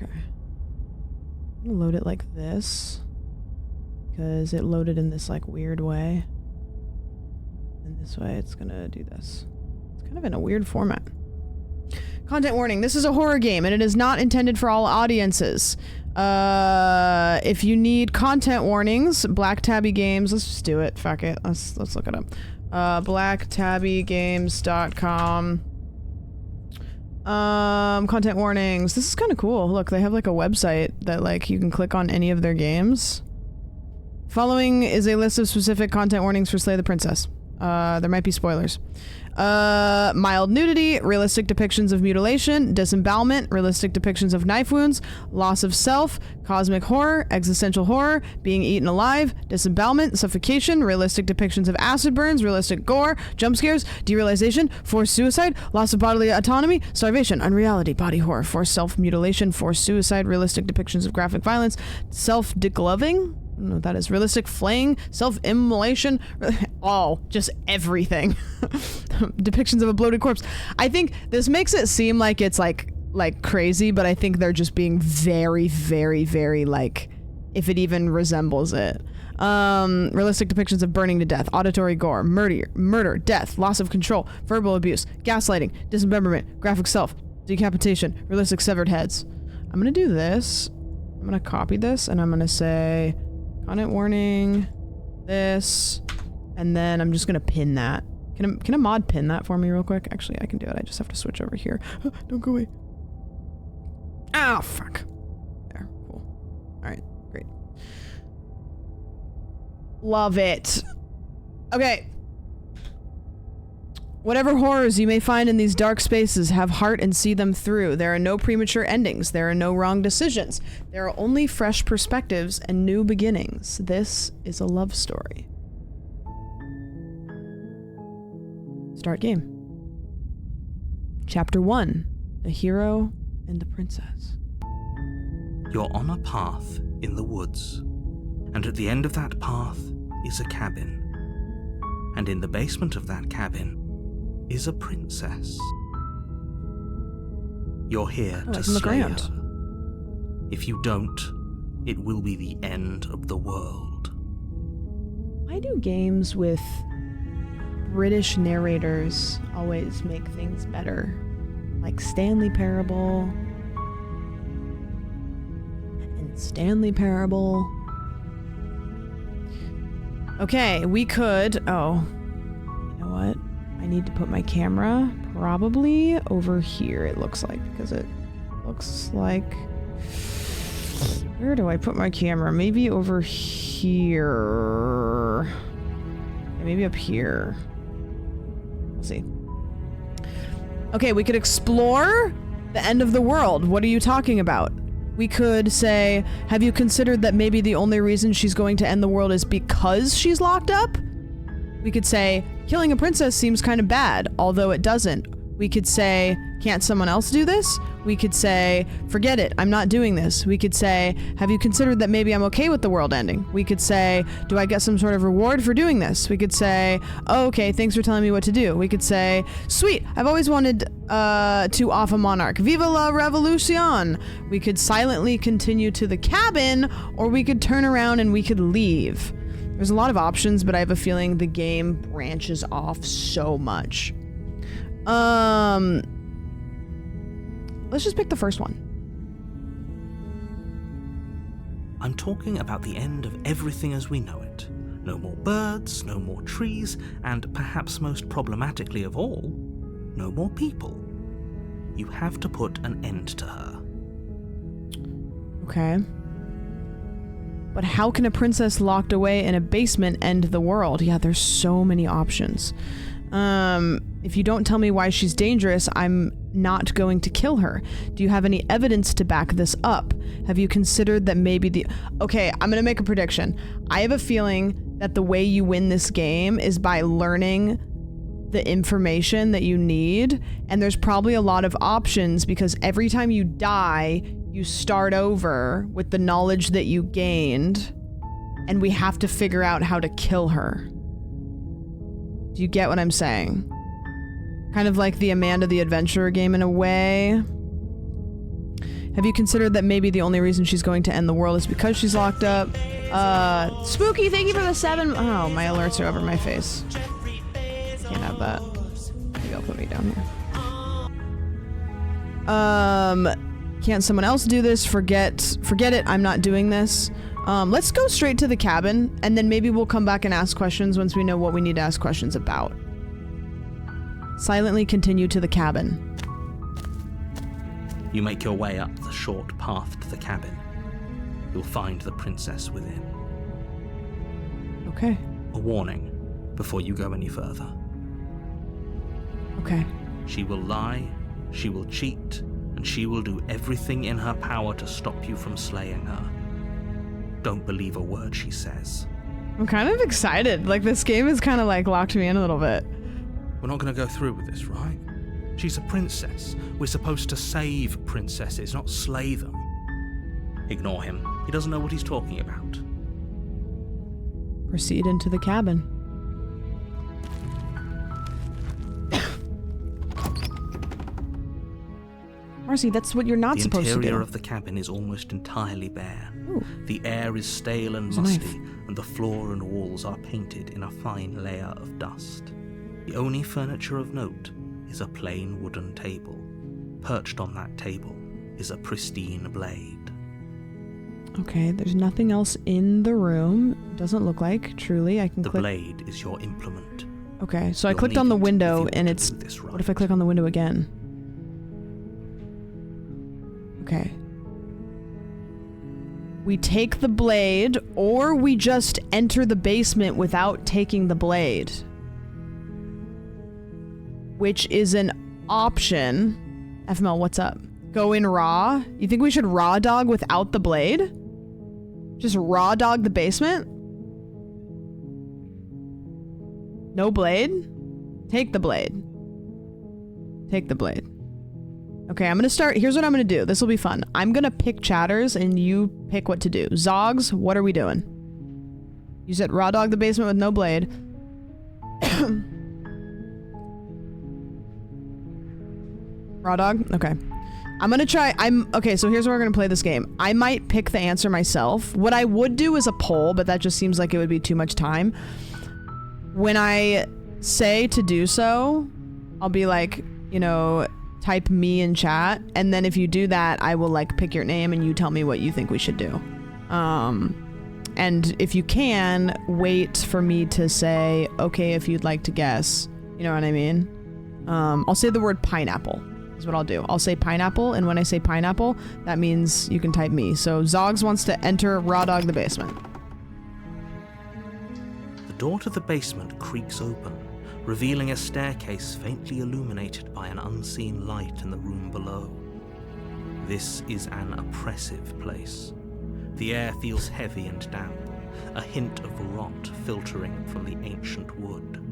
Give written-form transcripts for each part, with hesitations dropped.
Okay. I'm gonna load it like this. Because it loaded in this like weird way. And this way it's gonna do this. It's kind of in a weird format. Content warning. This is a horror game and it is not intended for all audiences. If you need content warnings, Black Tabby Games, let's just do it. Fuck it. Let's look it up. blacktabbygames.com. Content warnings. This is kind of cool. Look, they have like a website that like you can click on any of their games. Following is a list of specific content warnings for Slay the Princess. There might be spoilers. Mild nudity, realistic depictions of mutilation, disembowelment, realistic depictions of knife wounds, loss of self, cosmic horror, existential horror, being eaten alive, disembowelment, suffocation, realistic depictions of acid burns, realistic gore, jump scares, derealization, forced suicide, loss of bodily autonomy, starvation, unreality, body horror, forced self-mutilation, forced suicide, realistic depictions of graphic violence, self-degloving, I don't know what that is. Realistic flaying, self-immolation, just everything. Depictions of a bloated corpse. I think this makes it seem like it's like crazy, but I think they're just being very, very, very like, if it even resembles it. Realistic depictions of burning to death, auditory gore, murder, death, loss of control, verbal abuse, gaslighting, dismemberment, graphic self, decapitation, realistic severed heads. I'm gonna do this. I'm gonna copy this and I'm gonna say content warning, this, and then I'm just gonna pin that. Can a mod pin that for me real quick? Actually, I can do it. I just have to switch over here. Don't go away. Oh, fuck. There, cool. All right, great. Love it. Okay. Whatever horrors you may find in these dark spaces, have heart and see them through. There are no premature endings. There are no wrong decisions. There are only fresh perspectives and new beginnings. This is a love story. Start game. Chapter 1. The Hero and the Princess. You're on a path in the woods, and at the end of that path is a cabin. And in the basement of that cabin is a princess. You're here to slay her. If you don't, it will be the end of the world. Why do games with British narrators always make things better? Like Stanley Parable and Stanley Parable. Okay, we could... Oh, you know what? I need to put my camera probably over here, it looks like, because it looks like... Where do I put my camera? Maybe over here. Yeah, maybe up here. We'll see. Okay, we could explore the end of the world. What are you talking about? We could say, have you considered that maybe the only reason she's going to end the world is because she's locked up? We could say, killing a princess seems kind of bad, although it doesn't. We could say, can't someone else do this? We could say, forget it, I'm not doing this. We could say, have you considered that maybe I'm okay with the world ending? We could say, do I get some sort of reward for doing this? We could say, oh, okay, thanks for telling me what to do. We could say, sweet, I've always wanted to off a monarch. Viva la revolution! We could silently continue to the cabin, or we could turn around and we could leave. There's a lot of options, but I have a feeling the game branches off so much. Let's just pick the first one. I'm talking about the end of everything as we know it. No more birds, no more trees, and perhaps most problematically of all, no more people. You have to put an end to her. Okay. But how can a princess locked away in a basement end the world? Yeah, there's so many options. If you don't tell me why she's dangerous, I'm not going to kill her. Do you have any evidence to back this up? Have you considered that maybe Okay, I'm gonna make a prediction. I have a feeling that the way you win this game is by learning the information that you need, and there's probably a lot of options because every time you die, you start over with the knowledge that you gained, and we have to figure out how to kill her. Do you get what I'm saying? Kind of like the Amanda the Adventurer game in a way. Have you considered that maybe the only reason she's going to end the world is because she's locked up? Spooky, thank you for the 7. Oh, my alerts are over my face. Can't have that. Maybe I'll put me down here. Can't someone else do this? Forget it, I'm not doing this. Let's go straight to the cabin, and then maybe we'll come back and ask questions once we know what we need to ask questions about. Silently continue to the cabin. You make your way up the short path to the cabin. You'll find the princess within. Okay. A warning before you go any further. Okay. She will lie, she will cheat, and she will do everything in her power to stop you from slaying her. Don't believe a word she says. I'm kind of excited. Like, this game has kind of like locked me in a little bit. We're not going to go through with this, right? She's a princess. We're supposed to save princesses, not slay them. Ignore him. He doesn't know what he's talking about. Proceed into the cabin. Marcy, that's what you're not supposed to do. The interior of the cabin is almost entirely bare. Ooh. The air is stale and There's a musty, knife. and the floor and walls are painted in a fine layer of dust. The only furniture of note is a plain wooden table. Perched on that table is a pristine blade. Okay, there's nothing else in the room. Doesn't look like, truly. I can The click. blade is your implement. Okay, so I You'll clicked need on the it if window you want and to it's... do this right. What if I click on the window again? Okay. We take the blade, or we just enter the basement without taking the blade. Which is an option. FML, what's up? Go in raw? You think we should raw dog without the blade? Just raw dog the basement? No blade? Take the blade. Take the blade. Okay, I'm gonna start. Here's what I'm gonna do. This will be fun. I'm gonna pick chatters and you pick what to do. Zogs, what are we doing? You said raw dog the basement with no blade. Raw dog? Okay. I'm gonna try. Okay, so here's where we're gonna play this game. I might pick the answer myself. What I would do is a poll, but that just seems like it would be too much time. When I say to do so, I'll be like, you know, type me in chat, and then if you do that, I will like pick your name and you tell me what you think we should do. And if you can, wait for me to say, okay, if you'd like to guess. You know what I mean? I'll say the word pineapple is what I'll do. I'll say pineapple, and when I say pineapple, that means you can type me. So Zogs wants to enter raw dog the basement. The door to the basement creaks open, revealing a staircase faintly illuminated by an unseen light in the room below. This is an oppressive place. The air feels heavy and damp, a hint of rot filtering from the ancient wood.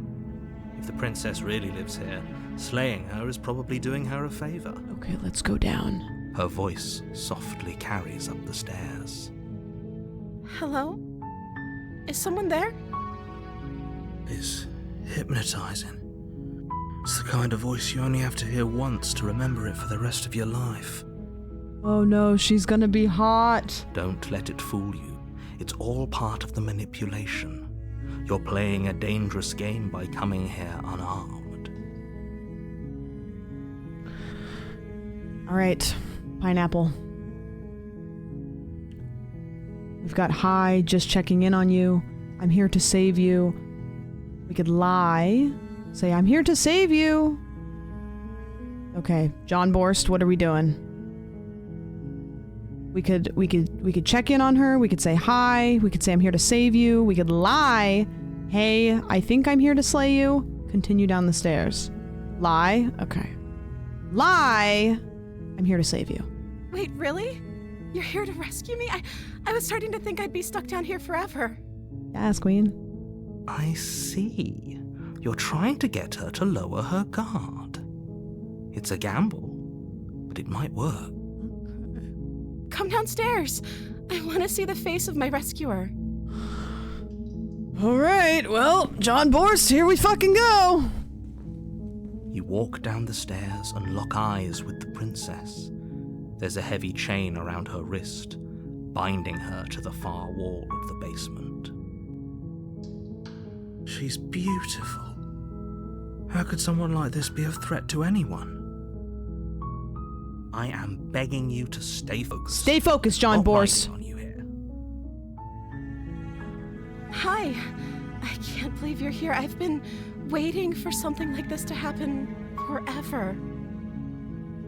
If the princess really lives here, slaying her is probably doing her a favor. Okay, let's go down. Her voice softly carries up the stairs. Hello? Is someone there? It's hypnotizing. It's the kind of voice you only have to hear once to remember it for the rest of your life. Oh no, she's gonna be hot. Don't let it fool you. It's all part of the manipulation. You're playing a dangerous game by coming here unarmed. All right, pineapple. We've got hi, just checking in on you. I'm here to save you. We could lie. Say, I'm here to save you. Okay, John Borst, what are we doing? We could check in on her. We could say hi. We could say I'm here to save you. We could lie. Hey, I think I'm here to slay you. Continue down the stairs. Lie. Okay. Lie. I'm here to save you. Wait, really? You're here to rescue me? I was starting to think I'd be stuck down here forever. Yes, Queen. I see. You're trying to get her to lower her guard. It's a gamble, but it might work. Come downstairs. I want to see the face of my rescuer. All right, well, John Borst, here we fucking go. You walk down the stairs and lock eyes with the princess. There's a heavy chain around her wrist, binding her to the far wall of the basement. She's beautiful. How could someone like this be a threat to anyone? I am begging you to stay focused. Stay focused, John Bors. On you here. Hi. I can't believe you're here. I've been waiting for something like this to happen forever.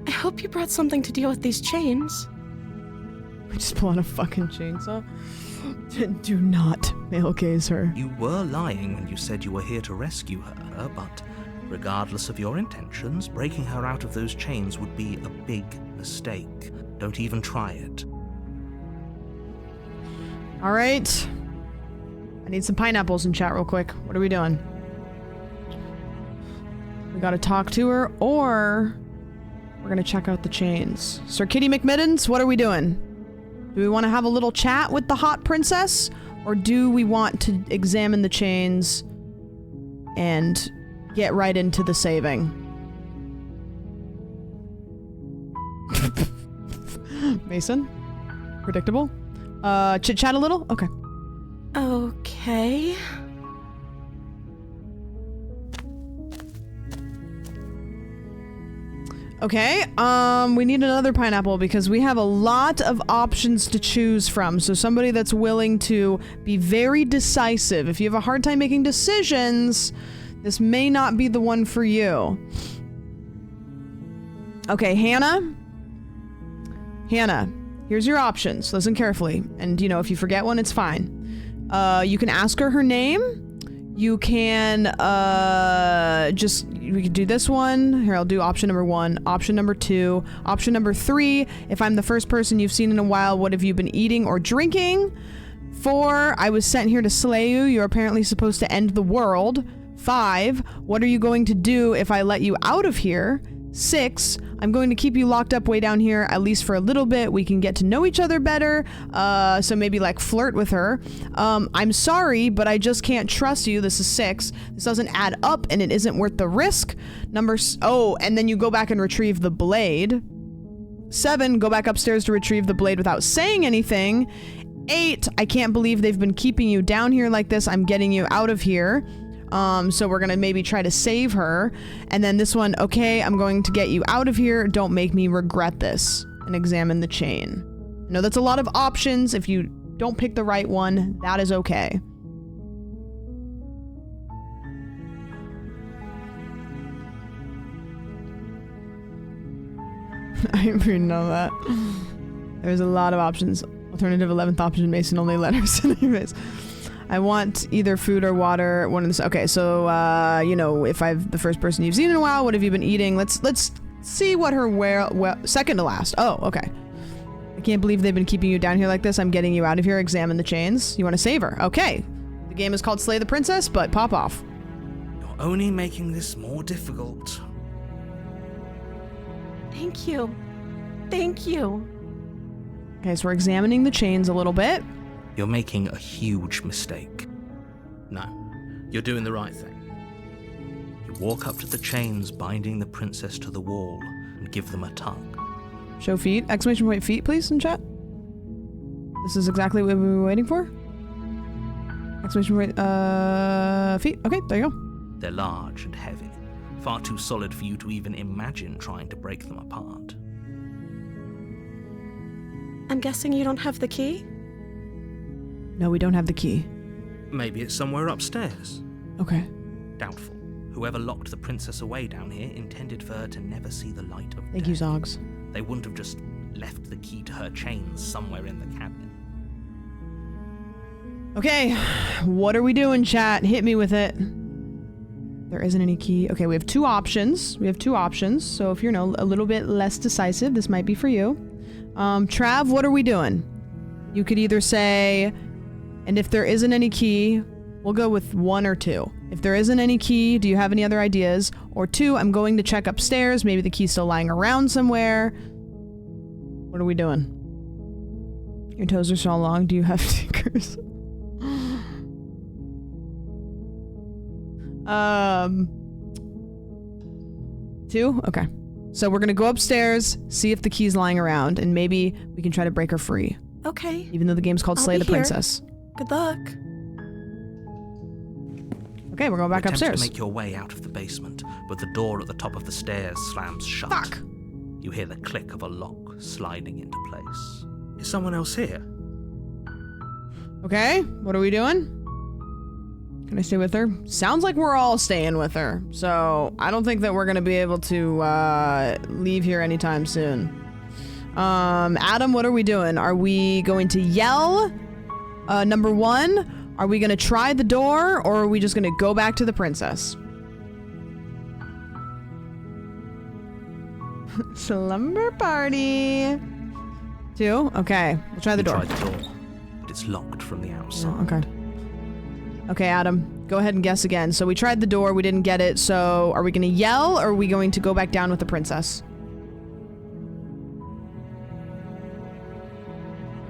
I hope you brought something to deal with these chains. We just pull out a fucking chainsaw. Do not male gaze her. You were lying when you said you were here to rescue her, but regardless of your intentions, breaking her out of those chains would be a big mistake. Don't even try it. All right. I need some pineapples in chat real quick. What are we doing? We gotta talk to her, or we're gonna check out the chains. Sir Kitty McMiddens, what are we doing? Do we want to have a little chat with the hot princess, or do we want to examine the chains and get right into the saving? Mason? Predictable? Chit-chat a little? Okay. Okay. Okay, we need another pineapple because we have a lot of options to choose from. So somebody that's willing to be very decisive. If you have a hard time making decisions, this may not be the one for you. Okay, Hannah. Hannah, here's your options. Listen carefully. And, you know, if you forget one, it's fine. You can ask her name. You can, we could do this one. Here, I'll do option number 1, option number 2, option number 3. If I'm the first person you've seen in a while, what have you been eating or drinking? 4, I was sent here to slay you. You're apparently supposed to end the world. 5, what are you going to do if I let you out of here? 6, I'm going to keep you locked up way down here, at least for a little bit. We can get to know each other better. So maybe like flirt with her. I'm sorry, but I just can't trust you. This is 6. This doesn't add up and it isn't worth the risk. And then you go back and retrieve the blade. 7, go back upstairs to retrieve the blade without saying anything. 8, I can't believe they've been keeping you down here like this. I'm getting you out of here. So we're gonna maybe try to save her. And then this one, okay, I'm going to get you out of here. Don't make me regret this. And examine the chain. I know that's a lot of options. If you don't pick the right one, that is okay. I didn't even know that. There's a lot of options. Alternative 11th option, Mason only letters. Anyways. I want either food or water. One of the. Okay, so you know, if I've the first person you've seen in a while, what have you been eating? Let's see what her second to last. Oh, okay. I can't believe they've been keeping you down here like this. I'm getting you out of here. Examine the chains. You want to save her? Okay. The game is called Slay the Princess, but pop off. You're only making this more difficult. Thank you. Thank you. Okay, so we're examining the chains a little bit. You're making a huge mistake. No, you're doing the right thing. You walk up to the chains binding the princess to the wall and give them a tug. Show feet. Exclamation point feet, please, in chat. This is exactly what we were waiting for. Exclamation point, feet. Okay, there you go. They're large and heavy, far too solid for you to even imagine trying to break them apart. I'm guessing you don't have the key? No, we don't have the key. Maybe it's somewhere upstairs. Okay. Doubtful. Whoever locked the princess away down here intended for her to never see the light of day. Thank you, Zogs. They wouldn't have just left the key to her chains somewhere in the cabin. Okay, what are we doing, chat? Hit me with it. There isn't any key. Okay, we have 2 options. So if you're a little bit less decisive, this might be for you. Trav, what are we doing? You could either say, and if there isn't any key, we'll go with 1 or 2. If there isn't any key, do you have any other ideas? Or 2, I'm going to check upstairs. Maybe the key's still lying around somewhere. What are we doing? Your toes are so long. Do you have stickers? 2? Okay. So we're gonna go upstairs, see if the key's lying around, and maybe we can try to break her free. Okay. Even though the game's called I'll Slay be the here. Princess. Good luck. Okay, we're going back Attempt upstairs. to make your way out of the basement, but the door at the top of the stairs slams shut. Fuck! You hear the click of a lock sliding into place. Is someone else here? Okay, what are we doing? Can I stay with her? Sounds like we're all staying with her. So, I don't think that we're gonna be able to leave here anytime soon. Adam, what are we doing? Are we going to yell? Number 1, are we gonna try the door, or are we just gonna go back to the princess? Slumber party. 2? Okay, we'll try the door. Try the door, but it's locked from the outside. Oh, okay. Okay, Adam, go ahead and guess again. So we tried the door, we didn't get it, so are we gonna yell, or are we going to go back down with the princess?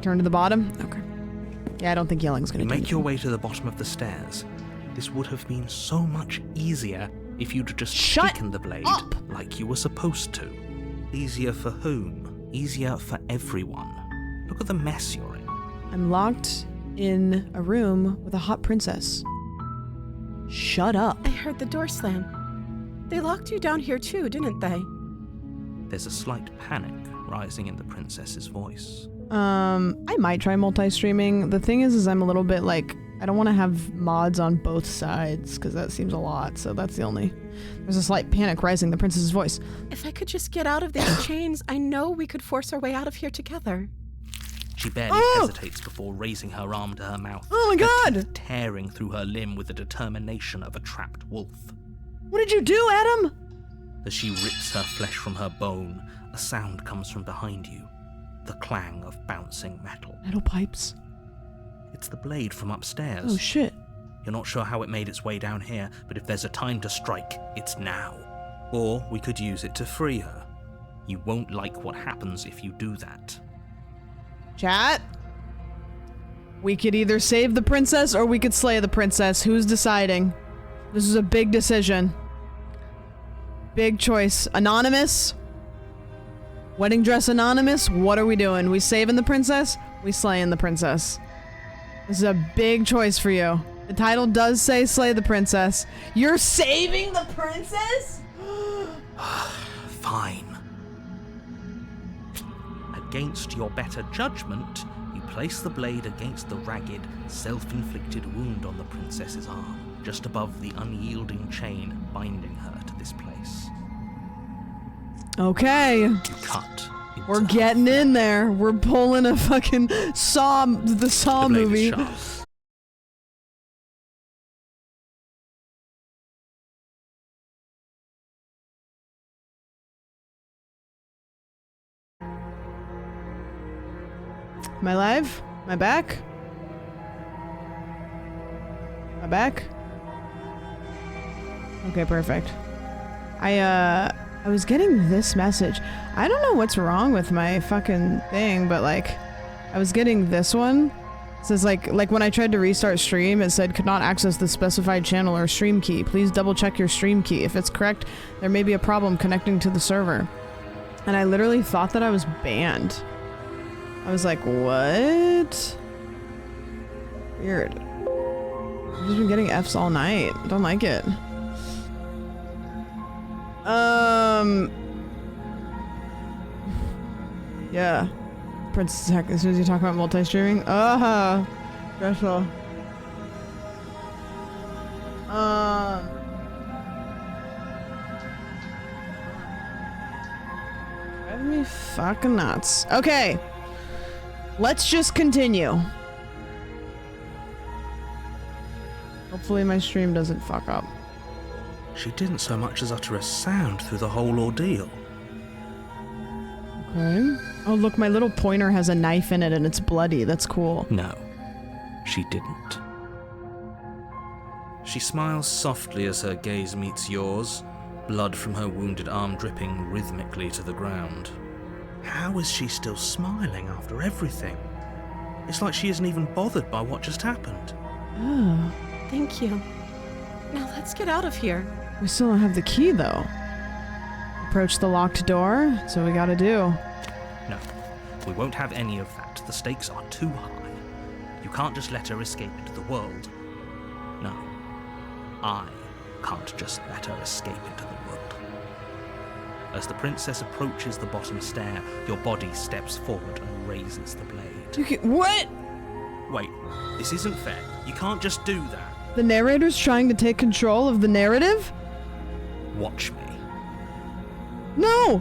Turn to the bottom? Okay. Yeah, I don't think yelling's gonna You do make your anything. way to the bottom of the stairs. This would have been so much easier if you'd just Shut taken the blade up! like you were supposed to. Easier for whom? Easier for everyone. Look at the mess you're in. I'm locked in a room with a hot princess. Shut up. I heard the door slam. They locked you down here too, didn't they? There's a slight panic rising in the princess's voice. I might try multi-streaming. The thing is I'm a little bit like, I don't want to have mods on both sides, because that seems a lot, so that's the only... There's a slight panic rising in the princess's voice. If I could just get out of these chains, I know we could force our way out of here together. She barely hesitates before raising her arm to her mouth. Oh my her god! teeth tearing through her limb with the determination of a trapped wolf. What did you do, Adam? As she rips her flesh from her bone, a sound comes from behind you. The clang of bouncing metal. Metal pipes. It's the blade from upstairs. Oh shit. You're not sure how it made its way down here, but if there's a time to strike, it's now. Or we could use it to free her. You won't like what happens if you do that. Chat? We could either save the princess or we could slay the princess. Who's deciding? This is a big decision. Big choice. Anonymous? Wedding dress anonymous? What are we doing? We saving the princess? We slaying the princess. This is a big choice for you. The title does say slay the princess. You're saving the princess? Fine. Against your better judgment, you place the blade against the ragged, self-inflicted wound on the princess's arm, just above the unyielding chain binding her to this place. Okay. Cut. into We're getting in there. We're pulling a fucking Saw, the Saw the blade is movie. sharp. Am I live? Am I back? Am I back? Okay, perfect. I was getting this message. I don't know what's wrong with my fucking thing, but like, I was getting this one. It says like when I tried to restart stream, it said could not access the specified channel or stream key. Please double check your stream key. If it's correct, there may be a problem connecting to the server. And I literally thought that I was banned. I was like, what? Weird. I've just been getting Fs all night. I don't like it. Yeah. Princess Tech, as soon as you talk about multi-streaming. Stressful. Driving me fucking nuts. Okay. Let's just continue. Hopefully my stream doesn't fuck up. She didn't so much as utter a sound through the whole ordeal. Okay. Oh look, my little pointer has a knife in it and it's bloody. That's cool. No, she didn't. She smiles softly as her gaze meets yours, blood from her wounded arm dripping rhythmically to the ground. How is she still smiling after everything? It's like she isn't even bothered by what just happened. Oh. Thank you. Now let's get out of here. We still don't have the key though. Approach the locked door. That's what we gotta do. No, we won't have any of that. The stakes are too high. You can't just let her escape into the world. No, I can't just let her escape into the world. As the princess approaches the bottom stair, your body steps forward and raises the blade. What? Wait, this isn't fair. You can't just do that. The narrator's trying to take control of the narrative? Watch me. No!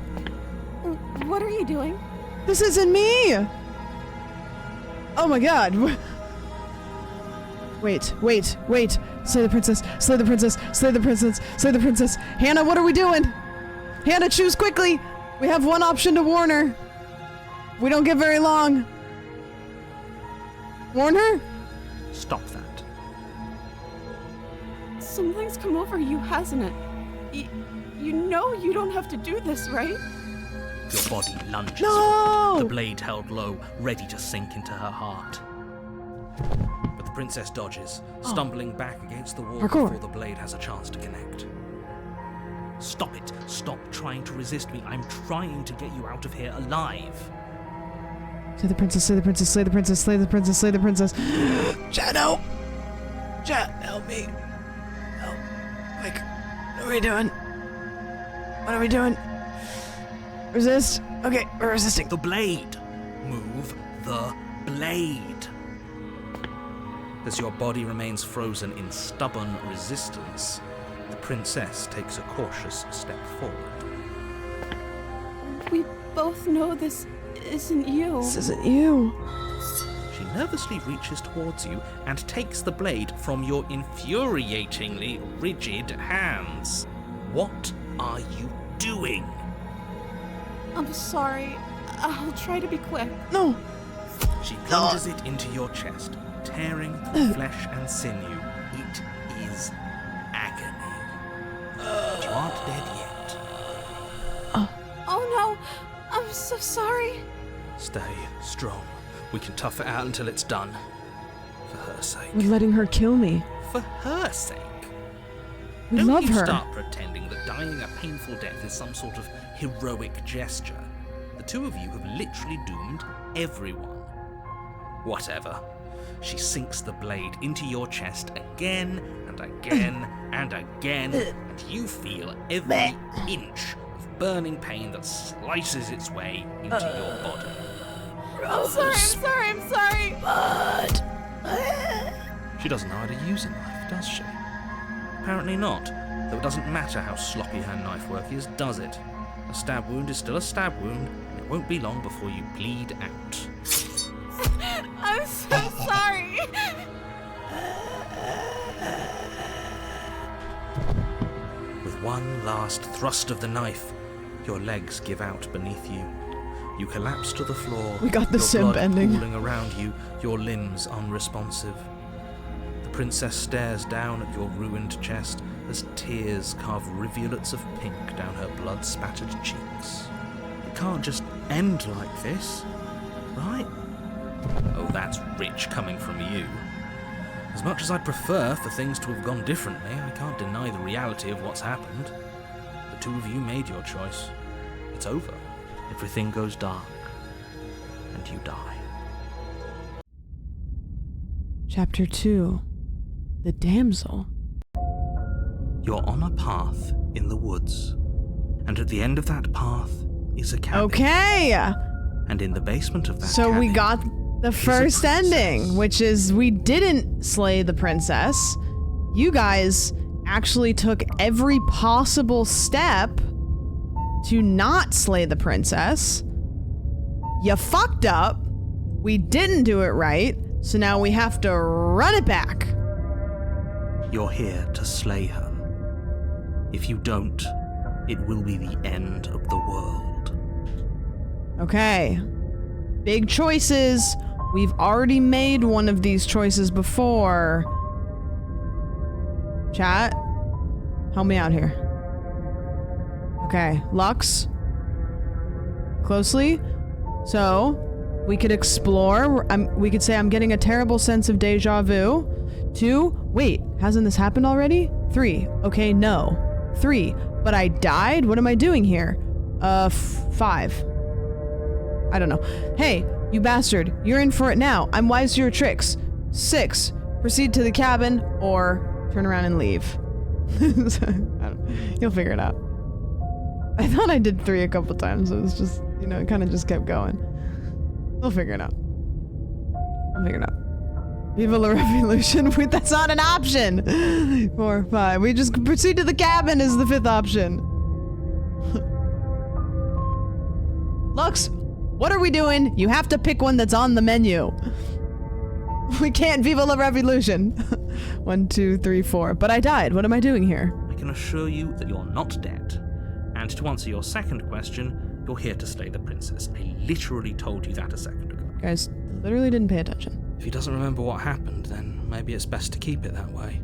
What are you doing? This isn't me! Oh my god. Wait. Slay the princess, slay the princess, slay the princess, slay the princess. Hannah, what are we doing? Hannah, choose quickly! We have one option to warn her. We don't get very long. Warn her? Stop that. Something's come over you, hasn't it? You know you don't have to do this, right? Your body lunges. No! The blade held low, ready to sink into her heart. But the princess dodges, stumbling back against the wall Parkour. before the blade has a chance to connect. Stop it. Stop trying to resist me. I'm trying to get you out of here alive. Slay the princess, slay the princess, slay the princess, slay the princess, slay the princess. Chat, help! Chat, help me. Help. Like, what are we doing? What are we doing? Resist. Okay, we're resisting. The blade. Move the blade. As your body remains frozen in stubborn resistance, the princess takes a cautious step forward. We both know this isn't you. This isn't you. She nervously reaches towards you and takes the blade from your infuriatingly rigid hands. What are you doing? I'm sorry. I'll try to be quick. No. She plunges it into your chest, tearing through flesh and sinew. It is agony. But you aren't dead yet. Oh no. I'm so sorry. Stay strong. We can tough it out until it's done. For her sake. We're letting her kill me. For her sake. We Don't love you her. start pretending that dying a painful death is some sort of heroic gesture. The two of you have literally doomed everyone. Whatever. She sinks the blade into your chest again and again and again, and you feel every inch of burning pain that slices its way into your body. I'm sorry. She doesn't know how to use a knife, does she? Apparently not, though it doesn't matter how sloppy her knife work is, does it? A stab wound is still a stab wound, and it won't be long before you bleed out. I'm so sorry. With one last thrust of the knife, your legs give out beneath you. You collapse to the floor, We got the your simp blood ending. pooling around you, your limbs unresponsive. The princess stares down at your ruined chest as tears carve rivulets of pink down her blood-spattered cheeks. It can't just end like this, right? Oh, that's rich coming from you. As much as I'd prefer for things to have gone differently, I can't deny the reality of what's happened. The two of you made your choice. It's over. Everything goes dark. And you die. Chapter 2. The Damsel. You're on a path in the woods. And at the end of that path is a cabin. Okay! And in the basement of that So cabin, we got the first princess. ending, which is we didn't slay the princess. You guys actually took every possible step to not slay the princess. You fucked up. We didn't do it right, so now we have to run it back. You're here to slay her. If you don't, it will be the end of the world. Okay. Big choices. We've already made one of these choices before. Chat, help me out here. Okay, Lux. Closely. So, we could explore. We could say I'm getting a terrible sense of deja vu. 2, wait, hasn't this happened already? 3, okay, no. 3, But I died? What am I doing here? 5. I don't know. Hey, you bastard. You're in for it now. I'm wise to your tricks. 6. Proceed to the cabin or turn around and leave. You'll figure it out. I thought I did 3 a couple times. It was just, you know, it kind of just kept going. We'll figure it out. I'll figure it out. Viva la revolution. Wait, that's not an option. 4, 5. We just proceed to the cabin is the 5th option. Lux, what are we doing? You have to pick one that's on the menu. We can't Viva la revolution. 1, 2, 3, 4. But I died. What am I doing here? I can assure you that you're not dead. And to answer your second question, you're here to slay the princess. I literally told you that a second ago. Guys, literally didn't pay attention. If he doesn't remember what happened, then maybe it's best to keep it that way.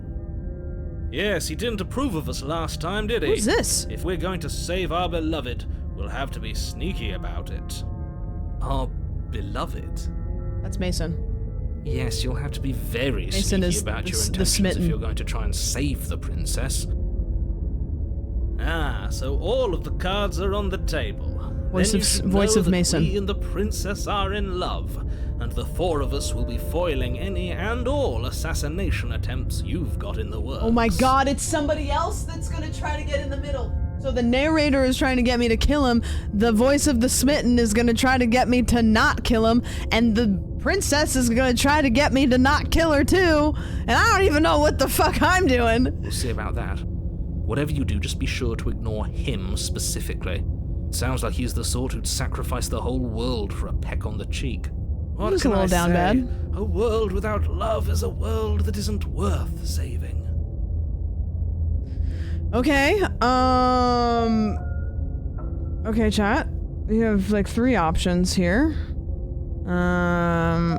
Yes, he didn't approve of us last time, did he? Who's this? If we're going to save our beloved, we'll have to be sneaky about it. Our beloved? That's Mason. Yes, you'll have to be very Mason sneaky is about your the intentions smitten. if you're going to try and save the princess. Ah, so all of the cards are on the table. Voice of Mason. We and the princess are in love, and the 4 of us will be foiling any and all assassination attempts you've got in the works. Oh my god, it's somebody else that's gonna try to get in the middle. So the narrator is trying to get me to kill him, the voice of the smitten is gonna try to get me to not kill him, and the princess is gonna try to get me to not kill her too, and I don't even know what the fuck I'm doing. We'll see about that. Whatever you do, just be sure to ignore him specifically. It sounds like he's the sort who'd sacrifice the whole world for a peck on the cheek. What He's can a little I down say? bad. A world without love is a world that isn't worth saving. Okay, okay, chat. We have like 3 options here.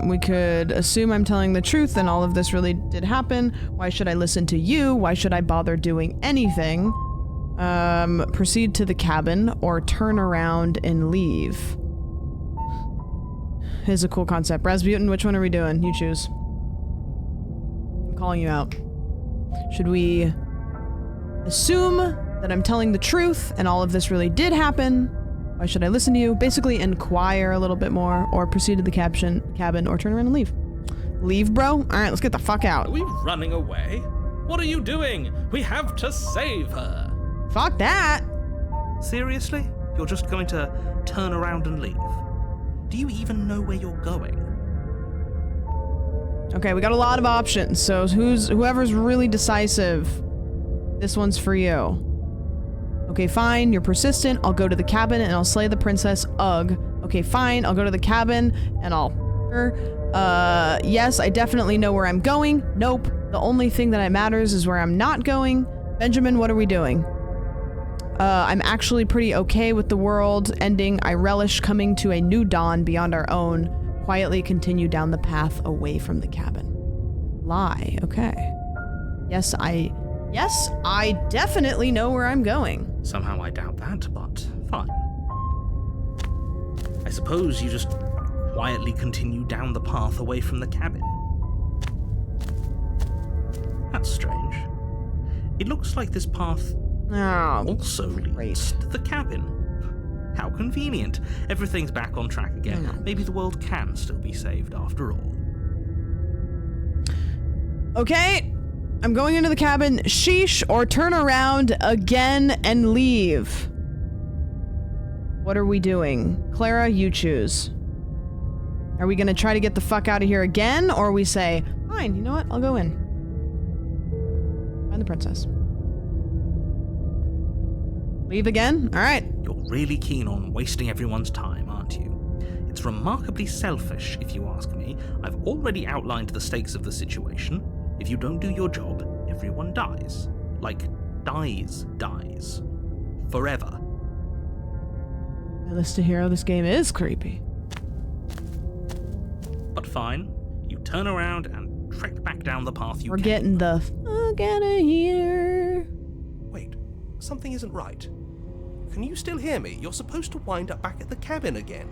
We could assume I'm telling the truth and all of this really did happen. Why should I listen to you? Why should I bother doing anything? Proceed to the cabin or turn around and leave. Here's a cool concept. Rasputin, which one are we doing? You choose. I'm calling you out. Should we assume that I'm telling the truth and all of this really did happen? Why should I listen to you? Basically inquire a little bit more, or proceed to the cabin, or turn around and leave. Leave, bro? Alright, let's get the fuck out. Are we running away? What are you doing? We have to save her. Fuck that! Seriously? You're just going to turn around and leave? Do you even know where you're going? Okay, we got a lot of options, so whoever's really decisive, this one's for you. Okay, fine, you're persistent. I'll go to the cabin and I'll slay the princess. Ugh. Okay, fine, I'll go to the cabin and I'll her. Yes, I definitely know where I'm going. Nope. The only thing that matters is where I'm not going. Benjamin, what are we doing? I'm actually pretty okay with the world ending. I relish coming to a new dawn beyond our own. Quietly continue down the path away from the cabin. Lie. Okay. Yes, I definitely know where I'm going. Somehow I doubt that, but fine. I suppose you just quietly continue down the path away from the cabin. That's strange. It looks like this path also leads to the cabin. How convenient. Everything's back on track again. Maybe the world can still be saved after all. Okay. I'm going into the cabin. Sheesh, or turn around again and leave. What are we doing? Clara, you choose. Are we gonna try to get the fuck out of here again, or we say, fine, you know what? I'll go in. Find the princess. Leave again? Alright. You're really keen on wasting everyone's time, aren't you? It's remarkably selfish, if you ask me. I've already outlined the stakes of the situation. If you don't do your job, everyone dies. Like, dies. Forever. Now, list a hero, this game is creepy. But fine, you turn around and trek back down the path you We're came. getting the fuck out of here. Wait, something isn't right. Can you still hear me? You're supposed to wind up back at the cabin again.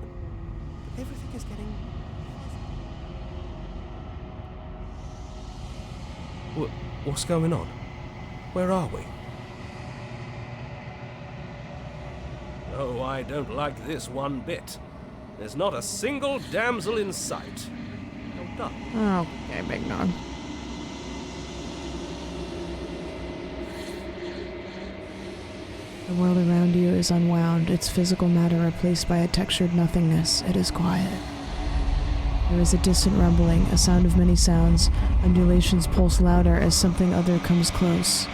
But everything is getting... What's going on? Where are we? Oh, I don't like this one bit. There's not a single damsel in sight. Well done. Oh, okay, Big Nog. The world around you is unwound, its physical matter replaced by a textured nothingness. It is quiet. There is a distant rumbling, a sound of many sounds. Undulations pulse louder as something other comes close.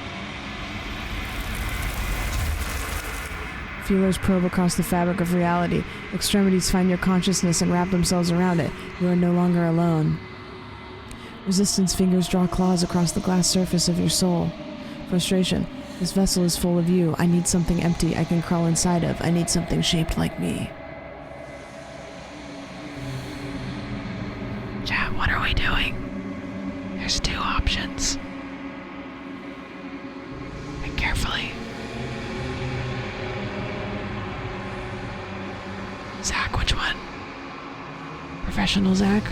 Feelers probe across the fabric of reality. Extremities find your consciousness and wrap themselves around it. You are no longer alone. Resistance fingers draw claws across the glass surface of your soul. Frustration. This vessel is full of you. I need something empty I can crawl inside of. I need something shaped like me. Chat, what are we doing? There's two options. Think carefully. Zach, which one? Professional Zach?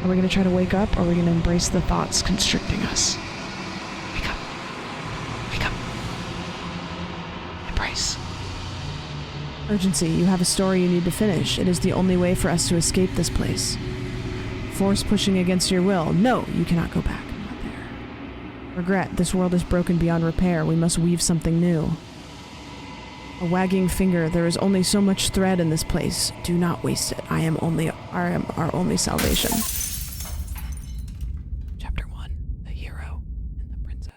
Are we gonna try to wake up, or are we gonna embrace the thoughts constricting us? Wake up. Wake up. Embrace. Urgency. You have a story you need to finish. It is the only way for us to escape this place. Force pushing against your will. No, you cannot go back. Not there. Regret. This world is broken beyond repair. We must weave something new. A wagging finger. There is only so much thread in this place. Do not waste it. I am our only salvation. Chapter 1. The Hero and the Princess.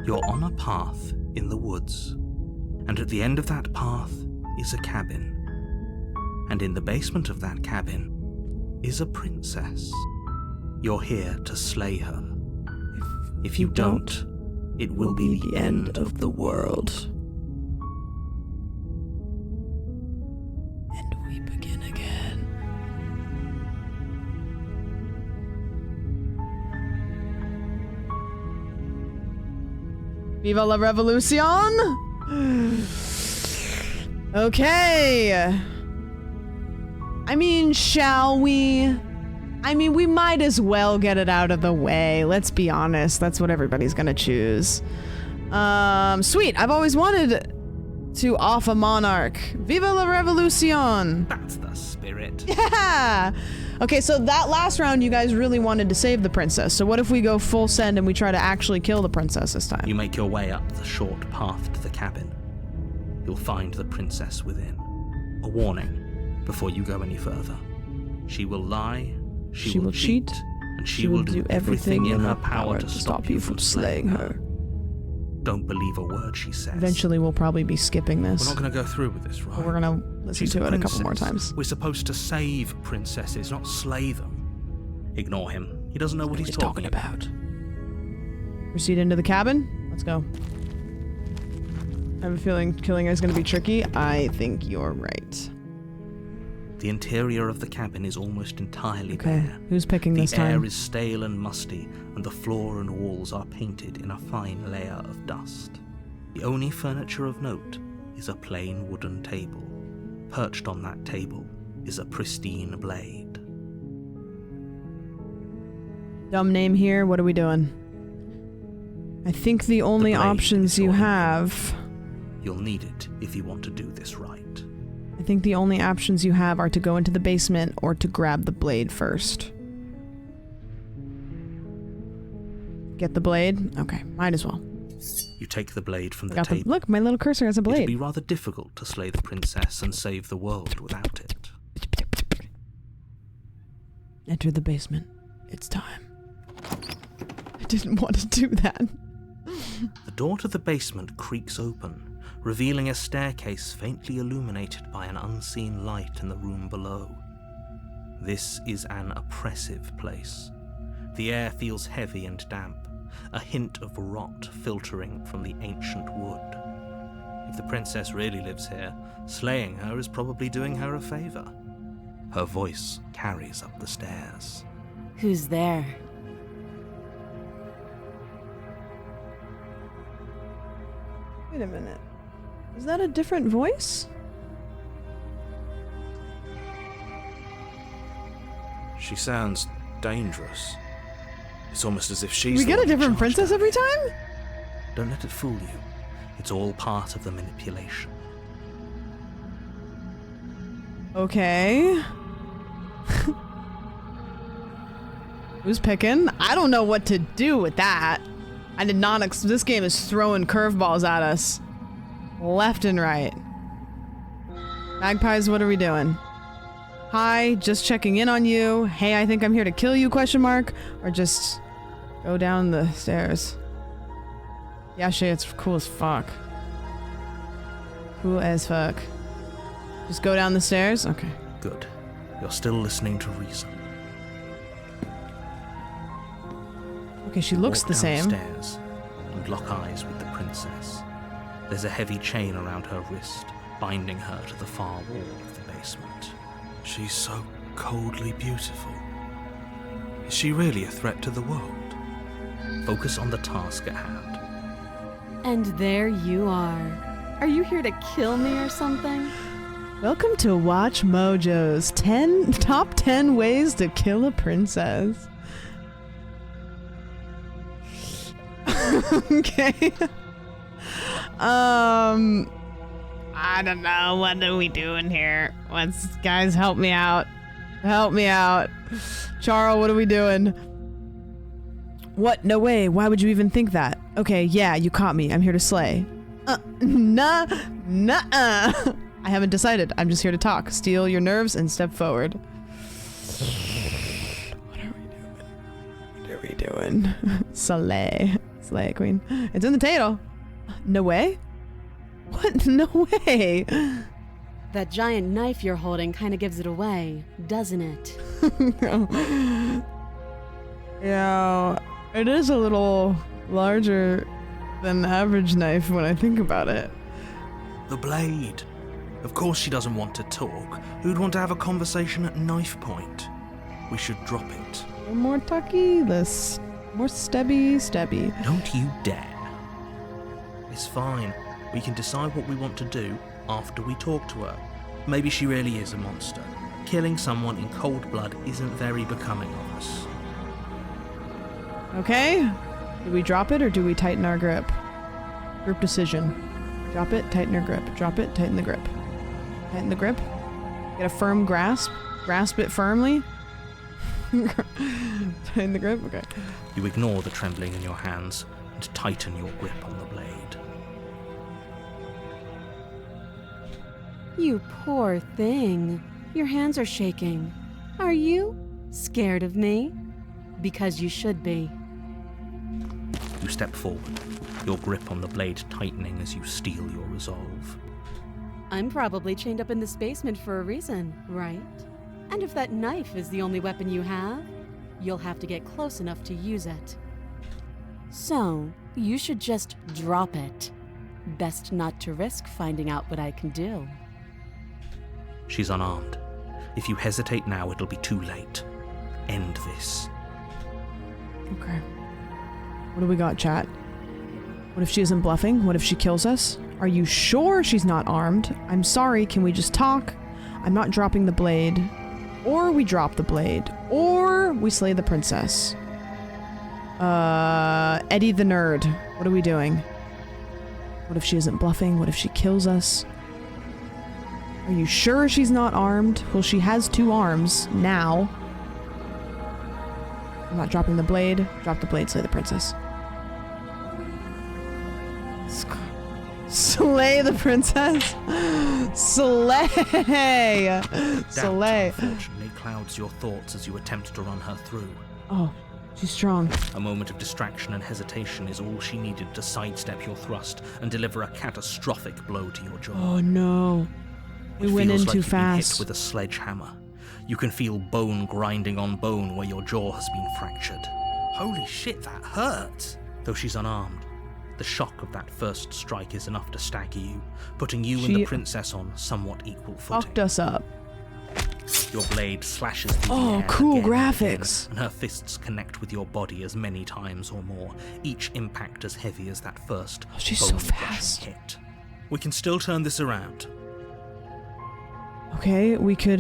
You're on a path in the woods, and at the end of that path is a cabin. And in the basement of that cabin is a princess. You're here to slay her. If you don't, it will be the end of the world. And we begin again. Viva la revolution! Okay. I mean, shall we? I mean, we might as well get it out of the way. Let's be honest. That's what everybody's gonna choose. Sweet. I've always wanted to off a monarch. Viva la revolution! That's the spirit. Yeah! Okay, so that last round you guys really wanted to save the princess. So what if we go full send and we try to actually kill the princess this time? You make your way up the short path to the cabin. You'll find the princess within. A warning before you go any further. She will lie, she will cheat, and she will do everything in her power to stop you from slaying her. Don't believe a word she says. Eventually we'll probably be skipping this. We're not going to go through with this, right? But we're going to listen to it a couple more times. We're supposed to save princesses, not slay them. Ignore him. He doesn't know what he's talking about. Proceed into the cabin. Let's go. I have a feeling killing her is going to be tricky. I think you're right. The interior of the cabin is almost entirely bare. Who's picking this time? The air is stale and musty, and the floor and walls are painted in a fine layer of dust. The only furniture of note is a plain wooden table. Perched on that table is a pristine blade. Dumb name here. What are we doing? I think the only options you have... You'll need it if you want to do this right. I think the only options you have are to go into the basement or to grab the blade first. Get the blade? Okay, might as well. You take the blade from the table. Look, my little cursor has a blade. It'd be rather difficult to slay the princess and save the world without it. Enter the basement. It's time. I didn't want to do that. The door to the basement creaks open, revealing a staircase faintly illuminated by an unseen light in the room below. This is an oppressive place. The air feels heavy and damp, a hint of rot filtering from the ancient wood. If the princess really lives here, slaying her is probably doing her a favor. Her voice carries up the stairs. Who's there? Wait a minute. Is that a different voice? She sounds dangerous. It's almost as if she's We get a different princess every time? Don't let it fool you. It's all part of the manipulation. Okay. Who's picking? I don't know what to do with that. I did not this game is throwing curveballs at us. Left and right. Magpies, what are we doing? Hi, just checking in on you. Hey, I think I'm here to kill you, question mark. Or just go down the stairs. Yeah, shit, it's cool as fuck. Cool as fuck. Just go down the stairs? Okay. Good. You're still listening to reason. Okay, she looks the same. Walk downstairs and lock eyes with the princess. There's a heavy chain around her wrist, binding her to the far wall of the basement. She's so coldly beautiful. Is she really a threat to the world? Focus on the task at hand. And there you are. Are you here to kill me or something? Welcome to Watch Mojo's top 10 ways to kill a princess. Okay. I don't know. What are we doing here? Guys, help me out. Help me out. Charles, what are we doing? What? No way. Why would you even think that? Okay, yeah, you caught me. I'm here to slay. Nuh-uh. I haven't decided. I'm just here to talk. Steal your nerves and step forward. What are we doing? Slay. Slay, queen. It's in the title. No way? What? No way. That giant knife you're holding kind of gives it away, doesn't it? Yeah, it is a little larger than the average knife when I think about it. The blade. Of course she doesn't want to talk. Who'd want to have a conversation at knife point? We should drop it. More tucky, less more stebby. Don't you dare. It's fine. We can decide what we want to do after we talk to her. Maybe she really is a monster. Killing someone in cold blood isn't very becoming of us. Okay. Do we drop it or do we tighten our grip? Group decision. Drop it, tighten our grip. Drop it, tighten the grip. Tighten the grip. Get a firm grasp. Grasp it firmly. Tighten the grip? Okay. You ignore the trembling in your hands and tighten your grip on the blade. You poor thing. Your hands are shaking. Are you scared of me? Because you should be. You step forward, your grip on the blade tightening as you steel your resolve. I'm probably chained up in this basement for a reason, right? And if that knife is the only weapon you have, you'll have to get close enough to use it. So, you should just drop it. Best not to risk finding out what I can do. She's unarmed. If you hesitate now, it'll be too late. End this. Okay. What do we got, chat? What if she isn't bluffing? What if she kills us? Are you sure she's not armed? I'm sorry, can we just talk? I'm not dropping the blade. Or we drop the blade. Or we slay the princess. Eddie the nerd. What are we doing? What if she isn't bluffing? What if she kills us? Are you sure she's not armed? Well, she has 2 arms now. I'm not dropping the blade. Drop the blade, slay the princess. Slay the princess. Slay. Slay. Doubt, unfortunately, clouds your thoughts as you attempt to run her through. Oh, she's strong. A moment of distraction and hesitation is all she needed to sidestep your thrust and deliver a catastrophic blow to your jaw. Oh no. We It went feels in like too you've been fast. hit with a sledgehammer. You can feel bone grinding on bone where your jaw has been fractured. Holy shit, that hurt! Though she's unarmed, the shock of that first strike is enough to stagger you, putting you and She the princess on somewhat equal footing. Fucked us up. Your blade slashes through the Oh, air cool again and graphics. again, and her fists connect with your body as many times or more, each impact as heavy as that first Oh, she's so bone-crushing fast. hit. We can still turn this around. Okay, we could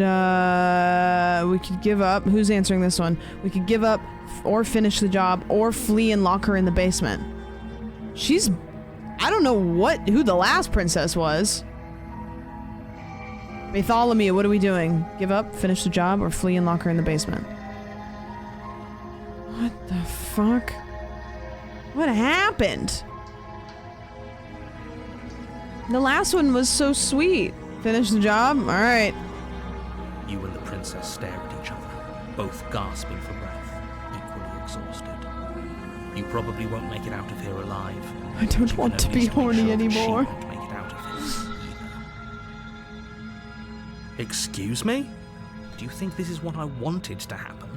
give up. Who's answering this one? We could give up or finish the job or flee and lock her in the basement. I don't know who the last princess was. Bartholomew, what are we doing? Give up, finish the job, or flee and lock her in the basement? What the fuck? What happened? The last one was so sweet. Finish the job? Alright. You and the princess stare at each other, both gasping for breath, equally exhausted. You probably won't make it out of here alive. I don't want to be horny anymore. She won't make it out of here either. Excuse me? Do you think this is what I wanted to happen?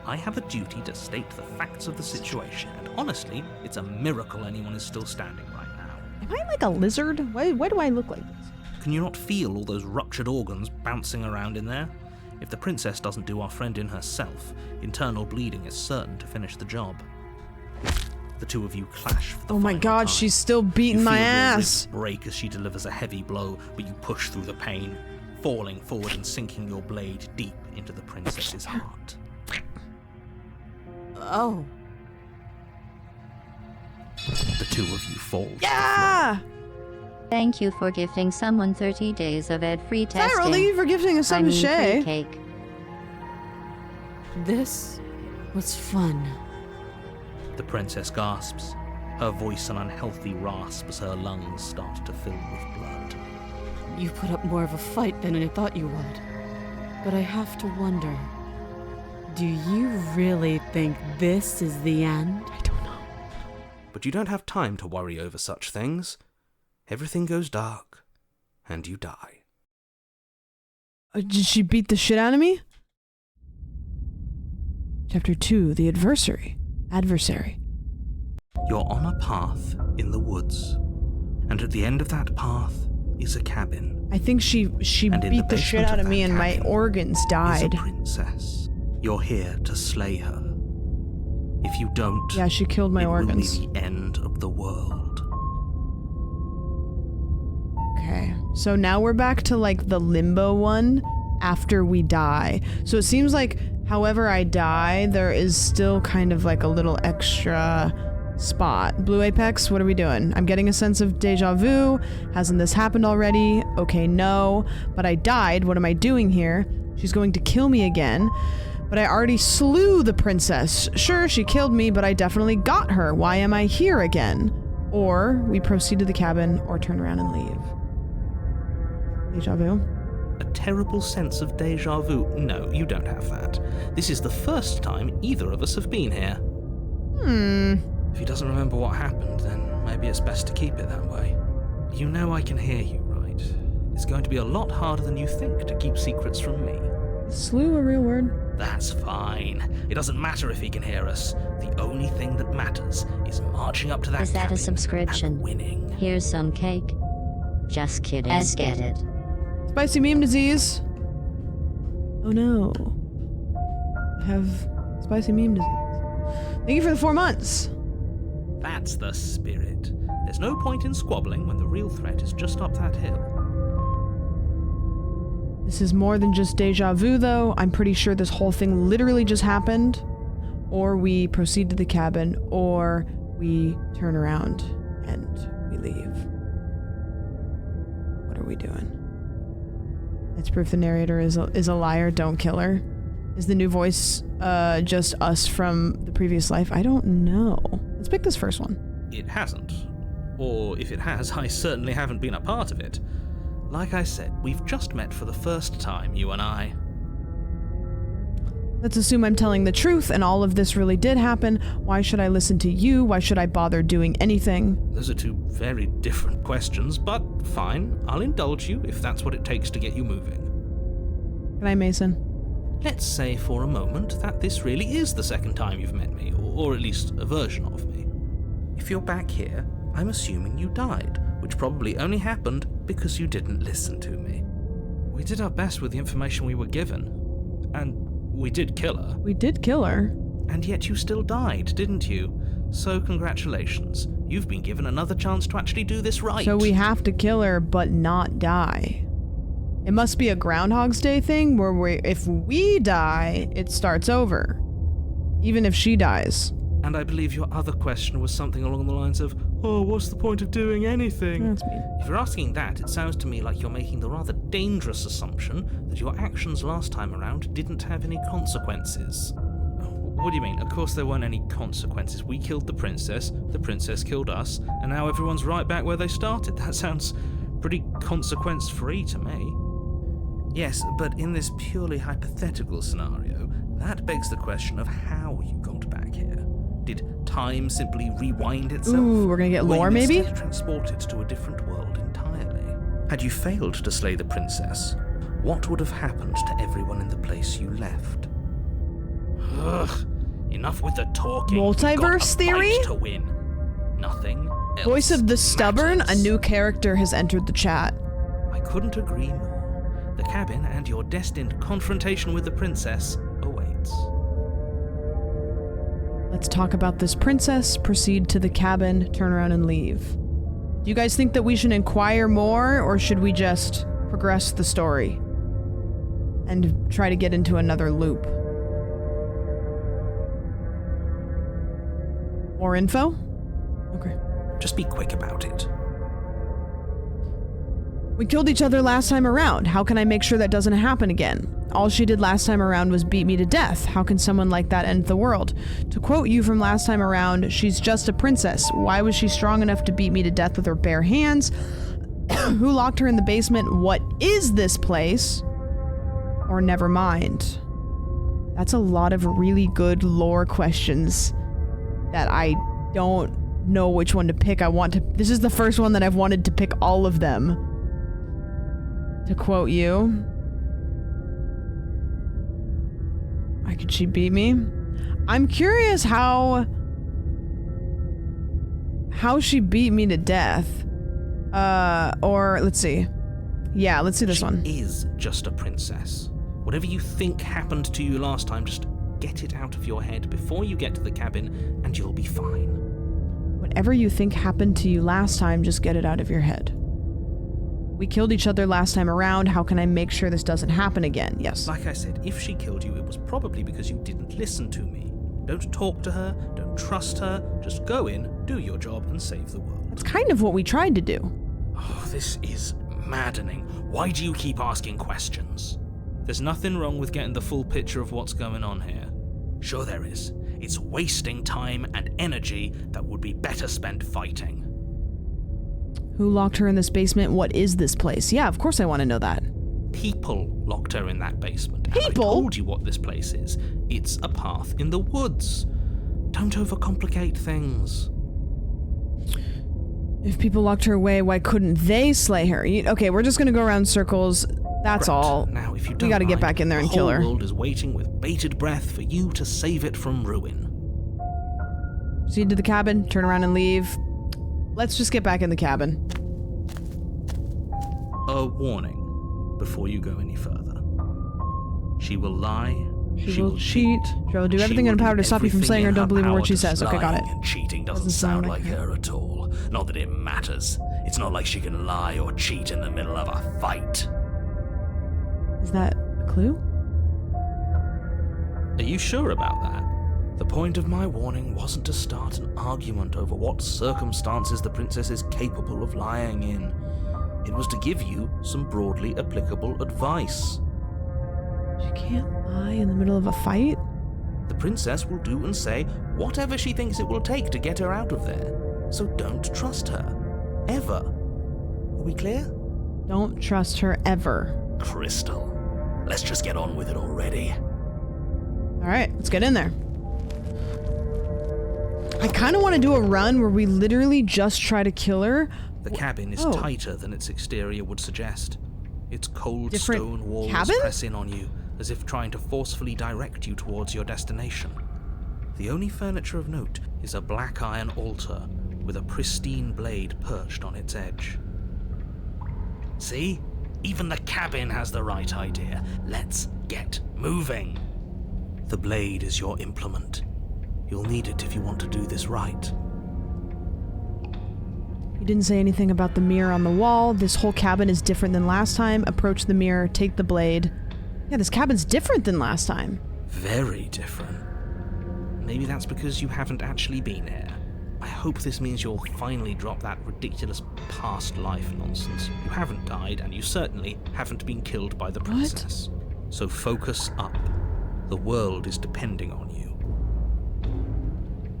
I have a duty to state the facts of the situation, and honestly, it's a miracle anyone is still standing right now. Am I like a lizard? Why do I look like this? Can you not feel all those ruptured organs bouncing around in there? If the princess doesn't do our friend in herself, internal bleeding is certain to finish the job. The two of you clash for the Oh my final god, time. she's still beating You my feel your ass. ribs break as she delivers a heavy blow, but you push through the pain, falling forward and sinking your blade deep into the princess's heart. Oh. The two of you fall. to the Yeah! Thank you for gifting someone 30 days of ad-free testing. Cyril, thank you for gifting us I some mean, free Shay. cake. This was fun. floor. The princess gasps, her voice an unhealthy rasp as her lungs start to fill with blood. You put up more of a fight than I thought you would. But I have to wonder, do you really think this is the end? I don't know. But you don't have time to worry over such things. Everything goes dark, and you die. Did she beat the shit out of me? Chapter 2, The Adversary. Adversary. You're on a path in the woods, and at the end of that path is a cabin. I think she And in beat the shit basement out of that me and my cabin organs is died. a princess. You're here to slay her. If you don't, Yeah, she killed my it organs. will be the end of the world. Okay, so now we're back to like the limbo one after we die. So it seems like however I die, there is still kind of like a little extra spot. Blue Apex, what are we doing? I'm getting a sense of deja vu. Hasn't this happened already? Okay, no. But I died. What am I doing here? She's going to kill me again. But I already slew the princess. Sure, she killed me, but I definitely got her. Why am I here again? Or we proceed to the cabin or turn around and leave. Deja vu? A terrible sense of deja vu. No, you don't have that. This is the first time either of us have been here. If he doesn't remember what happened, then maybe it's best to keep it that way. You know I can hear you, right? It's going to be a lot harder than you think to keep secrets from me. Slew a real word? That's fine. It doesn't matter if he can hear us. The only thing that matters is marching up to that Is that a cabin subscription? and winning. Here's some cake. Just kidding. As get it. Spicy meme disease. Oh no. I have spicy meme disease. Thank you for the 4 months. That's the spirit. There's no point in squabbling when the real threat is just up that hill. This is more than just deja vu though. I'm pretty sure this whole thing literally just happened. Or we proceed to the cabin, or we turn around and we leave. What are we doing? It's proof the narrator is a liar. Don't kill her. Is the new voice just us from the previous life? I don't know. Let's pick this first one. It hasn't. Or if it has, I certainly haven't been a part of it. Like I said, we've just met for the first time, you and I. Let's assume I'm telling the truth and all of this really did happen. Why should I listen to you? Why should I bother doing anything? Those are two very different questions, but fine. I'll indulge you if that's what it takes to get you moving. Can I, Mason? Let's say for a moment that this really is the second time you've met me, or at least a version of me. If you're back here, I'm assuming you died, which probably only happened because you didn't listen to me. We did our best with the information we were given, and we did kill her. We did kill her. And yet you still died, didn't you? So congratulations. You've been given another chance to actually do this right. So we have to kill her but not die. It must be a Groundhog's Day thing where if we die, it starts over. Even if she dies. And I believe your other question was something along the lines of, oh, what's the point of doing anything? That's mean. If you're asking that, it sounds to me like you're making the rather dangerous assumption that your actions last time around didn't have any consequences. What do you mean? Of course there weren't any consequences. We killed the princess killed us, and now everyone's right back where they started. That sounds pretty consequence-free to me. Yes, but in this purely hypothetical scenario, that begs the question of how you got back here. Did time simply rewind itself? Ooh, we're gonna get lore, maybe? Instead transported to a different world entirely. Had you failed to slay the princess, what would have happened to everyone in the place you left? Ugh, enough with the talking. Multiverse theory? To win. Nothing else Voice of the Stubborn, matters. a new character has entered the chat. I couldn't agree more. The cabin and your destined confrontation with the princess awaits. Let's talk about this princess, proceed to the cabin, turn around and leave. Do you guys think that we should inquire more, or should we just progress the story and try to get into another loop? More info? Okay. Just be quick about it. We killed each other last time around. How can I make sure that doesn't happen again? All she did last time around was beat me to death. How can someone like that end the world? To quote you from last time around, she's just a princess. Why was she strong enough to beat me to death with her bare hands? Who locked her in the basement? What is this place? Or never mind. That's a lot of really good lore questions that I don't know which one to pick. This is the first one that I've wanted to pick all of them. To quote you, could she beat me? I'm curious how she beat me to death. Or let's see. Yeah, let's see this one. She is just a princess. Whatever you think happened to you last time, just get it out of your head before you get to the cabin and you'll be fine. Whatever you think happened to you last time, just get it out of your head. We killed each other last time around. How can I make sure this doesn't happen again? Yes. Like I said, if she killed you, it was probably because you didn't listen to me. Don't talk to her, don't trust her, just go in, do your job, and save the world. That's kind of what we tried to do. Oh, this is maddening. Why do you keep asking questions? There's nothing wrong with getting the full picture of what's going on here. Sure there is. It's wasting time and energy that would be better spent fighting. Who locked her in this basement? What is this place? Yeah, of course I want to know that. People locked her in that basement. People? And I told you what this place is. It's a path in the woods. Don't overcomplicate things. If people locked her away, why couldn't they slay her? Okay, we're just gonna go around circles. That's Great. all. Now, if you don't we gotta get mind, back in there and kill her. The whole world is waiting with bated breath for you to save it from ruin. Proceed to the cabin, turn around and leave. Let's just get back in the cabin. A warning before you go any further. She will lie. She will cheat. She will do everything in her power to stop you from slaying her. Don't believe a word she says. Okay, got it. And cheating doesn't sound like her at all. Not that it matters. It's not like she can lie or cheat in the middle of a fight. Is that a clue? Are you sure about that? The point of my warning wasn't to start an argument over what circumstances the princess is capable of lying in. It was to give you some broadly applicable advice. She can't lie in the middle of a fight? The princess will do and say whatever she thinks it will take to get her out of there. So don't trust her. Ever. Are we clear? Don't trust her ever. Crystal. Let's just get on with it already. Alright, let's get in there. I kind of want to do a run where we literally just try to kill her. The cabin is tighter than its exterior would suggest. Its cold Different stone walls cabin? press in on you, as if trying to forcefully direct you towards your destination. The only furniture of note is a black iron altar with a pristine blade perched on its edge. See? Even the cabin has the right idea. Let's get moving. The blade is your implement. You'll need it if you want to do this right. You didn't say anything about the mirror on the wall. This whole cabin is different than last time. Approach the mirror, take the blade. Yeah, this cabin's different than last time. Very different. maybe that's because you haven't actually been here. I hope this means you'll finally drop that ridiculous past life nonsense. You haven't died, and you certainly haven't been killed by the princess. So focus up. The world is depending on you.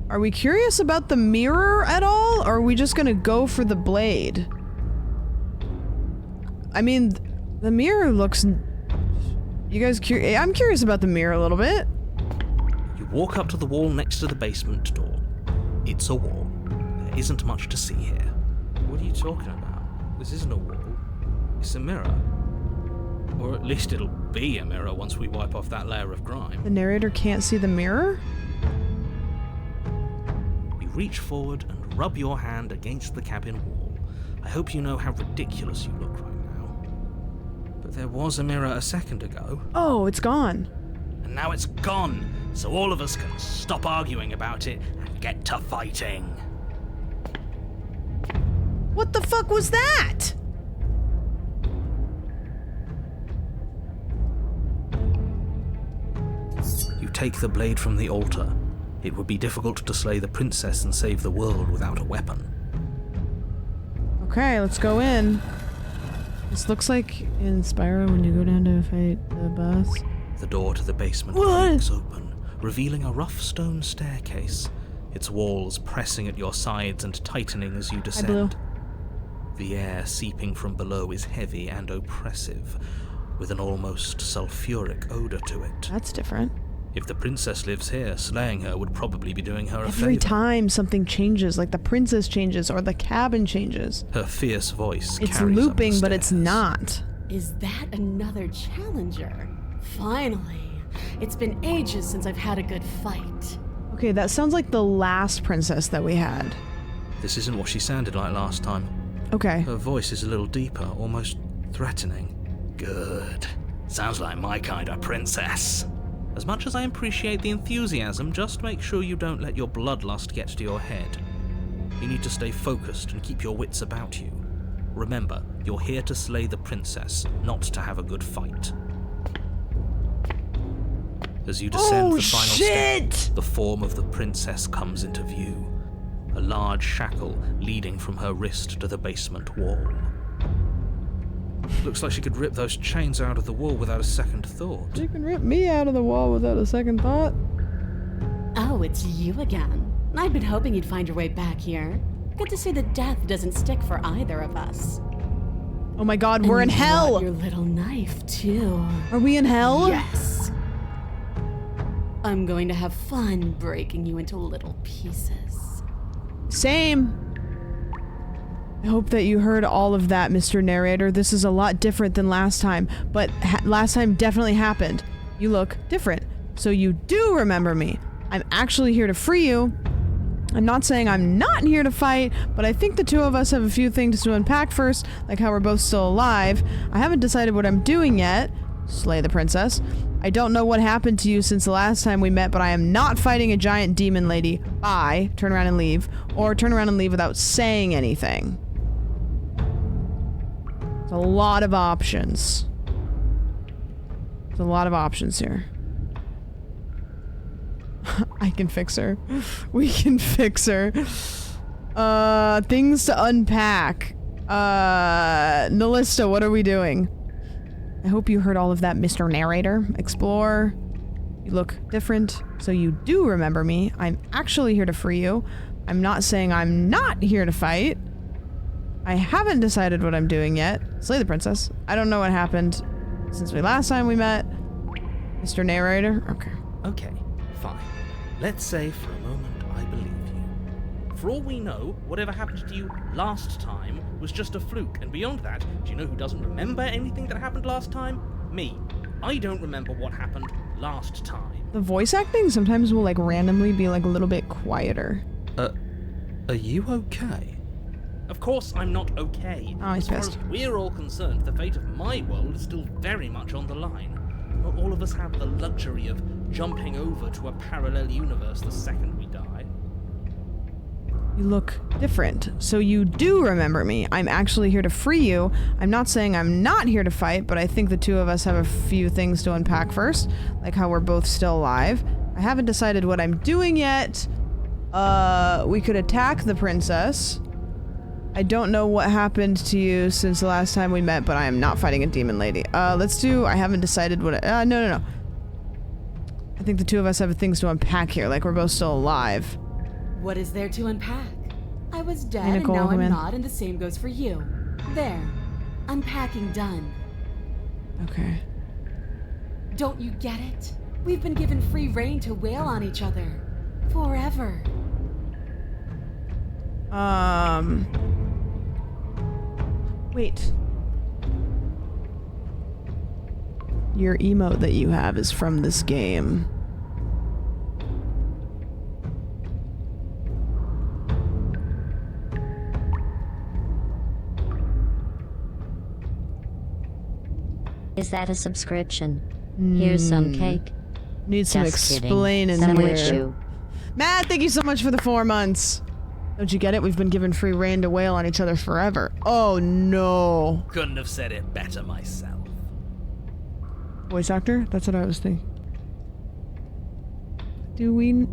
Are we curious about the mirror at all, or are we just gonna go for the blade? I mean, the mirror looks... You guys curious? I'm curious about the mirror a little bit. You walk up to the wall next to the basement door. It's a wall. There isn't much to see here. What are you talking about? This isn't a wall. It's a mirror. Or at least it'll be a mirror once we wipe off that layer of grime. The narrator can't see the mirror? You reach forward and rub your hand against the cabin wall. I hope you know how ridiculous you look right now. But there was a mirror a second ago. Oh, it's gone. And now it's gone, so all of us can stop arguing about it and get to fighting. What the fuck was that? You take the blade from the altar. It would be difficult to slay the princess and save the world without a weapon. Okay, let's go in. This looks like in Spyro when you go down to fight the boss. The door to the basement creaks open, revealing a rough stone staircase, its walls pressing at your sides and tightening as you descend. The air seeping from below is heavy and oppressive, with an almost sulfuric odor to it. That's different. If the princess lives here, slaying her would probably be doing her a favor. Every time something changes, like the princess changes or the cabin changes. Her fierce voice It's carries looping, up the but it's stairs. not. Is that another challenger? Finally. It's been ages since I've had a good fight. Okay, that sounds like the last princess that we had. This isn't what she sounded like last time. Okay. Her voice is a little deeper, almost threatening. Good. Sounds like my kind of princess. As much as I appreciate the enthusiasm, just make sure you don't let your bloodlust get to your head. You need to stay focused and keep your wits about you. Remember, you're here to slay the princess, not to have a good fight. As you descend the final step, the form of the princess comes into view. A large shackle leading from her wrist to the basement wall. Looks like she could rip those chains out of the wall without a second thought. You can rip me out of the wall without a second thought. Oh, it's you again. I've been hoping you'd find your way back here. Good to see that death doesn't stick for either of us. Oh my god, we're in And you hell! brought your little knife, too. Are we in hell? Yes. I'm going to have fun breaking you into little pieces. Same. I hope that you heard all of that, Mr. Narrator. This is a lot different than last time, but last time definitely happened. You look different, so you do remember me. I'm actually here to free you. I'm not saying I'm not here to fight, but I think the two of us have a few things to unpack first, like how we're both still alive. I haven't decided what I'm doing yet. Slay the princess. I don't know what happened to you since the last time we met, but I am not fighting a giant demon lady. Bye. Turn around and leave. Or turn around and leave without saying anything. There's a lot of options. There's a lot of options here. I can fix her. We can fix her. Things to unpack. Nalista, what are we doing? I hope you heard all of that, Mr. Narrator. Explore. You look different, so you do remember me. I'm actually here to free you. I'm not saying I'm not here to fight. I haven't decided what I'm doing yet. Slay the princess. I don't know what happened since last time we met. Mr. Narrator? Okay. Okay, fine. Let's say for a moment I believe you. For all we know, whatever happened to you last time was just a fluke, and beyond that, do you know who doesn't remember anything that happened last time? Me. I don't remember what happened last time. The voice acting sometimes will like randomly be like a little bit quieter. Are you okay? Of course I'm not okay. Oh, he's as far pissed. as we're all concerned, the fate of my world is still very much on the line. Not all of us have the luxury of jumping over to a parallel universe the second we die. You look different, so you do remember me. I'm actually here to free you. I'm not saying I'm not here to fight, but I think the two of us have a few things to unpack first, like how we're both still alive. I haven't decided what I'm doing yet. We could attack the princess. I don't know what happened to you since the last time we met, but I am not fighting a demon lady. Let's do, I haven't decided what, no. I think the two of us have things to unpack here, like we're both still alive. What is there to unpack? I was dead Hey, and Nicole, now come I'm in. not, and the same goes for you. There. Unpacking done. Okay. Don't you get it? We've been given free rein to wail on each other. Forever. Wait. Your emote that you have is from this game. Is that a subscription? Here's some cake. Need some Just kidding. explaining Some here. issue. Matt, thank you so much for the 4 months. Don't you get it? We've been given free rein to wail on each other forever. Oh no. Couldn't have said it better myself. Voice actor? That's what I was thinking.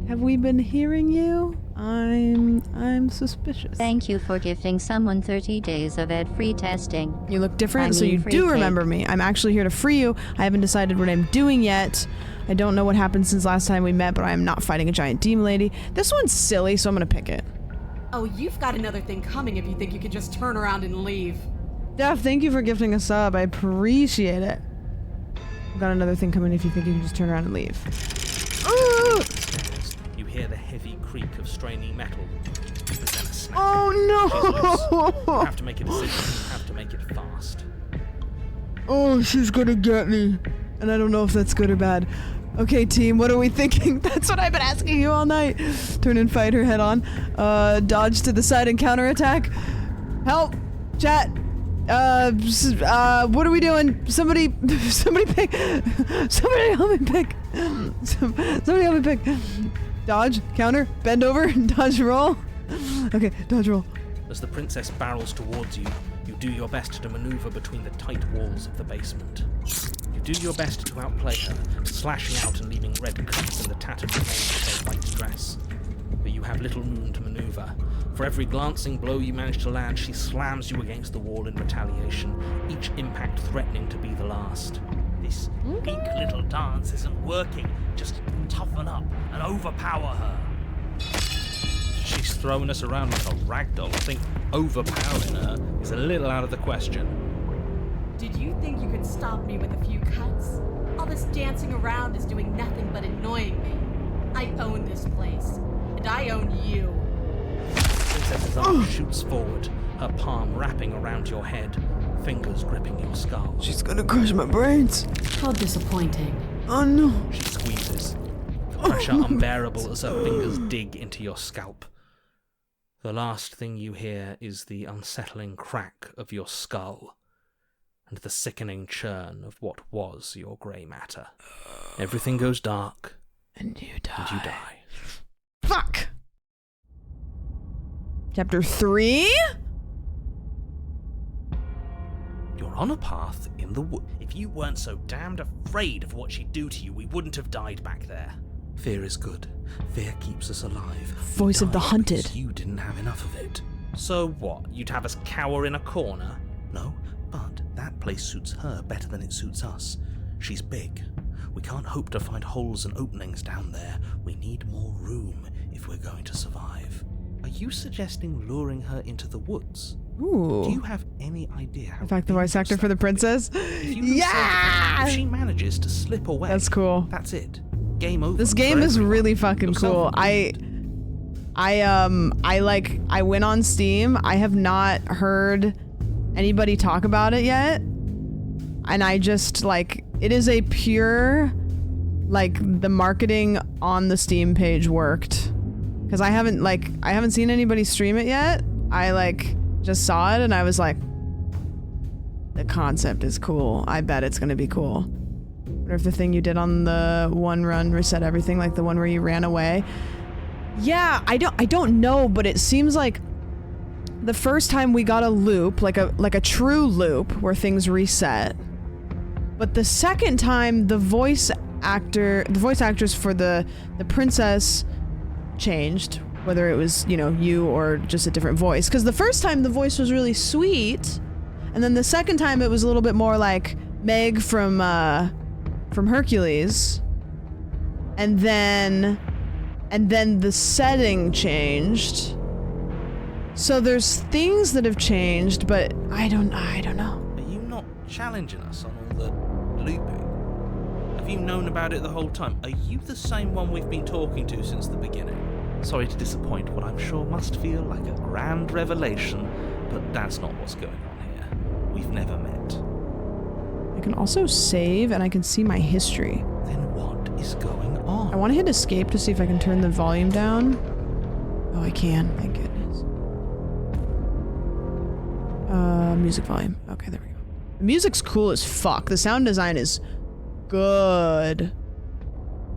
Have we been hearing you? I'm suspicious. Thank you for gifting someone 30 days of ad-free testing. You look different, I so mean you free do cake. remember me. I'm actually here to free you. I haven't decided what I'm doing yet. I don't know what happened since last time we met, but I am not fighting a giant demon lady. This one's silly, so I'm gonna pick it. Oh, you've got another thing coming if you think you can just turn around and leave. Def, thank you for gifting a sub. I appreciate it. I've got another thing coming if you think you can just turn around and leave. Ooh! Stairs, you hear the heavy creak of straining metal. There's then a snap. Oh She's loose. You no! have to make a decision. You have to make it fast. Oh, she's gonna get me. And I don't know if that's good or bad. Okay, team, what are we thinking? That's what I've been asking you all night. Turn and fight her head on. Dodge to the side and counterattack. Help! Chat! What are we doing? Somebody pick. Somebody help me pick. Somebody help me pick. Dodge, counter, bend over, dodge, roll. Okay, dodge, roll. As the princess barrels towards you, you do your best to maneuver between the tight walls of the basement. You do your best to outplay her, slashing out and leaving red cuts in the tattered remains of her white dress. But you have little room to maneuver. For every glancing blow you manage to land, she slams you against the wall in retaliation, each impact threatening to be the last. This pink little dance isn't working. Just toughen up and overpower her. She's throwing us around like a ragdoll. I think overpowering her is a little out of the question. Did you think you could stop me with a few cuts? All this dancing around is doing nothing but annoying me. I own this place, and I own you. The princess's arm shoots forward, her palm wrapping around your head, fingers gripping your skull. She's gonna crush my brains. How disappointing. Oh no. She squeezes, the pressure unbearable as her fingers dig into your scalp. The last thing you hear is the unsettling crack of your skull and the sickening churn of what was your grey matter. Everything goes dark, And you die. and you die. Fuck! Chapter 3? You're on a path in the wood. If you weren't so damned afraid of what she'd do to you, we wouldn't have died back there. Fear is good. Fear keeps us alive. Voice of the Died hunted. because you didn't have enough of it. So what? You'd have us cower in a corner? No, but that place suits her better than it suits us. She's big. We can't hope to find holes and openings down there. We need more room if we're going to survive. Are you suggesting luring her into the woods? Ooh. Do you have any idea how In fact, the dangerous voice actor that for the would be? princess? If you lose sight of her, Yeah! if she manages to slip away, That's cool. that's it. Game over. This for game is everyone. really fucking Yourself cool. included. I went on Steam. I have not heard anybody talk about it yet. And I just, like, it is a pure, like, the marketing on the Steam page worked. Because I haven't seen anybody stream it yet. I, like, just saw it and I was like, the concept is cool. I bet it's gonna be cool. Wonder if the thing you did on the one run reset everything, like the one where you ran away. Yeah, I don't know, but it seems like the first time we got a loop, like a true loop where things reset. But the second time, the voice voice actress for the princess changed, whether it was, you know, you or just a different voice. Because the first time the voice was really sweet, and then the second time it was a little bit more like Meg from Hercules, and then the setting changed. So there's things that have changed, but I don't know. Are you not challenging us on all the looping? Have you known about it the whole time? Are you the same one we've been talking to since the beginning? Sorry to disappoint what I'm sure must feel like a grand revelation, but that's not what's going on here. We've never met. I can also save, and I can see my history. Then what is going on? I want to hit escape to see if I can turn the volume down. Oh, I can. Thank goodness. Music volume. Okay, there we go. The music's cool as fuck. The sound design is good.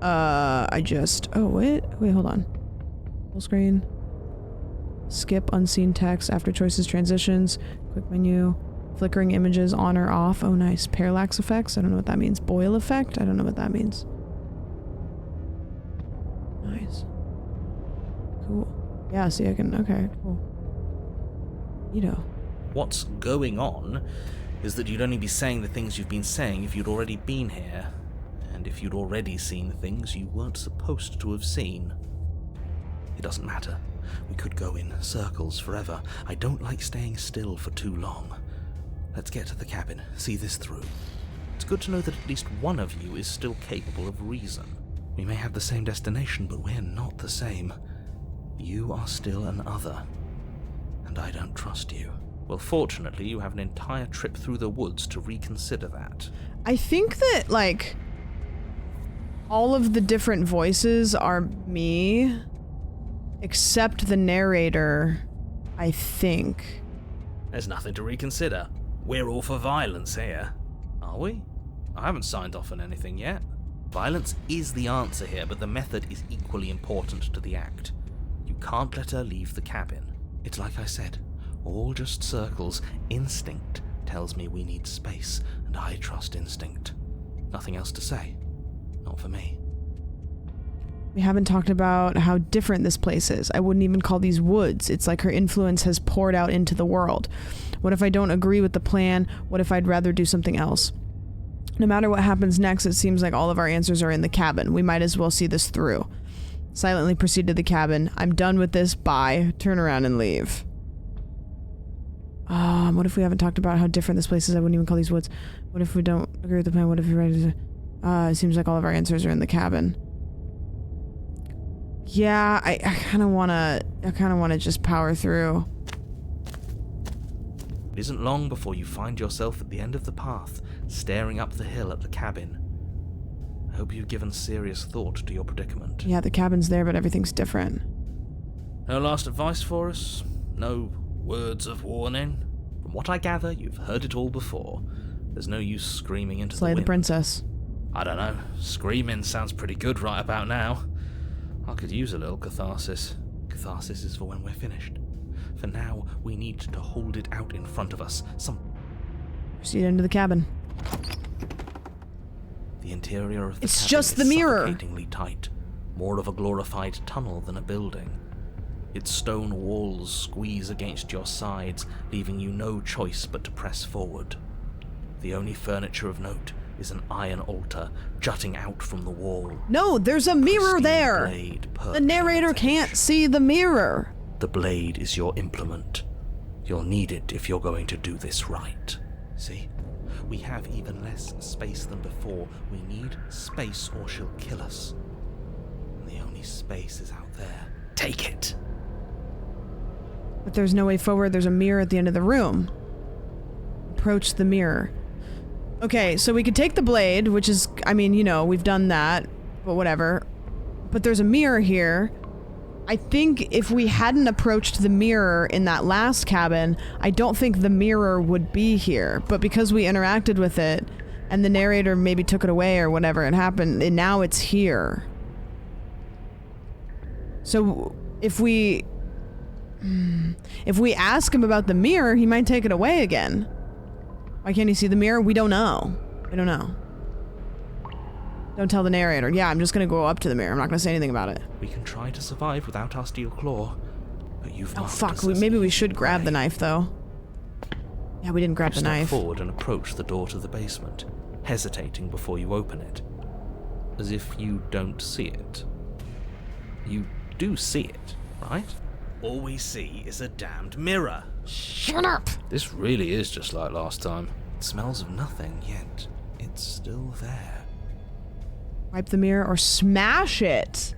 Oh, wait, hold on. Full screen. Skip unseen text, after choices, transitions, quick menu, flickering images on or off. Oh, nice. Parallax effects. I don't know what that means. Boil effect. I don't know what that means. Nice. Cool. Yeah, see, I can, okay, cool. Neato. What's going on is that you'd only be saying the things you've been saying if you'd already been here, and if you'd already seen things you weren't supposed to have seen. It doesn't matter. We could go in circles forever. I don't like staying still for too long. Let's get to the cabin, see this through. It's good to know that at least one of you is still capable of reason. We may have the same destination, but we're not the same. You are still an other, and I don't trust you. Well, fortunately, you have an entire trip through the woods to reconsider that. I think that, like, all of the different voices are me, except the narrator, I think. There's nothing to reconsider. We're all for violence here. Are we? I haven't signed off on anything yet. Violence is the answer here, but the method is equally important to the act. You can't let her leave the cabin. It's like I said. All just circles. Instinct tells me we need space, and I trust instinct. Nothing else to say. Not for me. We haven't talked about how different this place is. I wouldn't even call these woods. It's like her influence has poured out into the world. What if I don't agree with the plan? What if I'd rather do something else? No matter what happens next, it seems like all of our answers are in the cabin. We might as well see this through. Silently proceed to the cabin. I'm done with this. Bye. Turn around and leave. What if we haven't talked about how different this place is? I wouldn't even call these woods. What if we don't agree with the plan? What if you're ready to... it seems like all of our answers are in the cabin. Yeah, I kind of want to just power through. It isn't long before you find yourself at the end of the path, staring up the hill at the cabin. I hope you've given serious thought to your predicament. Yeah, the cabin's there, but everything's different. No last advice for us? No words of warning? From what I gather, you've heard it all before. There's no use screaming into the wind. Slay the princess. I don't know. Screaming sounds pretty good right about now. I could use a little catharsis. Catharsis is for when we're finished. For now, we need to hold it out in front of us. Proceed into the cabin. The interior of the It's cabin just the is mirror. suffocatingly tight. More of a glorified tunnel than a building. Its stone walls squeeze against your sides, leaving you no choice but to press forward. The only furniture of note is an iron altar jutting out from the wall. No, there's a mirror there! Blade The narrator can't see the mirror! The blade is your implement. You'll need it if you're going to do this right. See? We have even less space than before. We need space or she'll kill us. And the only space is out there. Take it! But there's no way forward. There's a mirror at the end of the room. Approach the mirror. Okay, so we could take the blade, which is, I mean, you know, we've done that, but whatever. But there's a mirror here. I think if we hadn't approached the mirror in that last cabin, I don't think the mirror would be here. But because we interacted with it, and the narrator maybe took it away or whatever it happened, and now it's here. So if we ask him about the mirror, he might take it away again. Why can't he see the mirror? We don't know. I don't know. Don't tell the narrator. Yeah, I'm just gonna go up to the mirror. I'm not gonna say anything about it. We can try to survive without our steel claw, but you've Oh marked fuck, us as maybe we easy should grab the prey. knife though. Yeah, we didn't grab the Step knife. forward and approach the door to the basement, hesitating before you open it, as if you don't see it. You do see it, right? All we see is a damned mirror. Shut up! This really is just like last time. It smells of nothing, yet it's still there. Wipe the mirror or smash it!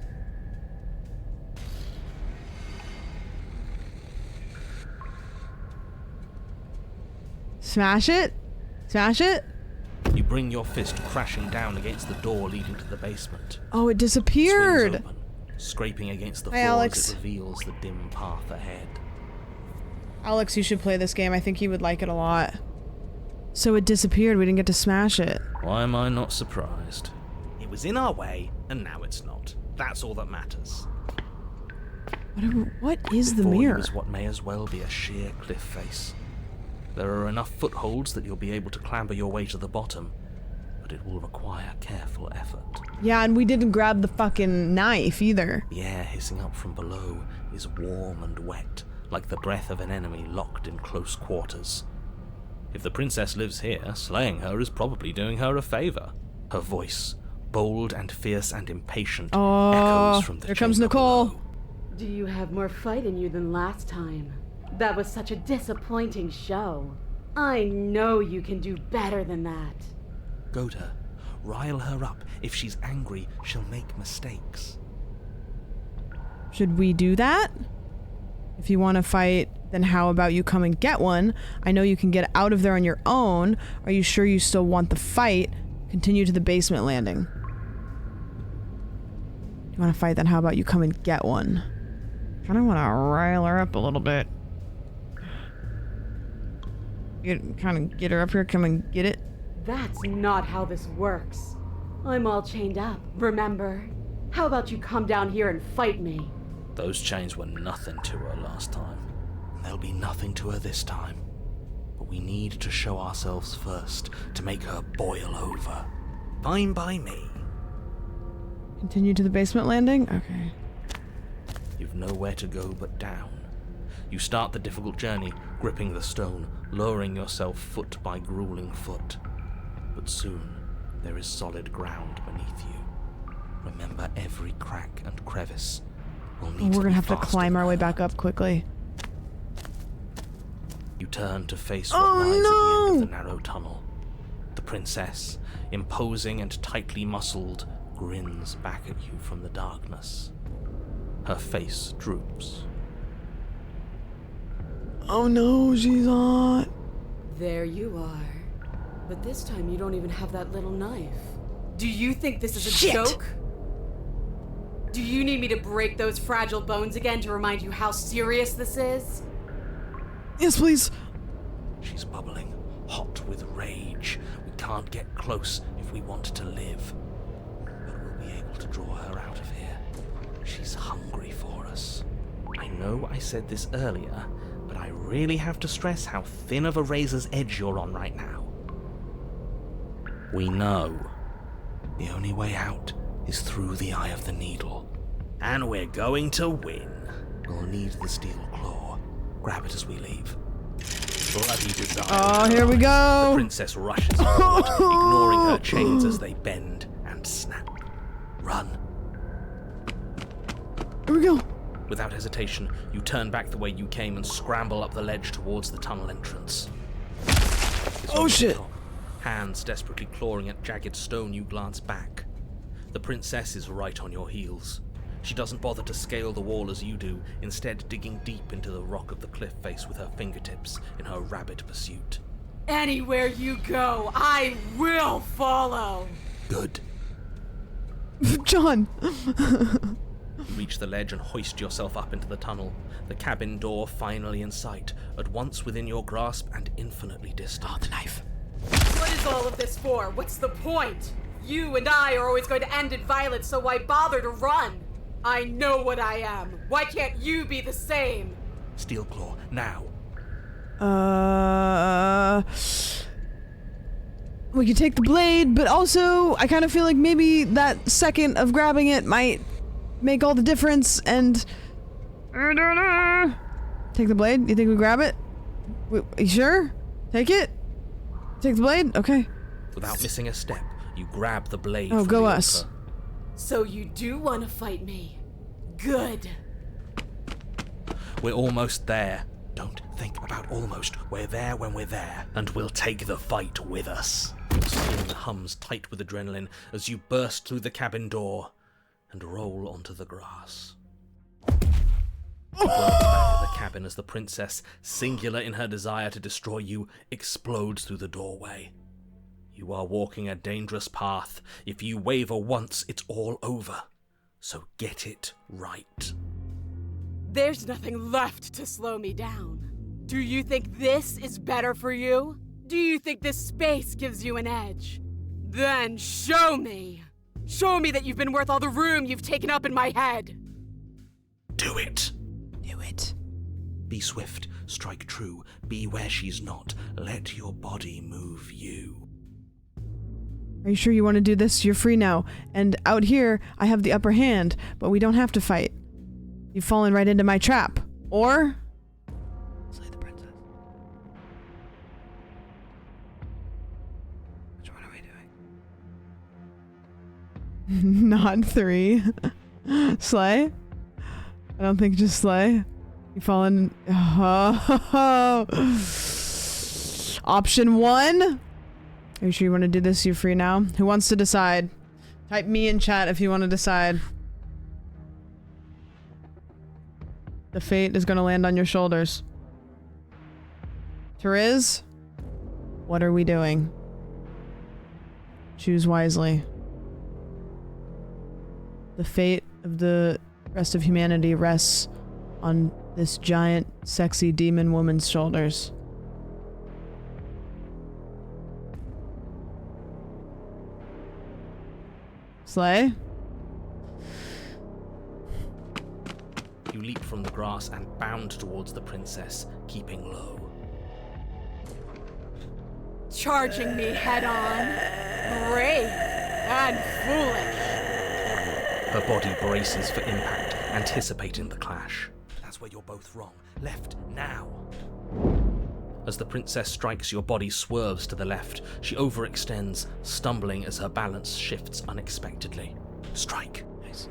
Smash it? Smash it? You bring your fist crashing down against the door leading to the basement. Oh, it It swings disappeared! open, scraping against the Hi, floor Alex. as it reveals the dim path ahead. Alex, you should play this game. I think you would like it a lot. So it disappeared. We didn't get to smash it. Why am I not surprised? It was in our way, and now it's not. That's all that matters. What is the Before you mirror? is what may as well be a sheer cliff face. There are enough footholds that you'll be able to clamber your way to the bottom, but it will require careful effort. Yeah, and we didn't grab the fucking knife either. The air hissing up from below is warm and wet, like the breath of an enemy locked in close quarters. If the princess lives here, slaying her is probably doing her a favor. Her voice, bold and fierce and impatient, echoes from the here comes chamber Nicole. below. Do you have more fight in you than last time? That was such a disappointing show. I know you can do better than that. Goad her. Rile her up. If she's angry, she'll make mistakes. Should we do that? If you want to fight, then how about you come and get one? I know you can get out of there on your own. Are you sure you still want the fight? Continue to the basement landing. You want to fight, then how about you come and get one? Kind of want to rile her up a little bit. Kind of get her up here, come and get it. That's not how this works. I'm all chained up, remember? How about you come down here and fight me? Those chains were nothing to her last time. There'll be nothing to her this time. But we need to show ourselves first to make her boil over. Fine by me. Continue to the basement landing? Okay. You've nowhere to go but down. You start the difficult journey, gripping the stone, lowering yourself foot by grueling foot. But soon, there is solid ground beneath you. Remember every crack and crevice. We'll need We're to gonna be have to faster climb than our way her. back up quickly. You turn to face what Oh, lies at the end no! of the narrow tunnel. The princess, imposing and tightly muscled, grins back at you from the darkness. Her face droops. Oh no, she's hot. There you are. But this time you don't even have that little knife. Do you think this is a Shit. joke? Do you need me to break those fragile bones again to remind you how serious this is? Yes, please. She's bubbling, hot with rage. We can't get close if we want to live. But we'll be able to draw her out of here. She's hungry for us. I know I said this earlier, but I really have to stress how thin of a razor's edge you're on right now. We know. The only way out is through the eye of the needle. And we're going to win. We'll need the steel claw. Grab it as we leave. Bloody desire. Oh, here we go. The princess rushes forward, ignoring her chains as they bend and snap. Run. Here we go. Without hesitation, you turn back the way you came and scramble up the ledge towards the tunnel entrance. It's Oh, over the shit. top. Hands desperately clawing at jagged stone, you glance back. The princess is right on your heels. She doesn't bother to scale the wall as you do, instead digging deep into the rock of the cliff face with her fingertips in her rabid pursuit. Anywhere you go, I will follow! Good. John. You reach the ledge and hoist yourself up into the tunnel, the cabin door finally in sight, at once within your grasp and infinitely distant. Oh, the knife. What is all of this for? What's the point? You and I are always going to end in violence, so why bother to run? I know what I am. Why can't you be the same? Steel claw, now. we could take the blade, but also I kind of feel like maybe that second of grabbing it might make all the difference, and... Take the blade? You think we grab it? You sure? Take it? Take the blade? Okay. Without missing a step, you grab the blade. Oh, from go the us. altar. So you do want to fight me? Good. We're almost there. Don't think about almost. We're there when we're there, and we'll take the fight with us. Your skin hums tight with adrenaline as you burst through the cabin door and roll onto the grass. You glance back at the cabin as the princess, singular in her desire to destroy you, explodes through the doorway. You are walking a dangerous path. If you waver once, it's all over. So get it right. There's nothing left to slow me down. Do you think this is better for you? Do you think this space gives you an edge? Then show me! Show me that you've been worth all the room you've taken up in my head! Do it! Do it. Be swift, strike true, be where she's not. Let your body move you. Are you sure you want to do this? You're free now. And out here, I have the upper hand, but we don't have to fight. You've fallen right into my trap. Or... slay the princess. Which one are we doing? Not 3. Slay? I don't think just slay. You've fallen... Oh. Option 1? Are you sure you want to do this? You're free now? Who wants to decide? Type me in chat if you want to decide. The fate is going to land on your shoulders. Therese, what are we doing? Choose wisely. The fate of the rest of humanity rests on this giant, sexy demon woman's shoulders. Slay? You leap from the grass and bound towards the princess, keeping low. Charging me head on. Brave and foolish. Her body braces for impact, anticipating the clash. That's where you're both wrong. Left, now. As the princess strikes, your body swerves to the left. She overextends, stumbling as her balance shifts unexpectedly. Strike. Nice.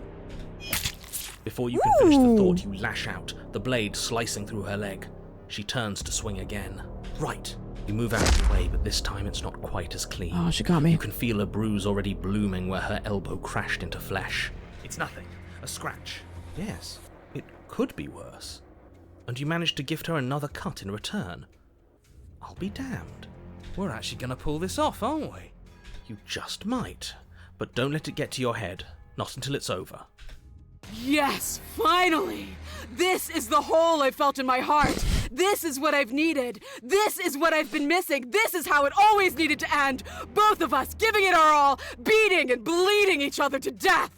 Before you can finish the thought, you lash out, the blade slicing through her leg. She turns to swing again. Right. You move out of the way, but this time it's not quite as clean. Oh, she got me. You can feel a bruise already blooming where her elbow crashed into flesh. It's nothing. A scratch. Yes, it could be worse. And you manage to gift her another cut in return. I'll be damned. We're actually going to pull this off, aren't we? You just might. But don't let it get to your head. Not until it's over. Yes, finally! This is the hole I felt in my heart. This is what I've needed. This is what I've been missing. This is how it always needed to end. Both of us giving it our all, beating and bleeding each other to death.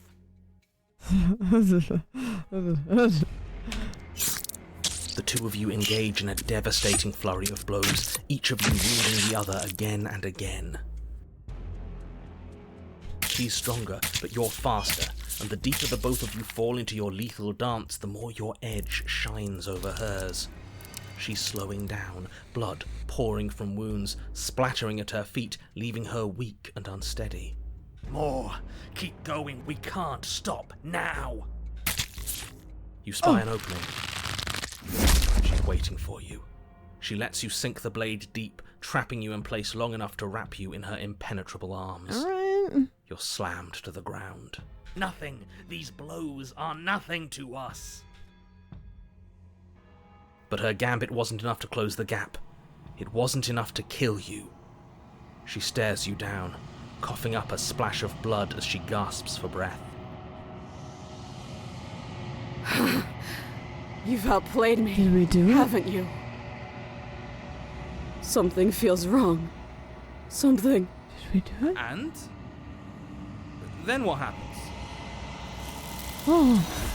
The two of you engage in a devastating flurry of blows, each of you wounding the other again and again. She's stronger, but you're faster, and the deeper the both of you fall into your lethal dance, the more your edge shines over hers. She's slowing down, blood pouring from wounds, splattering at her feet, leaving her weak and unsteady. More! Keep going, we can't stop, now! You spy an opening. She's waiting for you. She lets you sink the blade deep, trapping you in place long enough to wrap you in her impenetrable arms. Alright. You're slammed to the ground. Nothing! These blows are nothing to us! But her gambit wasn't enough to close the gap. It wasn't enough to kill you. She stares you down, coughing up a splash of blood as she gasps for breath. You've outplayed me. Did we do it? Haven't you? Something feels wrong. Something. Did we do it? And? Then what happens? Oh.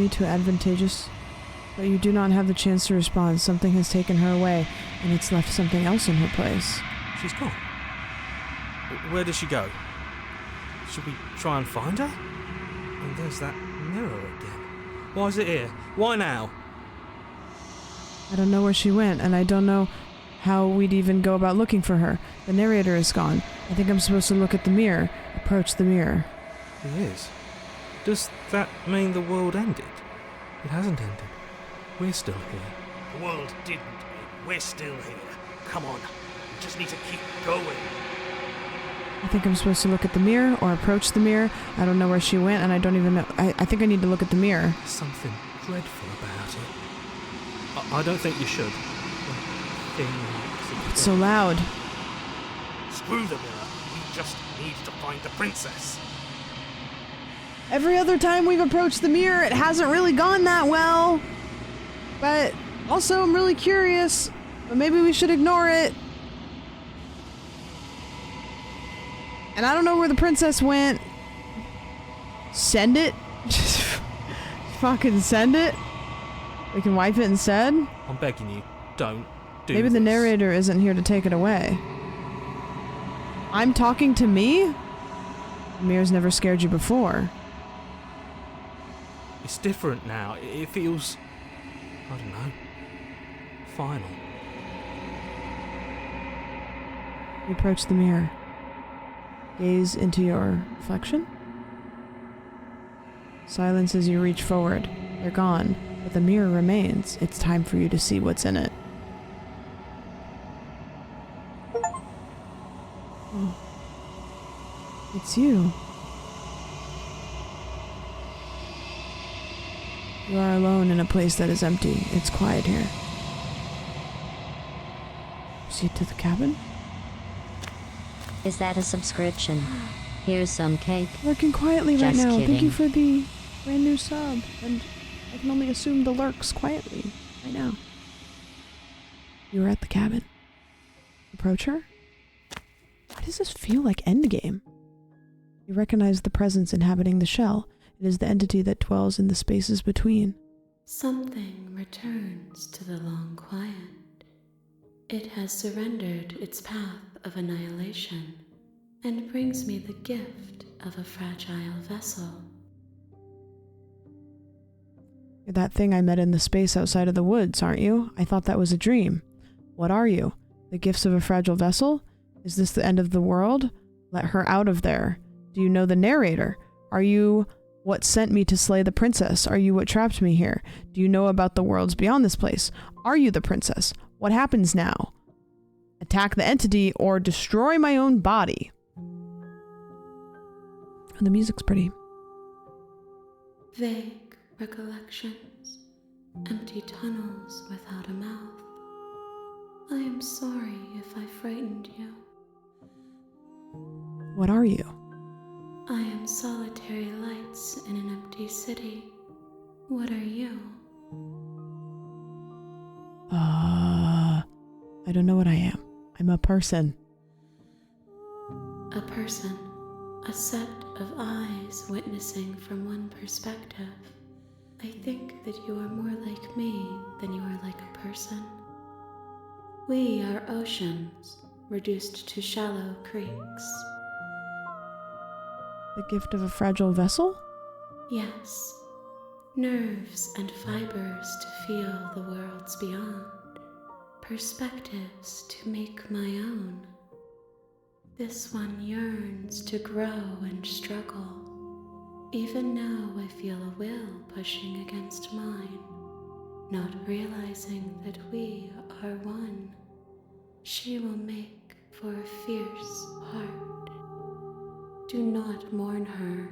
me too advantageous? But you do not have the chance to respond. Something has taken her away, and it's left something else in her place. She's gone. Where did she go? Should we try and find her? And there's that mirror again. Why is it here? Why now? I don't know where she went, and I don't know how we'd even go about looking for her. The narrator is gone. I think I'm supposed to look at the mirror. Approach the mirror. He is. Does that mean the world ended? It hasn't ended. We're still here. The world didn't end. We're still here. Come on. We just need to keep going. I think I'm supposed to look at the mirror or approach the mirror. I don't know where she went, and I don't even know. I think I need to look at the mirror. Something dreadful about it. I don't think you should. It's so loud. Screw the mirror. We just need to find the princess. Every other time we've approached the mirror, it hasn't really gone that well. But also, I'm really curious. But maybe we should ignore it. And I don't know where the princess went. Send it? Just fucking send it? We can wipe it instead? I'm begging you, don't do Maybe the this. narrator isn't here to take it away. I'm talking to me? The mirror's never scared you before. It's different now. It feels, I don't know, final. You approach the mirror. Gaze into your reflection. Silence as you reach forward. They're gone, but the mirror remains. It's time for you to see what's in it. Oh. It's you. You are alone in a place that is empty. It's quiet here. Proceed to the cabin. Is that a subscription? Here's some cake. Working quietly right Just now. Thank kidding. you for the brand new sub. And I can only assume the lurks quietly right now. You are at the cabin. Approach her. Why does this feel like Endgame? You recognize the presence inhabiting the shell. It is the entity that dwells in the spaces between. Something returns to the long quiet. It has surrendered its path of annihilation and brings me the gift of a fragile vessel. You're that thing I met in the space outside of the woods, aren't you? I thought that was a dream. What are you? The gifts of a fragile vessel? Is this the end of the world? Let her out of there. Do you know the narrator? Are you what sent me to slay the princess? Are you what trapped me here? Do you know about the worlds beyond this place? Are you the princess? What happens now? Attack the entity or destroy my own body. And the music's pretty. Vague recollections, empty tunnels without a mouth. I am sorry if I frightened you. What are you? I am solitary lights in an empty city. What are you? I don't know what I am. I'm a person. A person, a set of eyes witnessing from one perspective. I think that you are more like me than you are like a person. We are oceans, reduced to shallow creeks. The gift of a fragile vessel? Yes, nerves and fibers to feel the worlds beyond, perspectives to make my own. This one yearns to grow and struggle. Even now I feel a will pushing against mine, not realizing that we are one. She will make for a fierce heart. Do not mourn her.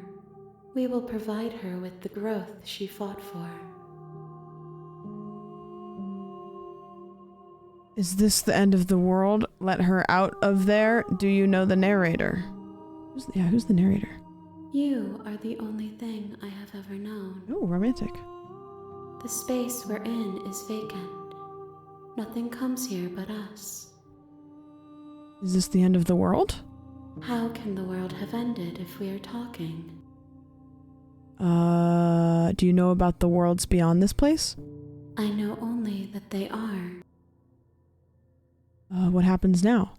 We will provide her with the growth she fought for. Is this the end of the world? Let her out of there? Do you know the narrator? Who's the narrator? You are the only thing I have ever known. Oh, romantic. The space we're in is vacant. Nothing comes here but us. Is this the end of the world? How can the world have ended if we are talking? Do you know about the worlds beyond this place? I know only that they are. What happens now?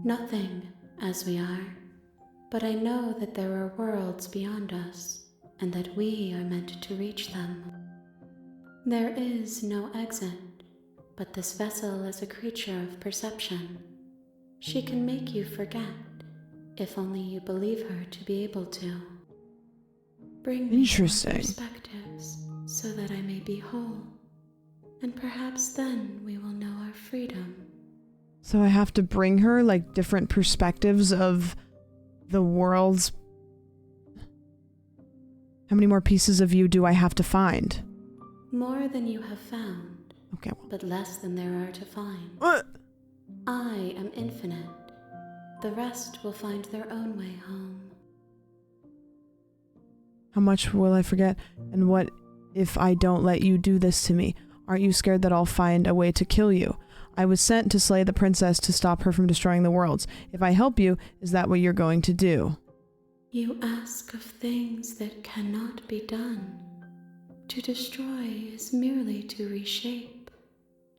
Nothing, as we are. But I know that there are worlds beyond us, and that we are meant to reach them. There is no exit, but this vessel is a creature of perception. She can make you forget, if only you believe her to be able to. Bring me more perspectives, so that I may be whole, and perhaps then we will know our freedom. So I have to bring her, like, different perspectives of the worlds. How many more pieces of you do I have to find? More than you have found, Okay. but less than there are to find. I am infinite. The rest will find their own way home. How much will I forget? And what if I don't let you do this to me? Aren't you scared that I'll find a way to kill you? I was sent to slay the princess to stop her from destroying the worlds. If I help you, is that what you're going to do? You ask of things that cannot be done. To destroy is merely to reshape,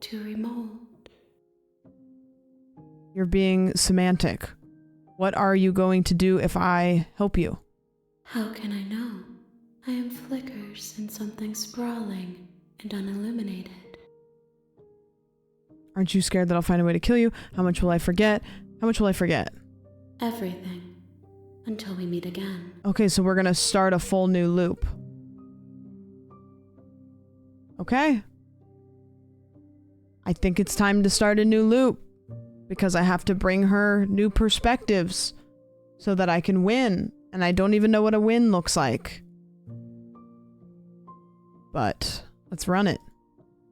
to remold. You're being semantic. What are you going to do if I help you? How can I know? I am flickers in something sprawling and unilluminated. Aren't you scared that I'll find a way to kill you? How much will I forget? How much will I forget? Everything. Until we meet again. Okay, so we're gonna start a full new loop. Okay. I think it's time to start a new loop. Because I have to bring her new perspectives. So that I can win. And I don't even know what a win looks like. But let's run it.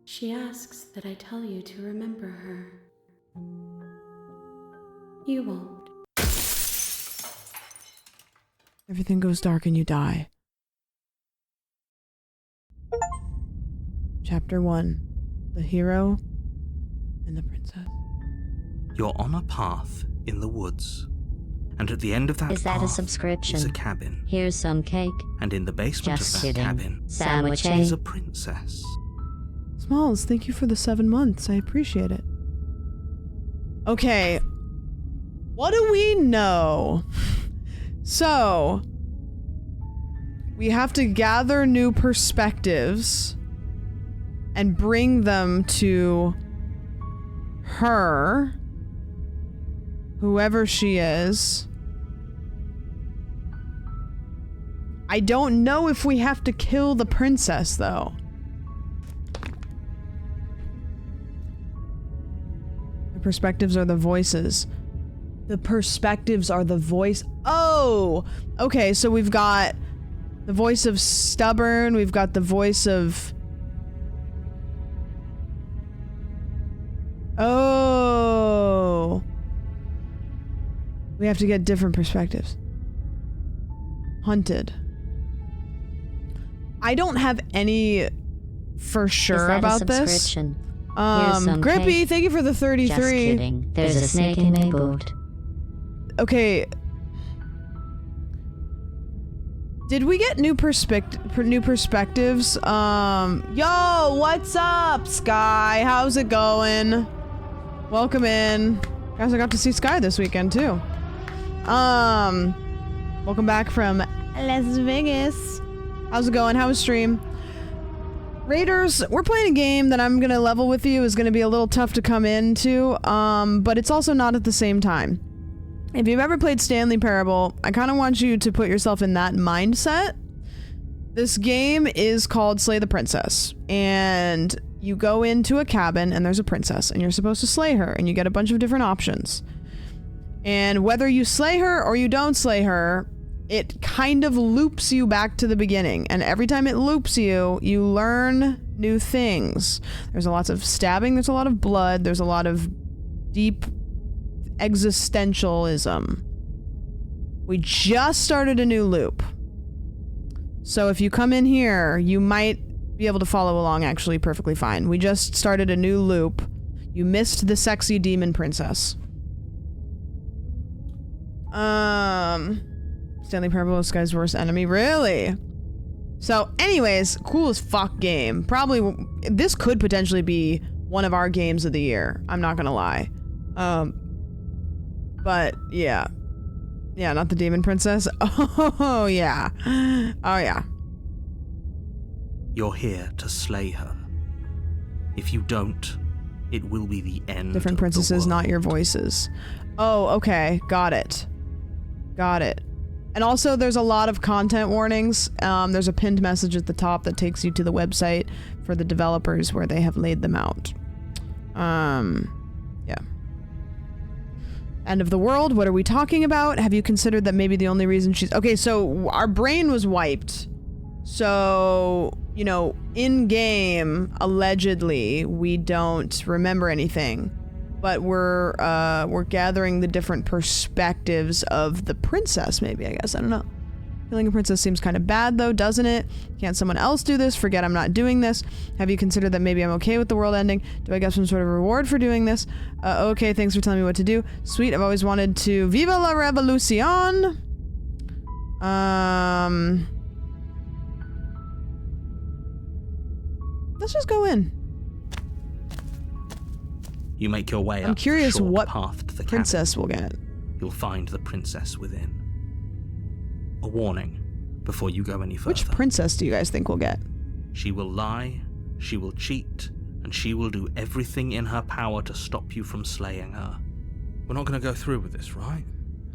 She asks that I tell you to remember her. You won't. Everything goes dark and you die. Chapter 1. The Hero and the Princess. You're on a path in the woods. And at the end of that Is that a path subscription? is a cabin. Here's some cake. And in the basement Just of that kidding. cabin Sandwich, is a princess. Smalls, thank you for the 7 months. I appreciate it. Okay. What do we know? So, we have to gather new perspectives and bring them to her, whoever she is. I don't know if we have to kill the princess, though. The perspectives are the voices. The perspectives are the voice. Oh! Okay, so we've got the voice of stubborn. We've got the voice of... Oh! We have to get different perspectives. Hunted. I don't have any for sure about this. Grippy, cake. thank you for the 33. Just kidding. There's a snake in my boot. Okay. Did we get new perspectives? Yo, what's up, Sky? How's it going? Welcome in. Guys, I got to see Sky this weekend too. Welcome back from Las Vegas. How's it going? How was stream? Raiders, we're playing a game that I'm gonna level with you. Is gonna be a little tough to come into, but it's also not at the same time. If you've ever played Stanley Parable, I kind of want you to put yourself in that mindset. This game is called Slay the Princess, and you go into a cabin and there's a princess, and you're supposed to slay her, and you get a bunch of different options. And whether you slay her or you don't slay her, it kind of loops you back to the beginning. And every time it loops you, you learn new things. There's a lot of stabbing, there's a lot of blood, there's a lot of deep existentialism. We just started a new loop. So if you come in here, you might be able to follow along actually perfectly fine. We just started a new loop. You missed the sexy demon princess. Stanley Parable is Sky's worst enemy. Really? So anyways, cool as fuck game. Probably, this could potentially be one of our games of the year. I'm not gonna lie. But yeah. Yeah, not the Demon Princess. Oh yeah. Oh yeah. You're here to slay her. If you don't, it will be the end. Different princesses, not your voices. Oh, okay. Got it. Got it. And also, there's a lot of content warnings. There's a pinned message at the top that takes you to the website for the developers where they have laid them out. Yeah. End of the world. What are we talking about? Have you considered that maybe the only reason she's... Okay, so our brain was wiped. So, you know, in-game, allegedly, we don't remember anything. But we're gathering the different perspectives of the princess, maybe, I guess. I don't know. Killing a princess seems kind of bad, though, doesn't it? Can't someone else do this? Forget I'm not doing this. Have you considered that maybe I'm okay with the world ending? Do I get some sort of reward for doing this? Okay, thanks for telling me what to do. Sweet, I've always wanted to... Viva la revolucion! Let's just go in. You make your way I'm up curious the short what path to the princess cabin. will get. You'll find the princess within. A warning before you go any further. Which princess do you guys think we'll get? She will lie, she will cheat, and she will do everything in her power to stop you from slaying her. We're not going to go through with this, right?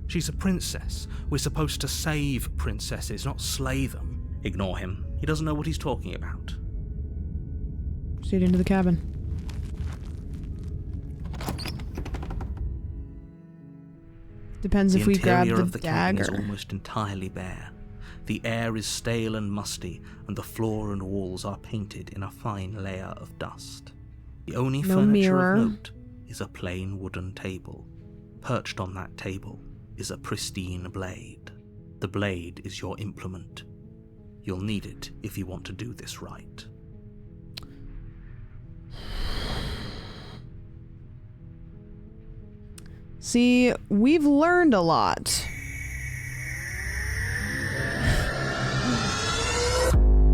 She's a princess. We're supposed to save princesses, not slay them. Ignore him. He doesn't know what he's talking about. Proceed into the cabin. Depends if we grab interior the of the cabin dagger. is almost entirely bare. The air is stale and musty, and the floor and walls are painted in a fine layer of dust. The only No furniture mirror. of note is a plain wooden table. Perched on that table is a pristine blade. The blade is your implement. You'll need it if you want to do this right. See, we've learned a lot.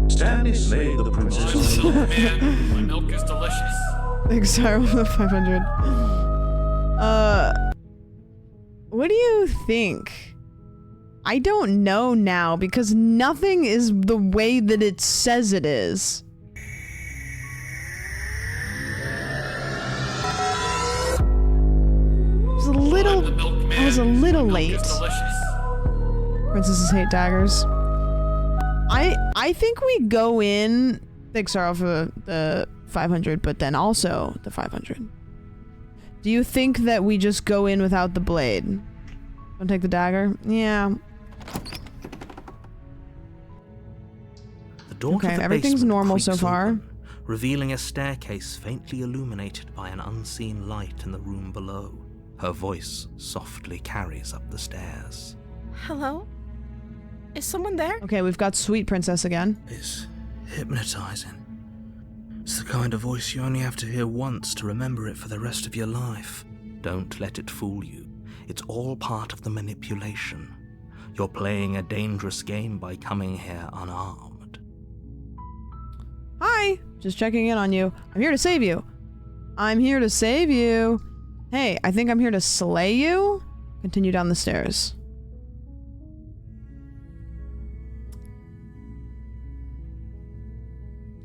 Stanley slayed the princess. Man, my milk is delicious. Thanks, sorry, the 500. What do you think? I don't know now because nothing is the way that it says it is. I was a little late. Princesses hate daggers. I think we go in. Thanks, Sarah, for the 500, but then also the 500. Do you think that we just go in without the blade? Don't take the dagger? Yeah. The door to Okay, the everything's basement normal so creaks far. open, revealing a staircase faintly illuminated by an unseen light in the room below. Her voice softly carries up the stairs. Hello? Is someone there? Okay, we've got Sweet Princess again. It's hypnotizing. It's the kind of voice you only have to hear once to remember it for the rest of your life. Don't let it fool you. It's all part of the manipulation. You're playing a dangerous game by coming here unarmed. Hi! Just checking in on you. I'm here to save you. I'm here to save you. Hey, I think I'm here to slay you. Continue down the stairs.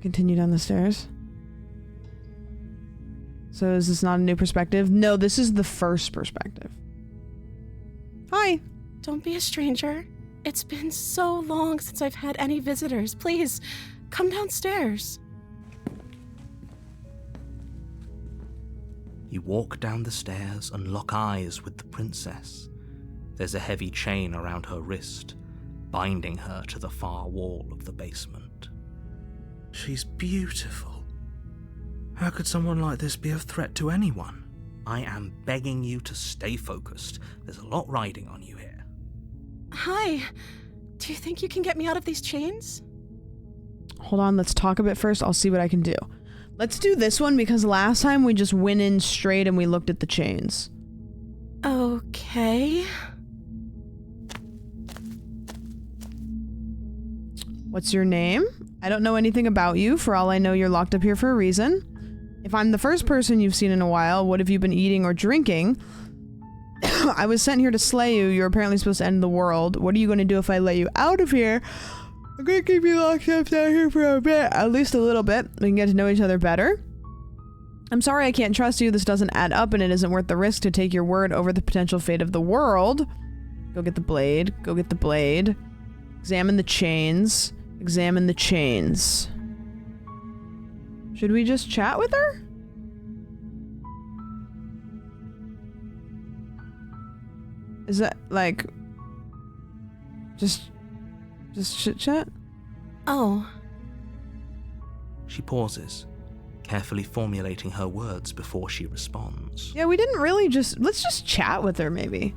Continue down the stairs. So is this not a new perspective? No, this is the first perspective. Hi. Don't be a stranger. It's been so long since I've had any visitors. Please, come downstairs. You walk down the stairs and lock eyes with the princess. There's a heavy chain around her wrist, binding her to the far wall of the basement. She's beautiful. How could someone like this be a threat to anyone? I am begging you to stay focused. There's a lot riding on you here. Hi. Do you think you can get me out of these chains? Hold on, let's talk a bit first. I'll see what I can do. Let's do this one because last time we just went in straight and we looked at the chains. Okay. What's your name? I don't know anything about you. For all I know, you're locked up here for a reason. If I'm the first person you've seen in a while, what have you been eating or drinking? I was sent here to slay you. You're apparently supposed to end the world. What are you going to do if I let you out of here? I'm going to keep you locked up down here for a bit. At least a little bit. We can get to know each other better. I'm sorry I can't trust you. This doesn't add up and it isn't worth the risk to take your word over the potential fate of the world. Go get the blade. Go get the blade. Examine the chains. Examine the chains. Should we just chat with her? Is that like just chit chat? Oh. She pauses, carefully formulating her words before she responds. Yeah, we didn't really let's just chat with her maybe.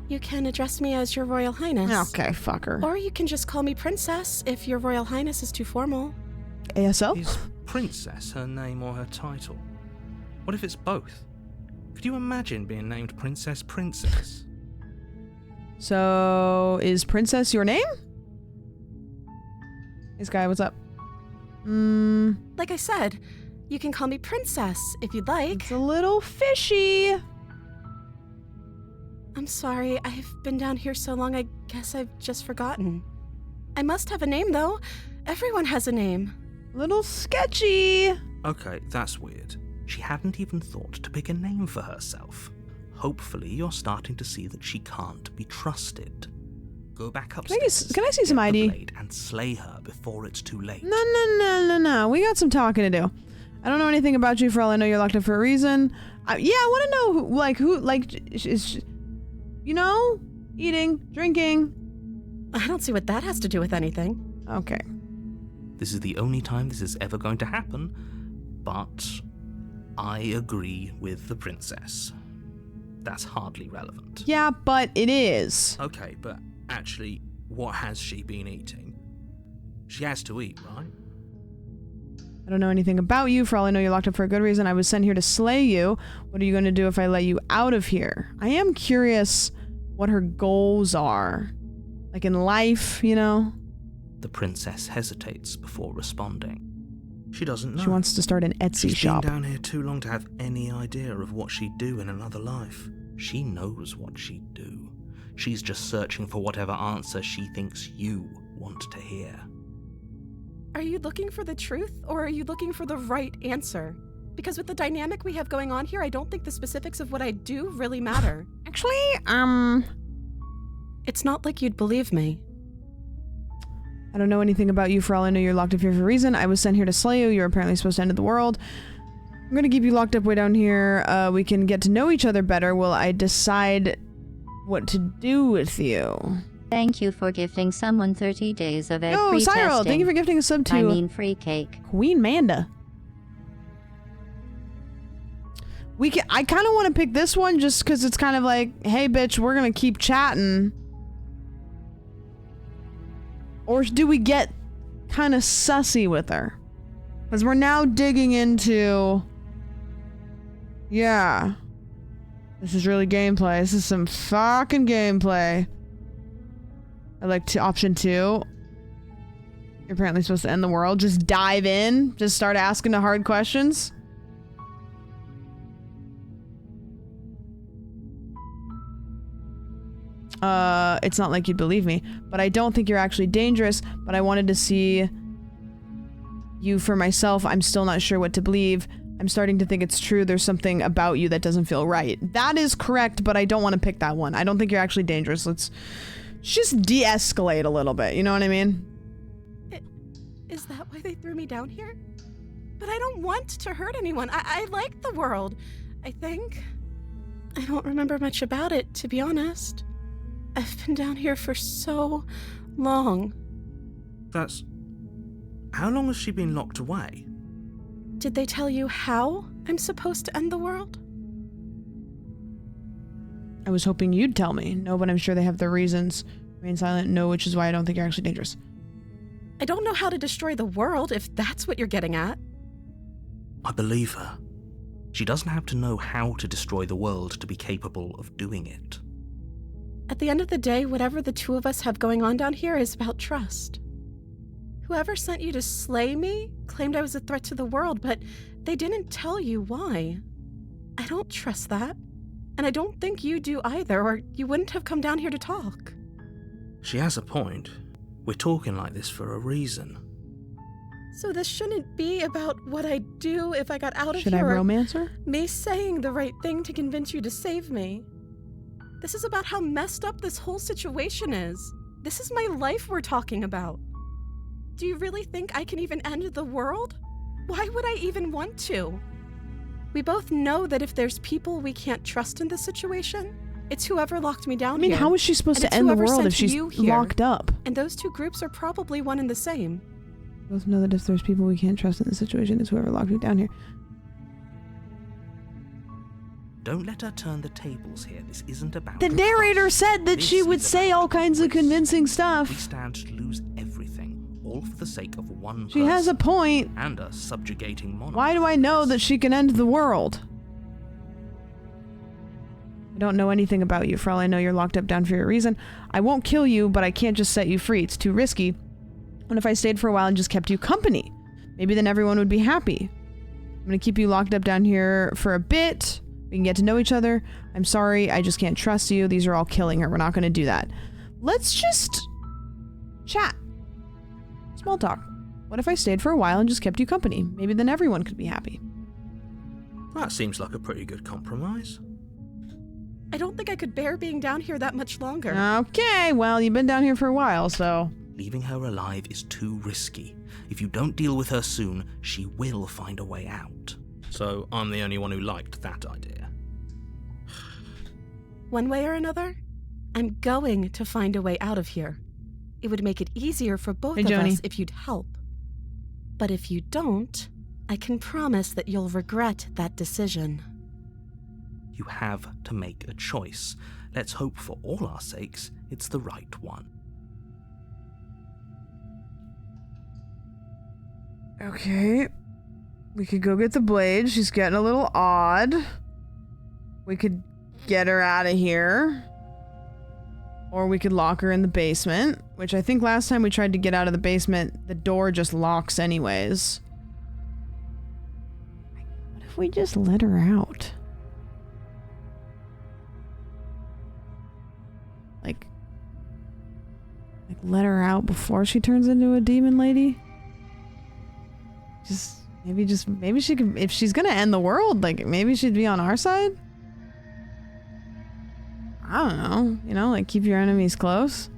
You can address me as Your Royal Highness. Okay, fuck her. Or you can just call me Princess if Your Royal Highness is too formal. ASL? Is Princess her name or her title? What if it's both? Could you imagine being named Princess? So, is Princess your name? Hey, Sky, what's up? Like I said, you can call me Princess if you'd like. It's a little fishy. I'm sorry, I've been down here so long, I guess I've just forgotten. I must have a name, though. Everyone has a name. Little sketchy. Okay, that's weird. She hadn't even thought to pick a name for herself. Hopefully you're starting to see that she can't be trusted. Go back upstairs. Can I see some ID? Blade and slay her before it's too late. No. We got some talking to do. I don't know anything about you. For all I know, you're locked up for a reason. I want to know is you know, eating, drinking. I don't see what that has to do with anything. Okay. This is the only time this is ever going to happen, but I agree with the princess. That's hardly relevant. Yeah, but it is. Okay, but actually, what has she been eating? She has to eat, right? I don't know anything about you. For all I know, you're locked up for a good reason. I was sent here to slay you. What are you going to do if I let you out of here? I am curious what her goals are. Like in life, you know? The princess hesitates before responding. She doesn't know. She wants to start an Etsy shop. She's been down here too long to have any idea of what she'd do in another life. She knows what she'd do. She's just searching for whatever answer she thinks you want to hear. Are you looking for the truth, or are you looking for the right answer? Because with the dynamic we have going on here, I don't think the specifics of what I do really matter. Actually, It's not like you'd believe me. I don't know anything about you. For all I know, you're locked up here for a reason. I was sent here to slay you. You're apparently supposed to end the world. I'm gonna keep you locked up way down here. We can get to know each other better. Will I decide what to do with you? Thank you for gifting someone 30 days of free Cyril, testing. thank you for gifting a sub to free cake. Queen Manda. I kind of want to pick this one just because it's kind of like, hey, bitch, we're gonna keep chatting. Or do we get kind of sussy with her? Because we're now digging into... Yeah. This is really gameplay. This is some fucking gameplay. I like option 2. You're apparently supposed to end the world. Just dive in. Just start asking the hard questions. It's not like you'd believe me, but I don't think you're actually dangerous, but I wanted to see you for myself. I'm still not sure what to believe. I'm starting to think it's true. There's something about you that doesn't feel right. That is correct, but I don't want to pick that one. I don't think you're actually dangerous. Let's just de-escalate a little bit. You know what I mean? Is that why they threw me down here? But I don't want to hurt anyone. I like the world, I think. I don't remember much about it, to be honest. I've been down here for so long. That's... How long has she been locked away? Did they tell you how I'm supposed to end the world? I was hoping you'd tell me. No, but I'm sure they have their reasons. Remain silent, no, which is why I don't think you're actually dangerous. I don't know how to destroy the world, if that's what you're getting at. I believe her. She doesn't have to know how to destroy the world to be capable of doing it. At the end of the day, whatever the two of us have going on down here is about trust. Whoever sent you to slay me claimed I was a threat to the world, but they didn't tell you why. I don't trust that. And I don't think you do either, or you wouldn't have come down here to talk. She has a point. We're talking like this for a reason. So this shouldn't be about what I'd do if I got out of Should here. I romance her? Me saying the right thing to convince you to save me. This is about how messed up this whole situation is. This is my life we're talking about. Do you really think I can even end the world? Why would I even want to? We both know that if there's people we can't trust in this situation, it's whoever locked me down here. I mean, how is she supposed to end the world if she's locked up? And those two groups are probably one and the same. We both know that if there's people we can't trust in this situation, it's whoever locked me down here. Don't let her turn the tables here. This isn't about The narrator said that she would say all kinds of convincing stuff. We stand to lose everything, all for the sake of one She has a point. And a subjugating monarch. Why do I know that she can end the world? I don't know anything about you. For all I know, you're locked up down for a reason. I won't kill you, but I can't just set you free. It's too risky. What if I stayed for a while and just kept you company? Maybe then everyone would be happy. I'm gonna keep you locked up down here for a bit. We can get to know each other. I'm sorry, I just can't trust you. These are all killing her. We're not gonna do that. Let's just chat. Small talk. What if I stayed for a while and just kept you company? Maybe then everyone could be happy. That seems like a pretty good compromise. I don't think I could bear being down here that much longer. Okay, well, you've been down here for a while, so... Leaving her alive is too risky. If you don't deal with her soon, she will find a way out. So I'm the only one who liked that idea. One way or another, I'm going to find a way out of here. It would make it easier for both of us if you'd help. But if you don't, I can promise that you'll regret that decision. You have to make a choice. Let's hope for all our sakes it's the right one. Okay. We could go get the blade. She's getting a little odd. We could get her out of here. Or we could lock her in the basement, which I think last time we tried to get out of the basement, the door just locks anyways. What if we just let her out? Like let her out before she turns into a demon lady? Maybe she could, if she's gonna end the world, like maybe she'd be on our side? I don't know, you know, like keep your enemies close.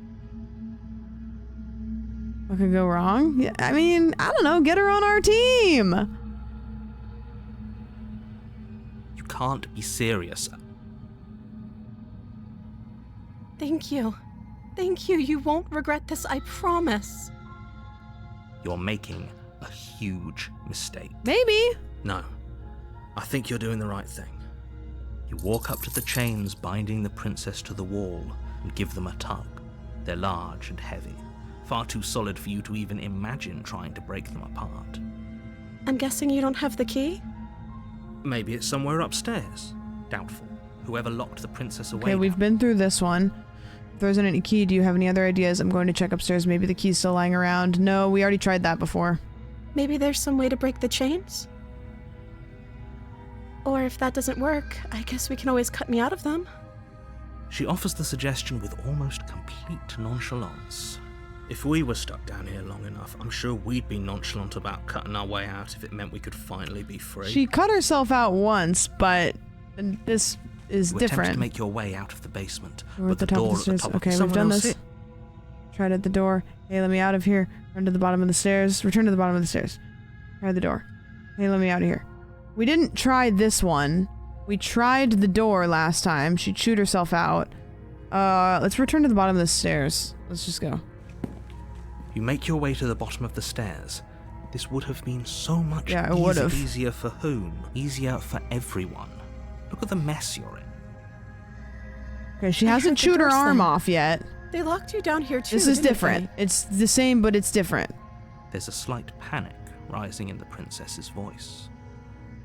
What could go wrong? Yeah, I mean, I don't know, get her on our team! You can't be serious. Thank you. Thank you. You won't regret this, I promise. You're making a huge mistake. Maybe. No. I think you're doing the right thing. You walk up to the chains binding the princess to the wall and give them a tug. They're large and heavy, far too solid for you to even imagine trying to break them apart. I'm guessing you don't have the key? Maybe it's somewhere upstairs. Doubtful. Whoever locked the princess away. Okay, we've been through this one. If there isn't any key, do you have any other ideas? I'm going to check upstairs. Maybe the key's still lying around. No, we already tried that before. Maybe there's some way to break the chains? Or if that doesn't work, I guess we can always cut me out of them. She offers the suggestion with almost complete nonchalance. If we were stuck down here long enough, I'm sure we'd be nonchalant about cutting our way out if it meant we could finally be free. She cut herself out once, but this is you different. Attempt to make your way out of the basement, We're but at the the top door of the at stairs. the top. Okay, we've done this. Hit. Tried at the door. Hey, let me out of here. Run to the bottom of the stairs. Return to the bottom of the stairs. Try the door. Hey, let me out of here. We didn't try this one. We tried the door last time. She chewed herself out. Let's return to the bottom of the stairs. Let's just go. You make your way to the bottom of the stairs. This would have been so much easier for whom? Easier for everyone. Look at the mess you're in. Okay, she hasn't chewed her arm off yet. They locked you down here too. This is different. It's the same, but it's different. There's a slight panic rising in the princess's voice.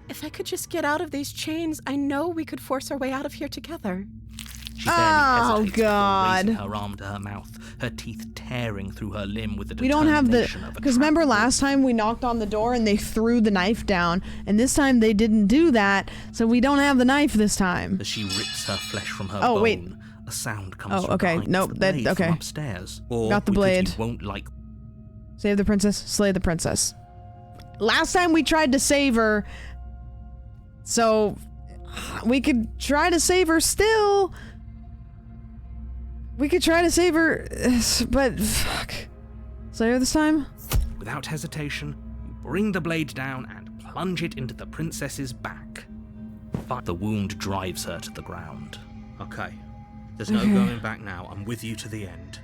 If I could just get out of these chains, I know we could force our way out of here together. She barely hesitates before raising God. her arm to her mouth, her teeth tearing through her limb with the We don't have the... determination of a Because remember trapped last time we knocked on the door and they threw the knife down, and this time they didn't do that, so we don't have the knife this time. As she rips her flesh from her Oh, bone, wait. a sound comes from okay. behind Nope, the that- blade okay. from upstairs. Or Got the we could blade. You won't like... Save the princess, slay the princess. Last time we tried to save her, so we could try to save her still. We could try to save her, but fuck. Slay her this time? Without hesitation, you bring the blade down and plunge it into the princess's back. But the wound drives her to the ground. Okay. There's no going back now. I'm with you to the end.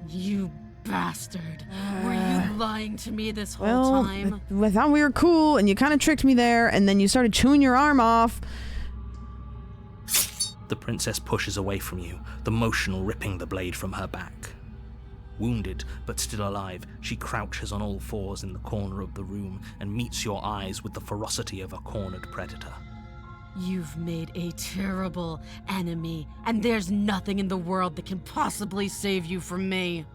You bastard. Were you lying to me this whole Well, time? I thought we were cool, and you kind of tricked me there, and then you started chewing your arm off. The princess pushes away from you, the motion ripping the blade from her back. Wounded, but still alive, she crouches on all fours in the corner of the room and meets your eyes with the ferocity of a cornered predator. You've made a terrible enemy, and there's nothing in the world that can possibly save you from me.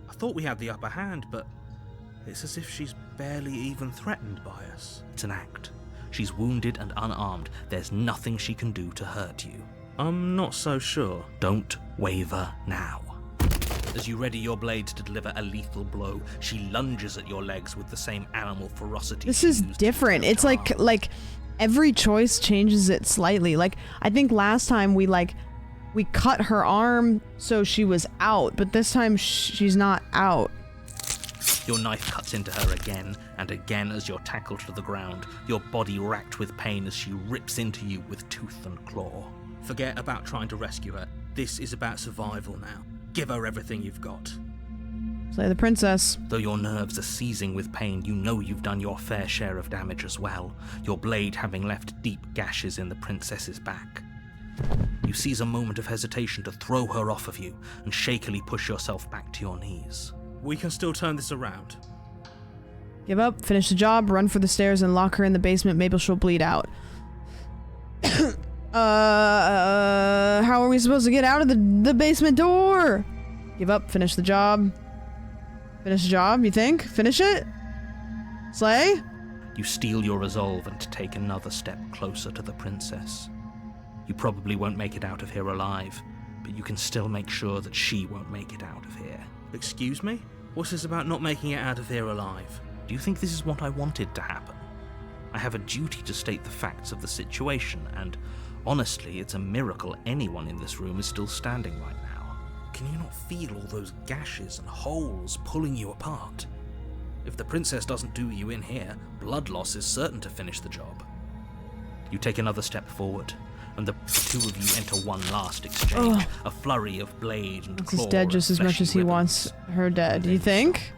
I thought we had the upper hand, but it's as if she's barely even threatened by us. It's an act. She's wounded and unarmed. There's nothing she can do to hurt you. I'm not so sure. Don't waver now. As you ready your blade to deliver a lethal blow, she lunges at your legs with the same animal ferocity. This she is used different. to It's choke like every choice changes it slightly. Like, I think last time we cut her arm so she was out, but this time she's not out. Your knife cuts into her again and again as you're tackled to the ground, your body racked with pain as she rips into you with tooth and claw. Forget about trying to rescue her. This is about survival now. Give her everything you've got. Slay the princess. Though your nerves are seizing with pain, you know you've done your fair share of damage as well, your blade having left deep gashes in the princess's back. You seize a moment of hesitation to throw her off of you and shakily push yourself back to your knees. We can still turn this around. Give up, finish the job, run for the stairs, and lock her in the basement. Maybe she'll bleed out. How are we supposed to get out of the basement door? Give up, finish the job. Finish the job, you think? Finish it? Slay? You steel your resolve and take another step closer to the princess. You probably won't make it out of here alive, but you can still make sure that she won't make it out of here. Excuse me? What's this about not making it out of here alive? Do you think this is what I wanted to happen? I have a duty to state the facts of the situation, and honestly, it's a miracle anyone in this room is still standing right now. Can you not feel all those gashes and holes pulling you apart? If the princess doesn't do you in here, blood loss is certain to finish the job. You take another step forward, and the two of you enter one last exchange, a flurry of blade and claw. He's dead just as much as he wants her dead. Do you think?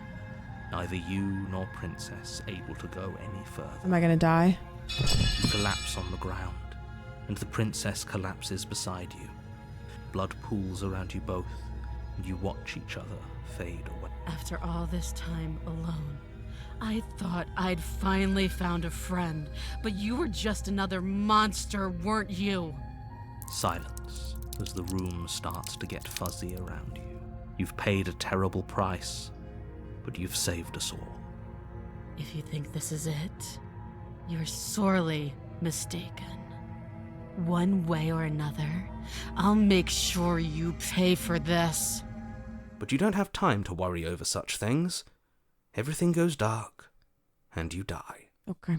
Neither you nor princess able to go any further. Am I gonna die? You collapse on the ground, and the princess collapses beside you. Blood pools around you both, and you watch each other fade away. After all this time alone, I thought I'd finally found a friend, but you were just another monster, weren't you? Silence as the room starts to get fuzzy around you. You've paid a terrible price, but you've saved us all. If you think this is it, you're sorely mistaken. One way or another, I'll make sure you pay for this. But you don't have time to worry over such things. Everything goes dark, and you die. Okay.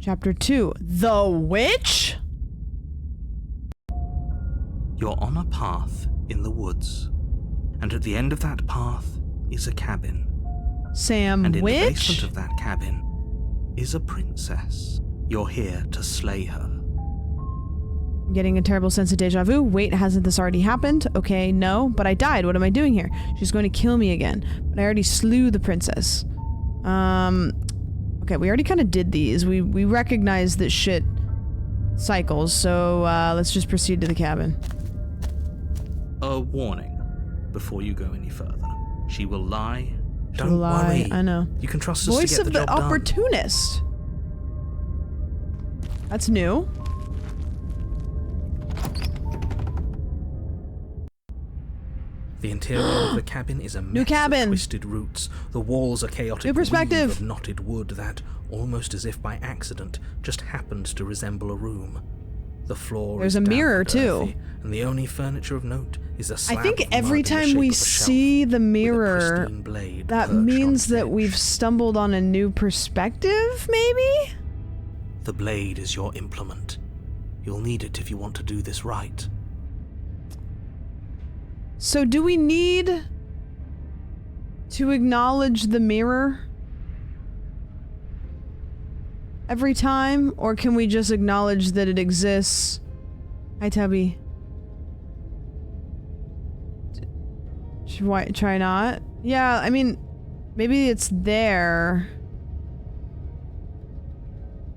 Chapter 2. The Witch? You're on a path in the woods, and at the end of that path is a cabin. Sam, and in witch? the basement of that cabin is a princess. You're here to slay her. I'm getting a terrible sense of deja vu. Wait, hasn't this already happened? Okay, no, but I died. What am I doing here? She's going to kill me again. But I already slew the princess. Okay, we already kind of did these. We recognize that shit cycles, so let's just proceed to the cabin. A warning before you go any further. She will lie. She'll Don't lie. worry. I know. You can trust us Voice to get of the the job done. opportunist. That's new. The interior of the cabin is a mess of twisted roots. The walls are chaotic New perspective. weave of knotted wood that, almost as if by accident, just happens to resemble a room. The floor There's is a damp mirror, and too. earthy, and the only furniture of note is a slab I think of every mud in the time shape we of a shelf see the with a mirror, pristine blade that perched on means its that edge. we've stumbled on a new perspective, maybe? The blade is your implement. You'll need it if you want to do this right. So do we need to acknowledge the mirror every time, or can we just acknowledge that it exists? Hi, Tubby. Try not? Yeah, I mean, maybe it's there.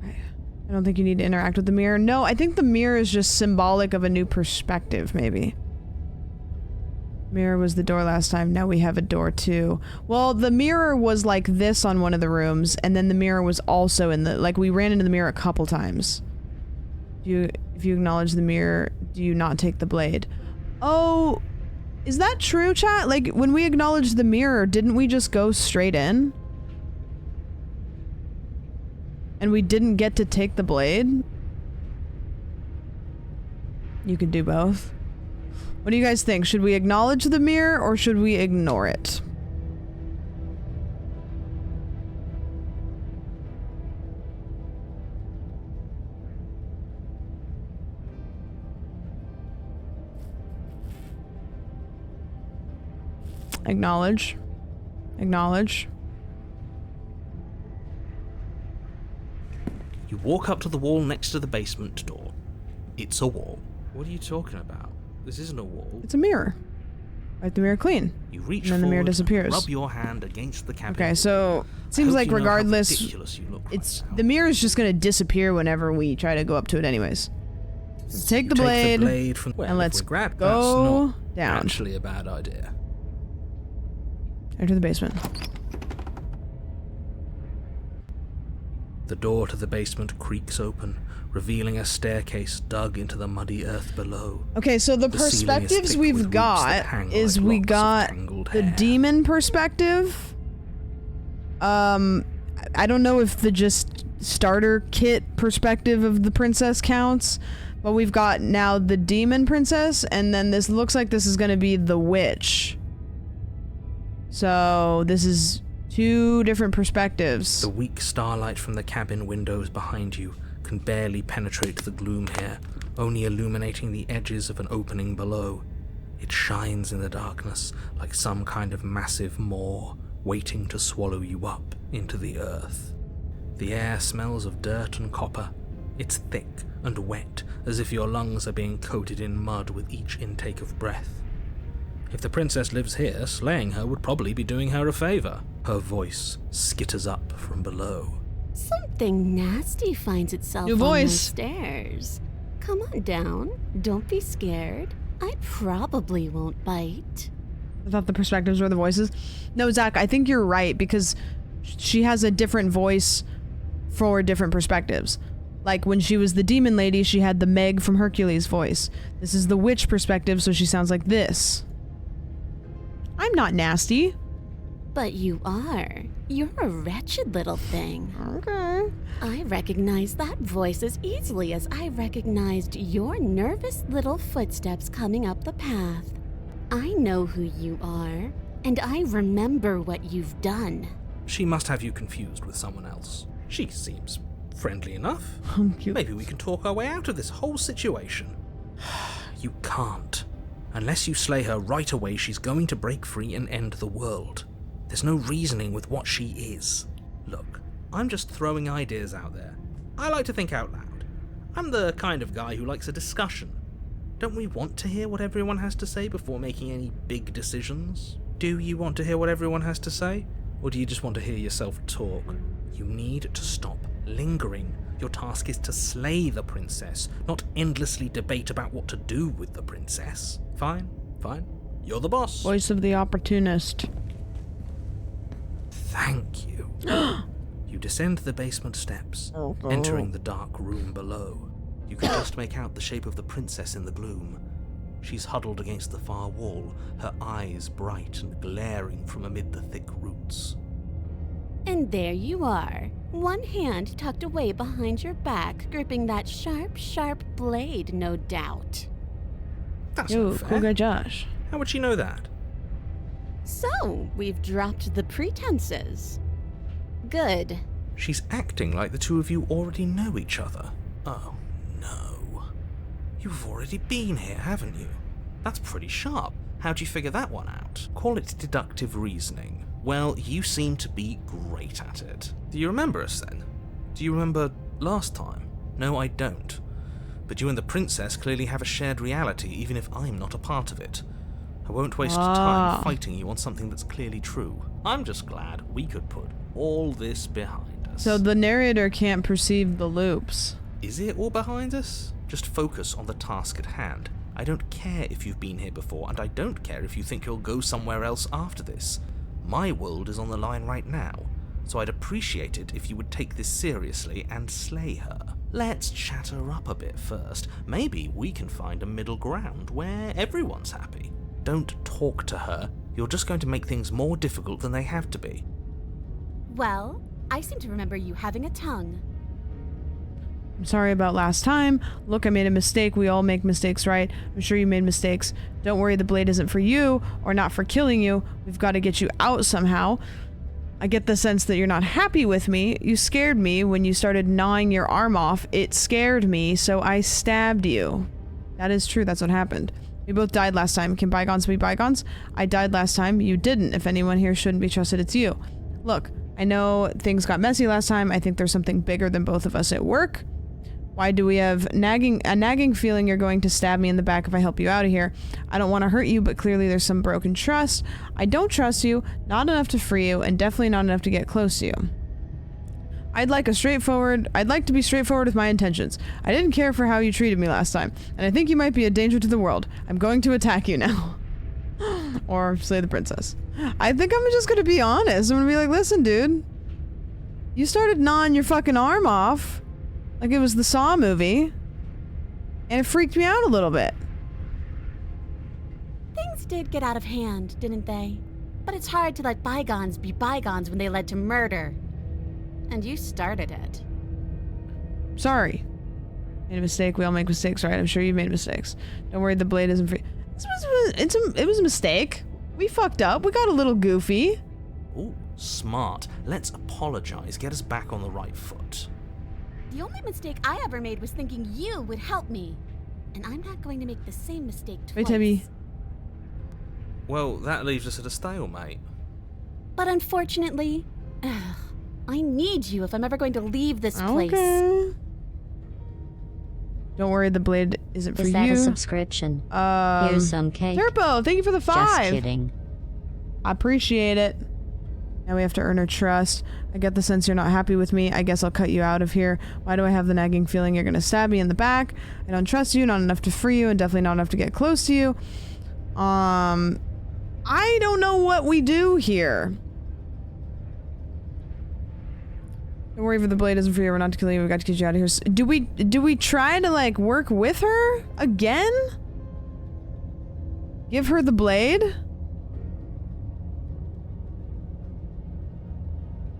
I don't think you need to interact with the mirror. No, I think the mirror is just symbolic of a new perspective, maybe. Mirror was the door last time, now we have a door too. Well, the mirror was like this on one of the rooms, and then the mirror was also in the... Like, we ran into the mirror a couple times. If you acknowledge the mirror, do you not take the blade? Oh, is that true, chat? Like, when we acknowledged the mirror, didn't we just go straight in? And we didn't get to take the blade? You could do both. What do you guys think? Should we acknowledge the mirror or should we ignore it? Acknowledge. Acknowledge. You walk up to the wall next to the basement door. It's a wall. What are you talking about? This isn't a wall. It's a mirror. Wipe the mirror clean. You reach and then the mirror forward, disappears. Rub your hand against the cabin. Okay, so it seems hope like you know how regardless, ridiculous you look right it's now. the mirror is just gonna disappear whenever we try to go up to it, anyways. Let's take the You blade, from well, and if let's we're grabbed, go that's not down. Actually, a bad idea. Enter the basement. The door to the basement creaks open, revealing a staircase dug into the muddy earth below. Okay, so the The ceiling is perspectives thick with we've roots that got hang is like we locks of got tangled the hair. demon perspective. I don't know if the just starter kit perspective of the princess counts, but we've got now the demon princess, and then this looks like this is going to be the witch. So this is two different perspectives. The weak starlight from the cabin windows behind you can barely penetrate the gloom here, only illuminating the edges of an opening below. It shines in the darkness like some kind of massive maw waiting to swallow you up into the earth. The air smells of dirt and copper. It's thick and wet, as if your lungs are being coated in mud with each intake of breath. If the princess lives here, slaying her would probably be doing her a favor. Her voice skitters up from below. Something nasty finds itself New on voice. those stairs. Come on down. Don't be scared. I probably won't bite. I thought the perspectives were the voices. No, Zach, I think you're right, because she has a different voice for different perspectives. Like, when she was the demon lady, she had the Meg from Hercules voice. This is the witch perspective, so she sounds like this. I'm not nasty. But you are. You're a wretched little thing. Okay. I recognize that voice as easily as I recognized your nervous little footsteps coming up the path. I know who you are, and I remember what you've done. She must have you confused with someone else. She seems friendly enough. Maybe we can talk our way out of this whole situation. You can't. Unless you slay her right away, she's going to break free and end the world. There's no reasoning with what she is. Look, I'm just throwing ideas out there. I like to think out loud. I'm the kind of guy who likes a discussion. Don't we want to hear what everyone has to say before making any big decisions? Do you want to hear what everyone has to say? Or do you just want to hear yourself talk? You need to stop lingering. Your task is to slay the princess, not endlessly debate about what to do with the princess. Fine, fine. You're the boss. Voice of the opportunist. Thank you. You descend the basement steps, entering the dark room below. You can just make out the shape of the princess in the gloom. She's huddled against the far wall, her eyes bright and glaring from amid the thick roots. And there you are, one hand tucked away behind your back, gripping that sharp, sharp blade, no doubt. That's Yo, not fair. cool guy Josh. How would she know that? So, we've dropped the pretenses. Good. She's acting like the two of you already know each other. Oh, no. You've already been here, haven't you? That's pretty sharp. How'd you figure that one out? Call it deductive reasoning. Well, you seem to be great at it. Do you remember us then? Do you remember last time? No, I don't. But you and the princess clearly have a shared reality, even if I'm not a part of it. I won't waste time fighting you on something that's clearly true. I'm just glad we could put all this behind us. So the narrator can't perceive the loops. Is it all behind us? Just focus on the task at hand. I don't care if you've been here before, and I don't care if you think you'll go somewhere else after this. My world is on the line right now, so I'd appreciate it if you would take this seriously and slay her. Let's chat her up a bit first. Maybe we can find a middle ground where everyone's happy. Don't talk to her. You're just going to make things more difficult than they have to be. Well, I seem to remember you having a tongue. I'm sorry about last time. Look, I made a mistake. We all make mistakes, right? I'm sure you made mistakes. Don't worry, the blade isn't for you, or not for killing you. We've got to get you out somehow. I get the sense that you're not happy with me. You scared me when you started gnawing your arm off. It scared me, so I stabbed you. That is true, that's what happened. We both died last time. Can bygones be bygones? I died last time. You didn't. If anyone here shouldn't be trusted, it's you. Look, I know things got messy last time. I think there's something bigger than both of us at work. Why do we have a nagging feeling you're going to stab me in the back if I help you out of here? I don't want to hurt you, but clearly there's some broken trust. I don't trust you, not enough to free you, and definitely not enough to get close to you. I'd like to be straightforward with my intentions. I didn't care for how you treated me last time, and I think you might be a danger to the world. I'm going to attack you now. Or slay the princess. I think I'm just gonna be honest. I'm gonna be like, listen, dude. You started gnawing your fucking arm off like it was the Saw movie, and it freaked me out a little bit. Things did get out of hand, didn't they? But it's hard to let bygones be bygones when they led to murder. And you started it. Sorry. Made a mistake. We all make mistakes, right? I'm sure you made mistakes. Don't worry, the blade isn't free. It was a mistake. We fucked up. We got a little goofy. Ooh, smart. Let's apologize. Get us back on the right foot. The only mistake I ever made was thinking you would help me. And I'm not going to make the same mistake twice. Wait, Tabby. Well, that leaves us at a stalemate. But unfortunately, I need you if I'm ever going to leave this place. Don't worry, the blade isn't for you. Is that a subscription? Here's some cake. Turbo, thank you for the 5. Just kidding. I appreciate it. Now we have to earn her trust. I get the sense you're not happy with me. I guess I'll cut you out of here. Why do I have the nagging feeling you're gonna stab me in the back? I don't trust you, not enough to free you, and definitely not enough to get close to you. I don't know what we do here. Don't worry if the blade isn't for you. We're not to kill you. We got to get you out of here. Do we try to like work with her again? Give her the blade?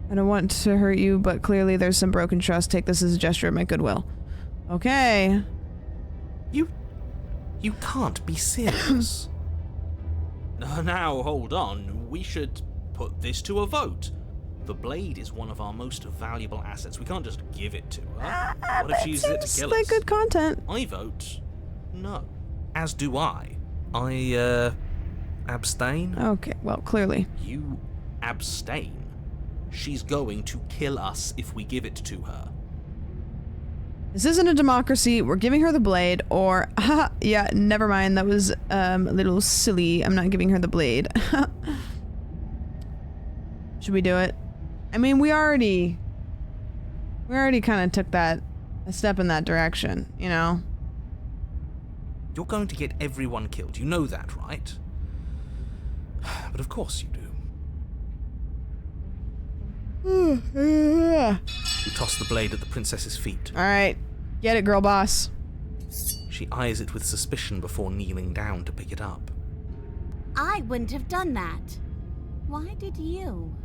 I don't want to hurt you, but clearly there's some broken trust. Take this as a gesture of my goodwill. Okay. You can't be serious. Now, hold on. We should put this to a vote. The blade is one of our most valuable assets. We can't just give it to her. What if she uses it to kill us? Good content. I vote no. As do I. I abstain. Okay, well, clearly. You abstain. She's going to kill us if we give it to her. This isn't a democracy. We're giving her the blade, or yeah, never mind. That was a little silly. I'm not giving her the blade. Should we do it? I mean, we already kind of took a step in that direction, you know? You're going to get everyone killed. You know that, right? But of course you do. You toss the blade at the princess's feet. Alright. Get it, girl boss. She eyes it with suspicion before kneeling down to pick it up. I wouldn't have done that. Why did you?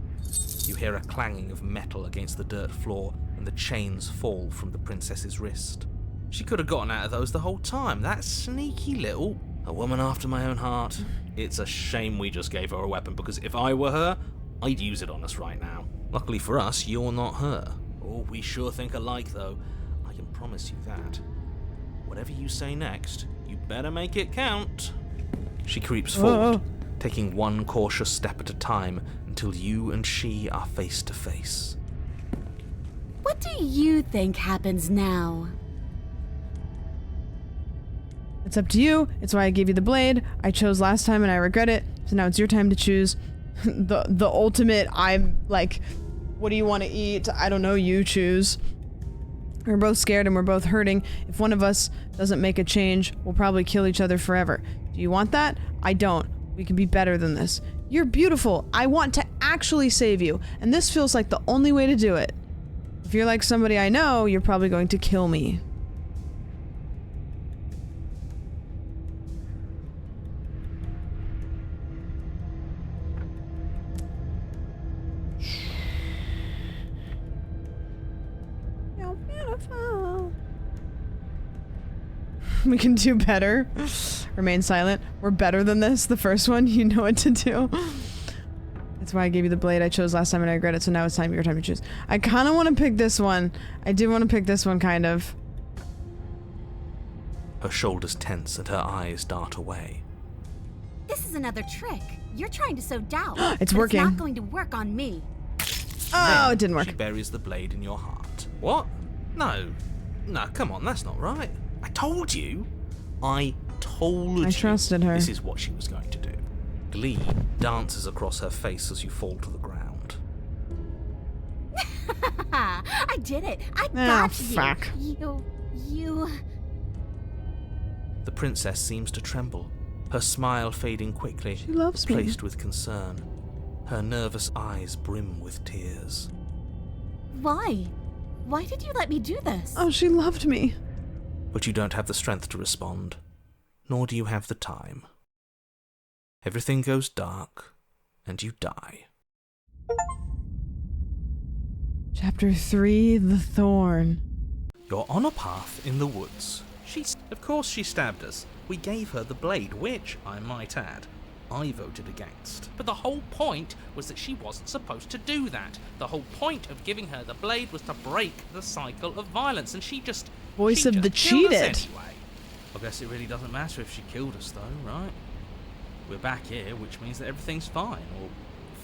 You hear a clanging of metal against the dirt floor, and the chains fall from the princess's wrist. She could have gotten out of those the whole time. That sneaky little... A woman after my own heart. It's a shame we just gave her a weapon, because if I were her, I'd use it on us right now. Luckily for us, you're not her. Oh, we sure think alike, though. I can promise you that. Whatever you say next, you better make it count. She creeps forward, taking one cautious step at a time until you and she are face to face. What do you think happens now? It's up to you. It's why I gave you the blade. I chose last time and I regret it. So now it's your time to choose. the ultimate, I'm like, what do you want to eat? I don't know, you choose. We're both scared and we're both hurting. If one of us doesn't make a change, we'll probably kill each other forever. Do you want that? I don't. We can be better than this. You're beautiful. I want to actually save you. And this feels like the only way to do it. If you're like somebody I know, you're probably going to kill me. You're beautiful. We can do better. Remain silent. We're better than this. The first one, you know what to do. That's why I gave you the blade I chose last time and I regret it, so now it's your time to choose. I kind of want to pick this one. I do want to pick this one, kind of. Her shoulders tense and her eyes dart away. This is another trick. You're trying to sow doubt. It's but working. It's not going to work on me. Oh, Then it didn't work. She buries the blade in your heart. What? No, come on, that's not right. I told you. I trusted her. This is what she was going to do. Glee dances across her face as you fall to the ground. I did it. I got you. Fuck. You... The princess seems to tremble, her smile fading quickly, She loves me. placed with concern. Her nervous eyes brim with tears. Why? Why did you let me do this? Oh, she loved me. But you don't have the strength to respond, nor do you have the time. Everything goes dark, and you die. Chapter 3, The Thorn. You're on a path in the woods. Of course she stabbed us. We gave her the blade, which, I might add, I voted against. But the whole point was that she wasn't supposed to do that. The whole point of giving her the blade was to break the cycle of violence, and she just... Voice of the killed us cheated. anyway. I guess it really doesn't matter if she killed us, though, right? We're back here, which means that everything's fine, or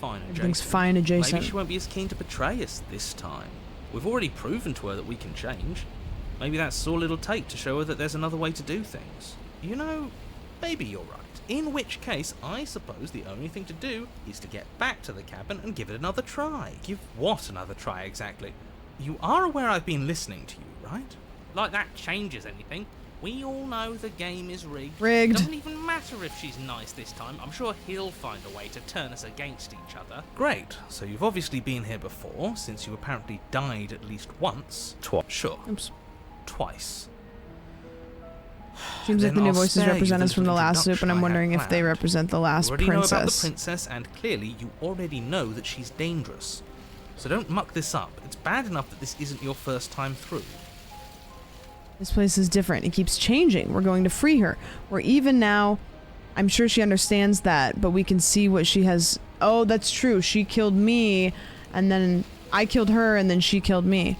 fine adjacent. Everything's fine adjacent. Maybe she won't be as keen to betray us this time. We've already proven to her that we can change. Maybe that's all it'll take to show her that there's another way to do things. You know, maybe you're right. In which case, I suppose the only thing to do is to get back to the cabin and give it another try. Give what another try, exactly? You are aware I've been listening to you, right? Like that changes anything. We all know the game is rigged. Rigged. It doesn't even matter if she's nice this time. I'm sure he'll find a way to turn us against each other. Great. So you've obviously been here before, since you apparently died at least once. Sure. Oops. Twice. Seems like the Then new I'll voices spare you represent the us from the little last loop, and introduction I'm I wondering had if they planned. represent the last You already know about the princess. princess, and clearly you already know that she's dangerous. So don't muck this up. It's bad enough that this isn't your first time through. This place is different. It keeps changing. We're going to free her. We're even now. I'm sure she understands that, but we can see what she has. Oh, that's true. She killed me, and then I killed her, and then she killed me.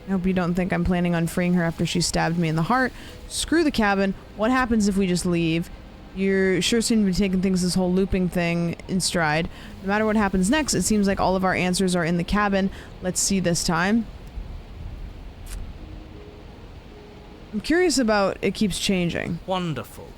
I hope you don't think I'm planning on freeing her after she stabbed me in the heart. Screw the cabin. What happens if we just leave? You sure seem to be taking things, this whole looping thing, in stride. No matter what happens next, it seems like all of our answers are in the cabin. Let's see this time. I'm curious about it keeps changing. Wonderful.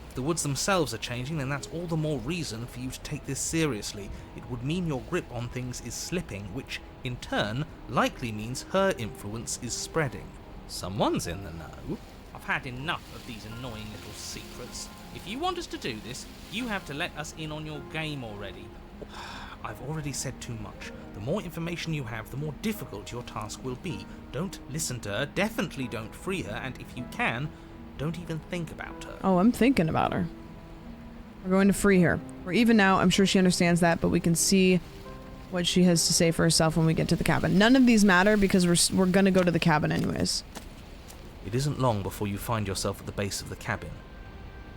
If the woods themselves are changing, then that's all the more reason for you to take this seriously. It would mean your grip on things is slipping, which, in turn, likely means her influence is spreading. Someone's in the know. I've had enough of these annoying little secrets. If you want us to do this, you have to let us in on your game already. I've already said too much. The more information you have, the more difficult your task will be. Don't listen to her, definitely don't free her, and if you can, Don't even think about her. Oh, I'm thinking about her. We're going to free her. We're even now. I'm sure she understands that, but we can see what she has to say for herself when we get to the cabin. None of these matter because we're gonna go to the cabin anyways. It isn't long before you find yourself at the base of the cabin.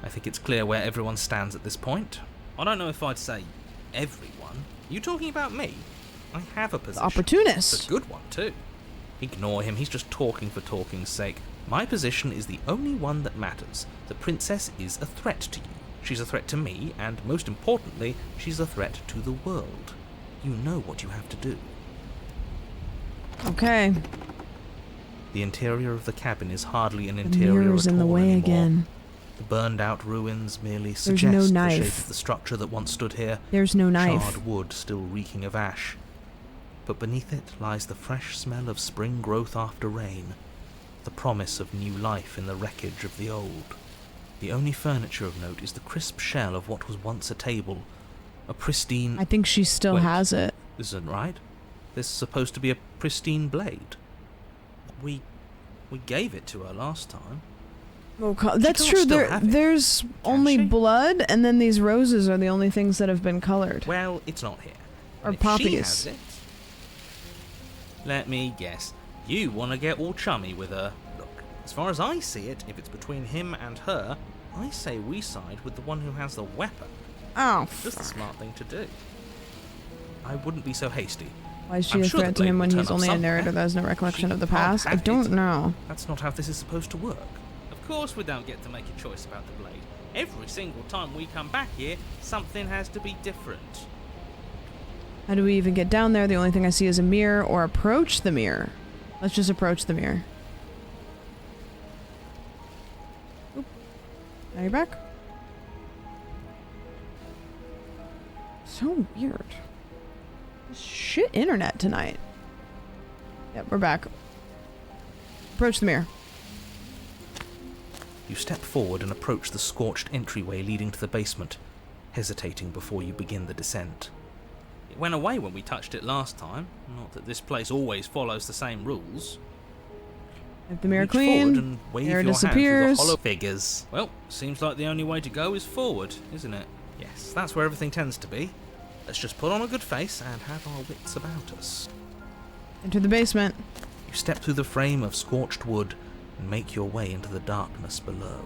I think it's clear where everyone stands at this point. I don't know if I'd say everyone. You talking about me? I have a position. Opportunist. It's a good one, too. Ignore him, he's just talking for talking's sake. My position is the only one that matters. The princess is a threat to you. She's a threat to me, and most importantly, she's a threat to the world. You know what you have to do. Okay. The interior of the cabin is hardly an The interior mirror's at in the all way anymore. again. The burned-out ruins merely There's suggest no the knife. shape of the structure that once stood here. There's no knife. Charred wood still reeking of ash. But beneath it lies the fresh smell of spring growth after rain, the promise of new life in the wreckage of the old. The only furniture of note is the crisp shell of what was once a table, a pristine... I think she still Wait, has it. This isn't right. This is supposed to be a pristine blade. We gave it to her last time. Oh, that's true. There's only blood, and then these roses are the only things that have been colored. Well, it's not here. Or And if poppies. she has it, let me guess. You want to get all chummy with her. Look, as far as I see it, if it's between him and her, I say we side with the one who has the weapon. Oh, Just the smart thing to do. I wouldn't be so hasty. Why is she I'm a sure the threat to blade him when will he's turn up only a somewhere. narrator that has no recollection She of the can't past? I have don't it. know. That's not how this is supposed to work. Of course we don't get to make a choice about the blade. Every single time we come back here, something has to be different. How do we even get down there? The only thing I see is a mirror or approach the mirror. Let's just approach the mirror. Oop. Now you're back. So weird. Shit internet tonight. Yep, we're back. Approach the mirror. You step forward and approach the scorched entryway leading to the basement, hesitating before you begin the descent. It went away when we touched it last time. Not that this place always follows the same rules. Have the mirror Reach forward clean. and wave Mirror your hand through disappears. the hollow figures. Well, seems like the only way to go is forward, isn't it? Yes, that's where everything tends to be. Let's just put on a good face and have our wits about us. Enter the basement. You step through the frame of scorched wood and make your way into the darkness below.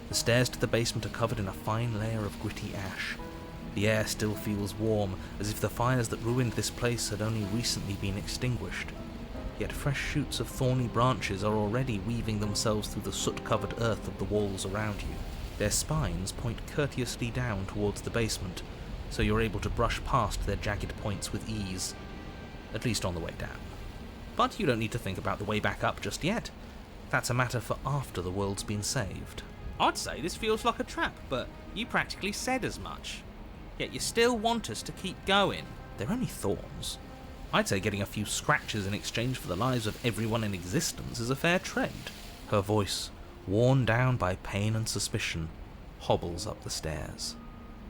The stairs to the basement are covered in a fine layer of gritty ash. The air still feels warm, as if the fires that ruined this place had only recently been extinguished. Yet fresh shoots of thorny branches are already weaving themselves through the soot-covered earth of the walls around you. Their spines point courteously down towards the basement, so you're able to brush past their jagged points with ease, at least on the way down. But you don't need to think about the way back up just yet. That's a matter for after the world's been saved. I'd say this feels like a trap, but you practically said as much. Yet you still want us to keep going. They're only thorns. I'd say getting a few scratches in exchange for the lives of everyone in existence is a fair trade. Her voice, worn down by pain and suspicion, hobbles up the stairs.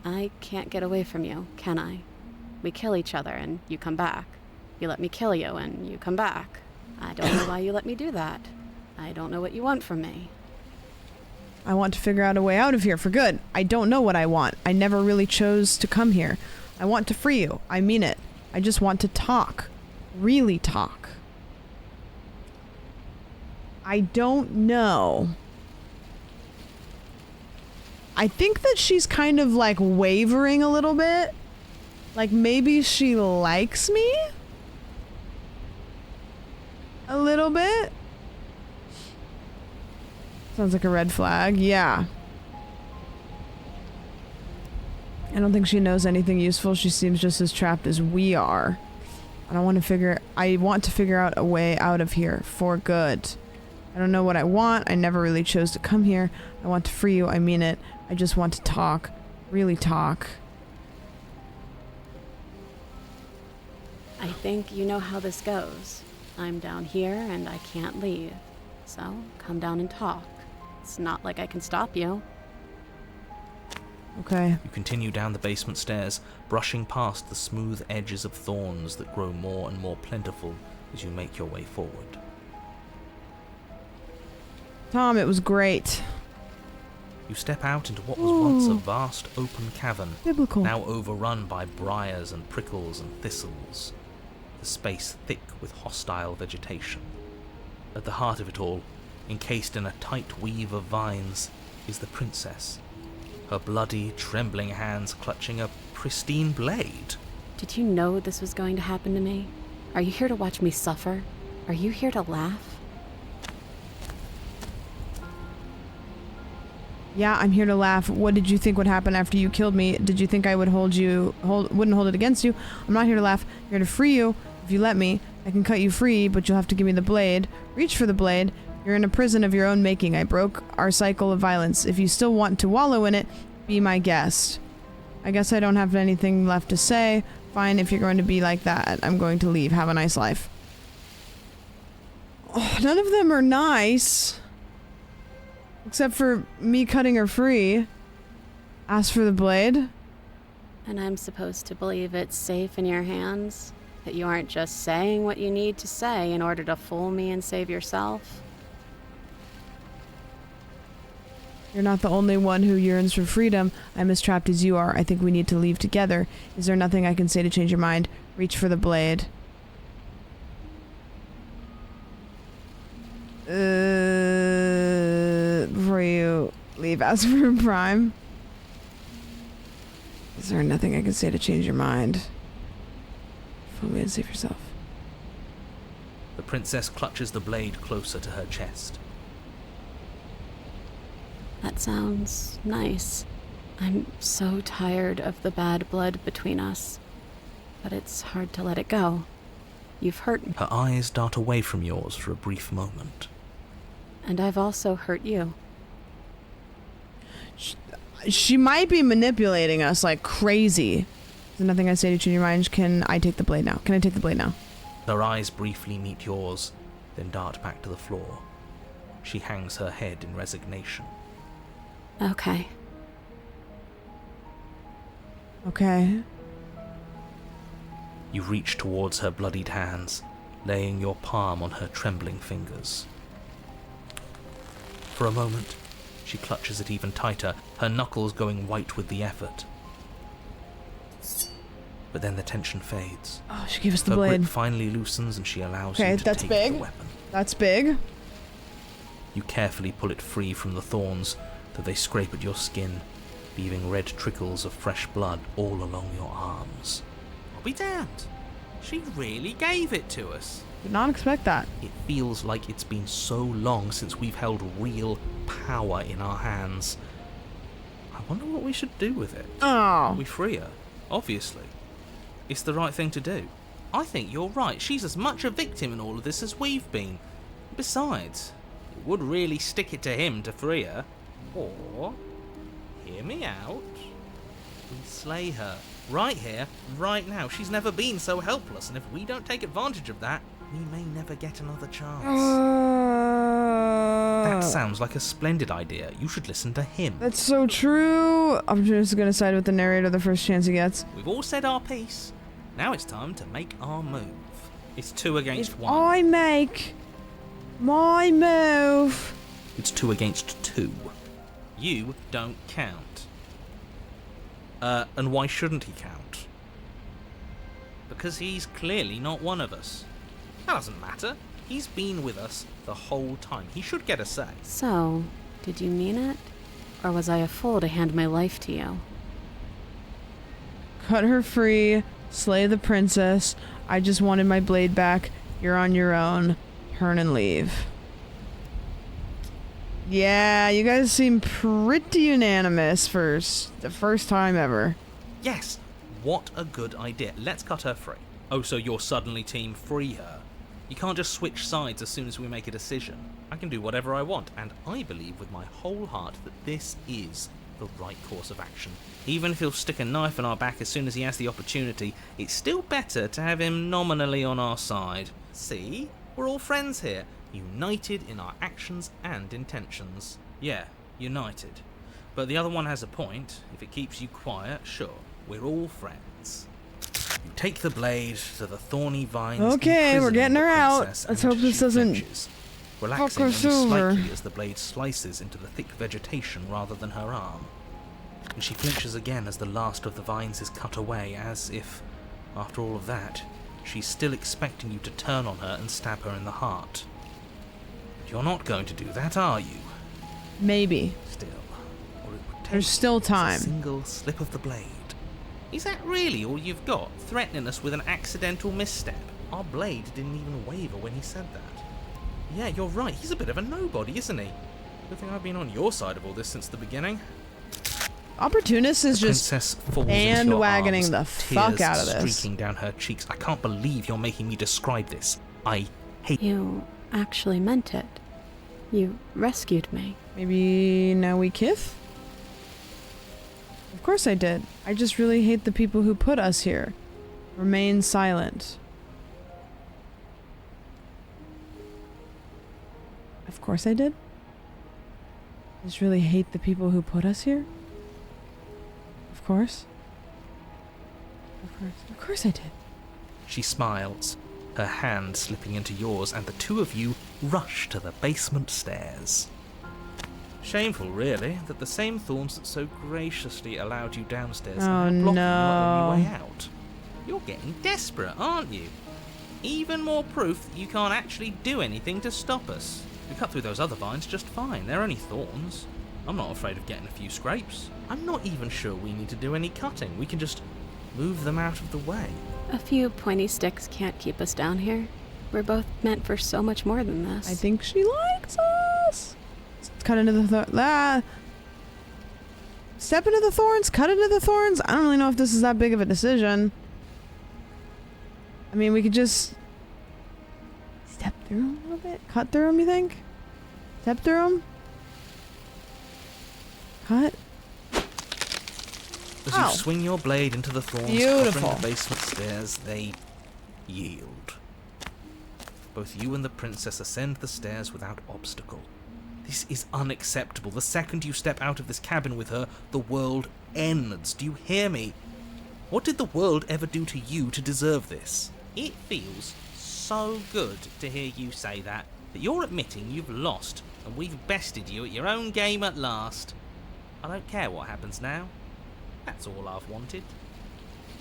I can't get away from you, can I? We kill each other and you come back. You let me kill you and you come back. I don't know why you let me do that. I don't know what you want from me. I want to figure out a way out of here for good. I don't know what I want. I never really chose to come here. I want to free you. I mean it. I just want to talk. Really talk. I don't know. I think that she's kind of like wavering a little bit. Like maybe she likes me? A little bit? Sounds like a red flag. Yeah. I don't think she knows anything useful. She seems just as trapped as we are. I want to figure out a way out of here for good. I don't know what I want. I never really chose to come here. I want to free you. I mean it. I just want to talk. Really talk. I think you know how this goes. I'm down here and I can't leave. So come down and talk. It's not like I can stop you. Okay. You continue down the basement stairs, brushing past the smooth edges of thorns that grow more and more plentiful as you make your way forward. Tom, it was great. You step out into what was once a vast open cavern, Biblical. now overrun by briars and prickles and thistles, the space thick with hostile vegetation. At the heart of it all, encased in a tight weave of vines, is the princess, her bloody, trembling hands clutching a pristine blade. Did you know this was going to happen to me? Are you here to watch me suffer? Are you here to laugh? Yeah, I'm here to laugh. What did you think would happen after you killed me? Did you think I would wouldn't hold it against you? I'm not here to laugh. I'm here to free you. If you let me, I can cut you free, but you'll have to give me the blade. Reach for the blade. You're in a prison of your own making. I broke our cycle of violence. If you still want to wallow in it, be my guest. I guess I don't have anything left to say. Fine, if you're going to be like that, I'm going to leave. Have a nice life. Oh, none of them are nice. Except for me cutting her free. Ask for the blade. And I'm supposed to believe it's safe in your hands? That you aren't just saying what you need to say in order to fool me and save yourself? You're not the only one who yearns for freedom. I'm as trapped as you are. I think we need to leave together. Is there nothing I can say to change your mind? Reach for the blade. Before you leave, ask for a prime. Is there nothing I can say to change your mind? Fool me and save yourself. The princess clutches the blade closer to her chest. That sounds nice. I'm so tired of the bad blood between us. But it's hard to let it go. You've hurt me. Her eyes dart away from yours for a brief moment. And I've also hurt you. She might be manipulating us like crazy. There's nothing I say to change your mind. Can I take the blade now? Can I take the blade now? Her eyes briefly meet yours, then dart back to the floor. She hangs her head in resignation. Okay. Okay. You reach towards her bloodied hands, laying your palm on her trembling fingers. For a moment, she clutches it even tighter, her knuckles going white with the effort. But then the tension fades. Oh, she gave us the her blade. grip finally loosens and she allows you to that's take big. the weapon. That's big. You carefully pull it free from the thorns, though they scrape at your skin, leaving red trickles of fresh blood all along your arms. I'll be damned. She really gave it to us. Did not expect that. It feels like it's been so long since we've held real power in our hands. I wonder what we should do with it. Oh. We free her, obviously. It's the right thing to do. I think you're right. She's as much a victim in all of this as we've been. Besides, it would really stick it to him to free her. Or, hear me out, we slay her. Right here, right now. She's never been so helpless, and if we don't take advantage of that, we may never get another chance. That sounds like a splendid idea. You should listen to him. That's so true. I'm just gonna side with the narrator the first chance he gets. We've all said our piece. Now it's time to make our move. It's 2 against 1. I make my move. It's 2 against 2. You don't count. And why shouldn't he count? Because he's clearly not one of us. That doesn't matter. He's been with us the whole time. He should get a say. So, did you mean it? Or was I a fool to hand my life to you? Cut her free. Slay the princess. I just wanted my blade back. You're on your own. Turn and leave. Yeah, you guys seem pretty unanimous for the first time ever. Yes, what a good idea. Let's cut her free. Oh, so you're suddenly team free her. You can't just switch sides as soon as we make a decision. I can do whatever I want, and I believe with my whole heart that this is the right course of action. Even if he'll stick a knife in our back as soon as he has the opportunity, it's still better to have him nominally on our side. See? We're all friends here. United in our actions and intentions. Yeah, united. But the other one has a point. If it keeps you quiet, sure, we're all friends. You take the blade to the thorny vines. Okay, we're getting her out. Let's hope this doesn't relaxing only us over. slightly as the blade slices into the thick vegetation rather than her arm. And she flinches again as the last of the vines is cut away, as if, after all of that, she's still expecting you to turn on her and stab her in the heart. But you're not going to do that, are you? Maybe. Still. Or it would take There's still time. a single slip of the blade. Is that really all you've got? Threatening us with an accidental misstep? Our blade didn't even waver when he said that. Yeah, you're right. He's a bit of a nobody, isn't he? Good thing I've been on your side of all this since the beginning. Opportunist is just bandwagoning the fuck out of this. Streaking down her cheeks. I can't believe you're making me describe this. I hate You actually meant it. You rescued me. Maybe now we kith? Of course I did. I just really hate the people who put us here. Remain silent. Of course I did. I just really hate the people who put us here. Of course. Of course I did. She smiles, her hand slipping into yours, and the two of you rush to the basement stairs. Shameful, really, that the same thorns that so graciously allowed you downstairs are now blocking your only way out. You're getting desperate, aren't you? Even more proof that you can't actually do anything to stop us. We cut through those other vines just fine. They're only thorns. I'm not afraid of getting a few scrapes. I'm not even sure we need to do any cutting. We can just move them out of the way. A few pointy sticks can't keep us down here. We're both meant for so much more than this. I think she likes us. Cut into the step into the thorns, cut into the thorns. I don't really know if this is that big of a decision. I mean, we could just step through them a little bit. Cut through them, you think? Step through them? Cut? As you swing your blade into the thorns covering the basement stairs, they yield. Both you and the princess ascend the stairs without obstacle. This is unacceptable. The second you step out of this cabin with her, the world ends. Do you hear me? What did the world ever do to you to deserve this? It feels so good to hear you say that you're admitting you've lost and we've bested you at your own game at last. I don't care what happens now. That's all I've wanted.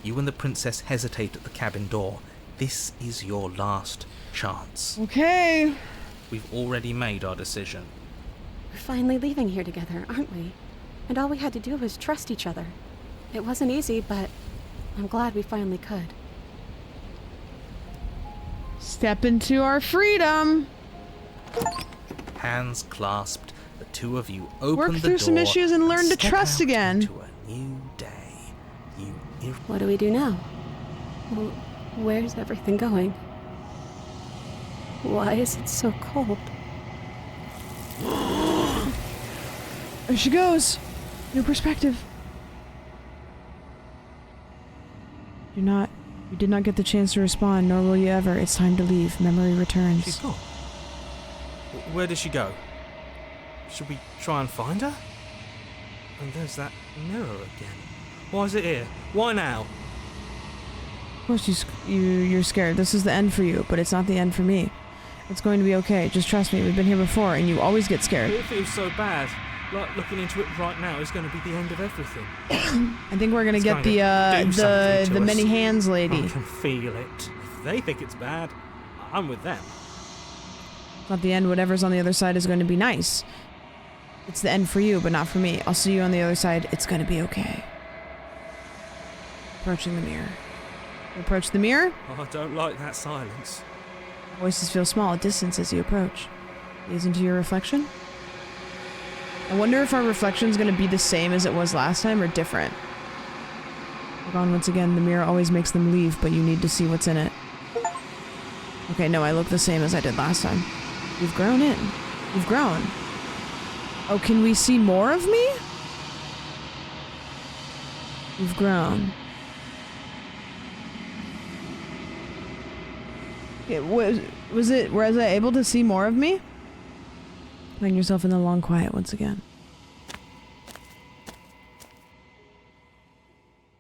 You and the princess hesitate at the cabin door. This is your last chance. Okay. We've already made our decision. We're finally leaving here together, aren't we? And all we had to do was trust each other. It wasn't easy, but I'm glad we finally could. Step into our freedom. Hands clasped, the two of you open Work the through door some issues and learn to trust again. Into a new day. What do we do now? Where's everything going? Why is it so cold? There she goes. New perspective. You did not get the chance to respond, nor will you ever. It's time to leave. Memory returns. She's gone. Where did she go? Should we try and find her? And there's that mirror again. Why is it here? Why now? Of course you're scared. This is the end for you, but it's not the end for me. It's going to be okay. Just trust me. We've been here before, and you always get scared. It feels so bad. Like looking into it right now is going to be the end of everything. I think we're going to get the many hands lady. I can feel it. If they think it's bad, I'm with them. It's not the end. Whatever's on the other side is going to be nice. It's the end for you, but not for me. I'll see you on the other side. It's going to be okay. Approaching the mirror. You approach the mirror. Oh, I don't like that silence. Voices feel small at distance as you approach. Gaze into your reflection. I wonder if our reflection's going to be the same as it was last time or different. Look on once again. The mirror always makes them leave, but you need to see what's in it. Okay, no, I look the same as I did last time. You've grown in. You've grown. Oh, can we see more of me? You've grown. Was I able to see more of me? Find yourself in the long quiet once again.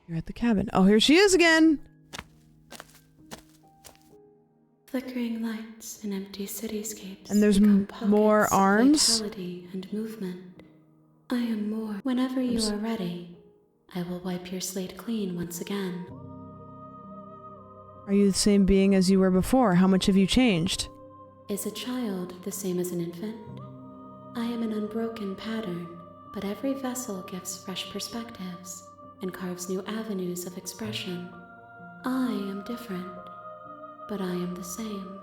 You're at the cabin. Oh, here she is again! Flickering lights and empty cityscapes. And there's more arms? Vitality and movement. I am more. Whenever you are ready, I will wipe your slate clean once again. Are you the same being as you were before? How much have you changed? Is a child the same as an infant? I am an unbroken pattern, but every vessel gives fresh perspectives and carves new avenues of expression. I am different, but I am the same.